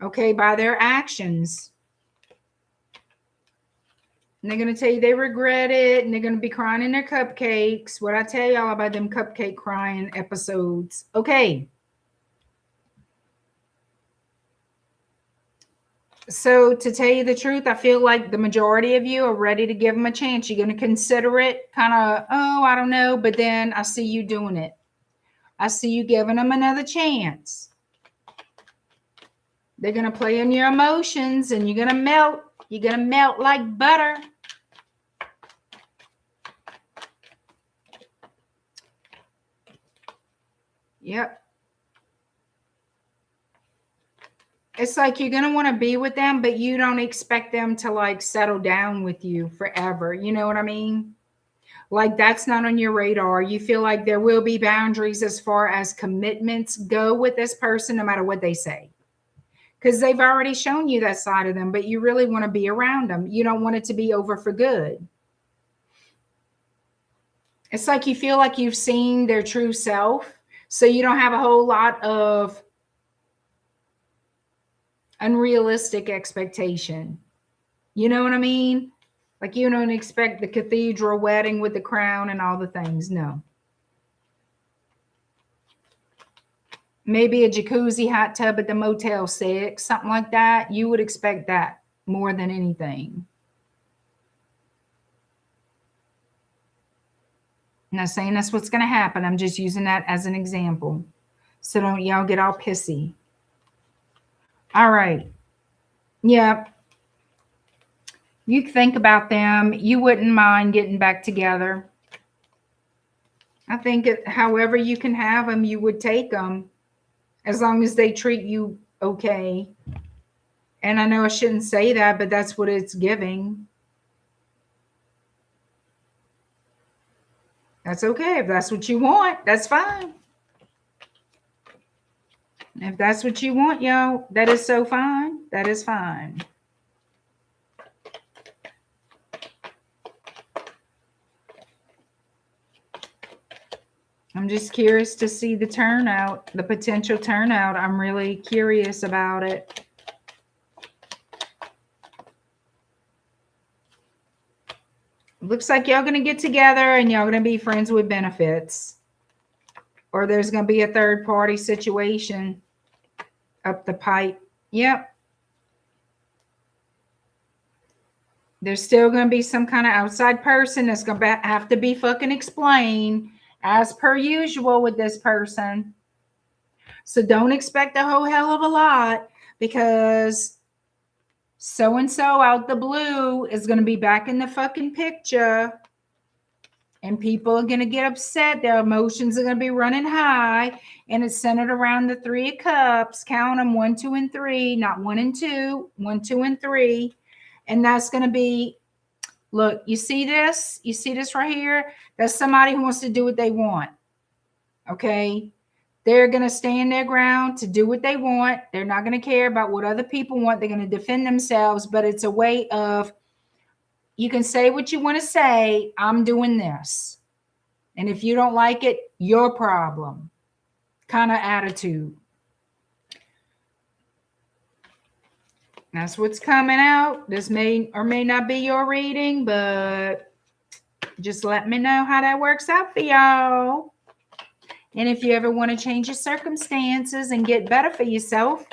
Okay, by their actions. And they're going to tell you they regret it. And they're going to be crying in their cupcakes. What I tell y'all about them cupcake crying episodes. Okay. So to tell you the truth, I feel like the majority of you are ready to give them a chance. You're going to consider it kind of, oh, I don't know. But then I see you doing it. I see you giving them another chance. They're going to play in your emotions and you're going to melt. You're going to melt like butter. Yep. It's like you're going to want to be with them, but you don't expect them to like settle down with you forever. You know what I mean? Like that's not on your radar. You feel like there will be boundaries as far as commitments go with this person, no matter what they say. Because they've already shown you that side of them, but you really want to be around them. You don't want it to be over for good. It's like you feel like you've seen their true self. So you don't have a whole lot of unrealistic expectation. You know what I mean? Like you don't expect the cathedral wedding with the crown and all the things. No. maybe a jacuzzi hot tub at the Motel 6, something like that. You would expect that more than anything. I'm not saying that's what's going to happen. I'm just using that as an example. So don't y'all get all pissy. All right. Yep. You think about them. You wouldn't mind getting back together. I think however you can have them, you would take them. As long as they treat you okay. And I know I shouldn't say that, but that's what it's giving. That's okay. If that's what you want, that's fine. If that's what you want, y'all, that is so fine. That is fine. I'm just curious to see the turnout, the potential turnout. I'm really curious about it. Looks like y'all going to get together and y'all going to be friends with benefits. Or there's going to be a third party situation up the pipe. Yep. There's still going to be some kind of outside person that's going to have to be fucking explained, as per usual with this person. So don't expect a whole hell of a lot, because so-and-so out the blue is going to be back in the fucking picture. And people are going to get upset. Their emotions are going to be running high. And it's centered around the 3 of Cups. Count them, 1, 2, and 3. Not 1 and 2. 1, 2, and 3. And that's going to be, look, you see this? You see this right here? That's somebody who wants to do what they want. Okay? They're going to stand their ground to do what they want. They're not going to care about what other people want. They're going to defend themselves. But it's a way of, you can say what you want to say. I'm doing this. And if you don't like it, your problem. Kind of attitude. That's what's coming out. This may or may not be your reading, but just let me know how that works out for y'all. And if you ever want to change your circumstances and get better for yourself,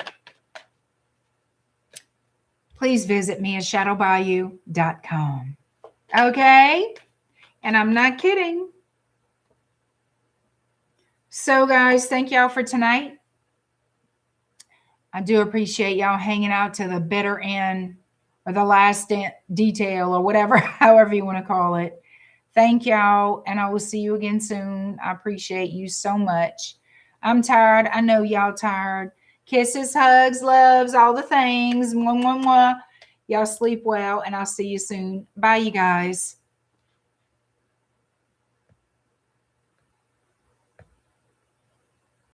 please visit me at shadowbayou.com. Okay? And I'm not kidding. So, guys, thank y'all for tonight. I do appreciate y'all hanging out to the bitter end, or the last detail, or whatever, however you want to call it. Thank y'all, and I will see you again soon. I appreciate you so much. I'm tired. I know y'all tired. Kisses, hugs, loves, all the things. Mwah, mwah, mwah. Y'all sleep well, and I'll see you soon. Bye, you guys.